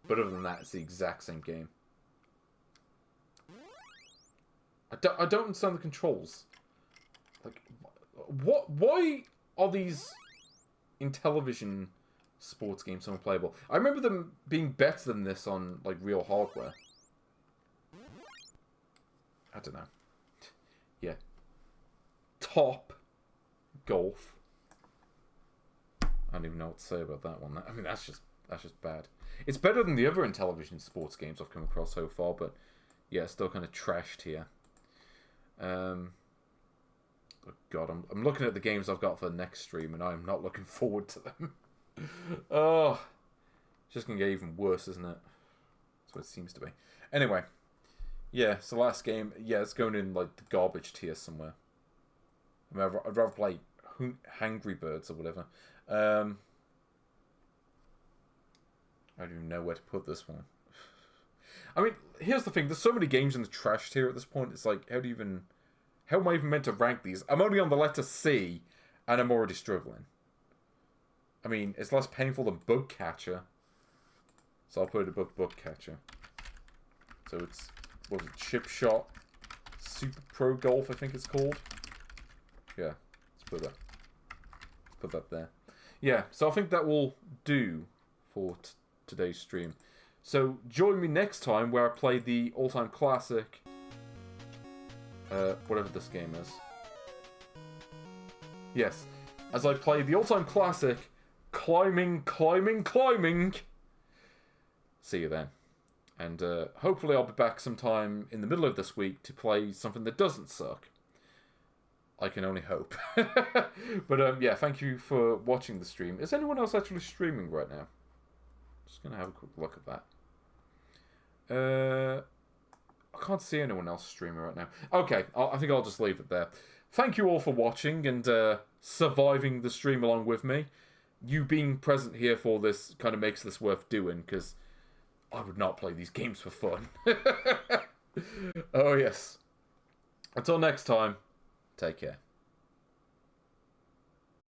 But other than that, it's the exact same game. I don't understand the controls. Like, what? Why are these Intellivision sports games so unplayable? I remember them being better than this on, like, real hardware. I don't know. Yeah. Top golf. I don't even know what to say about that one. I mean, that's just bad. It's better than the other Intellivision sports games I've come across so far, but yeah, still kind of trashed here. Oh God, I'm looking at the games I've got for the next stream, and I'm not looking forward to them. Oh, it's just gonna get even worse, isn't it? That's what it seems to be. Anyway, yeah, so last game, yeah, it's going in like the garbage tier somewhere. I mean, I'd rather play Hangry Birds or whatever. I don't even know where to put this one. I mean, here's the thing. There's so many games in the trash tier at this point. It's like, how am I even meant to rank these? I'm only on the letter C, and I'm already struggling. I mean, it's less painful than Bug Catcher. So I'll put it above Bug Catcher. So it's, what was it, Chip Shot Super Pro Golf, I think it's called. Yeah, let's put that there. Yeah, so I think that will do for today's stream. So join me next time where I play the all-time classic, whatever this game is. Yes, as I play the all-time classic, Climbing. See you then. And hopefully I'll be back sometime in the middle of this week to play something that doesn't suck. I can only hope. But yeah, thank you for watching the stream. Is anyone else actually streaming right now? Just going to have a quick look at that. I can't see anyone else streaming right now. Okay, I think I'll just leave it there. Thank you all for watching and surviving the stream along with me. You being present here for this kind of makes this worth doing, because I would not play these games for fun. Oh yes. Until next time, take care.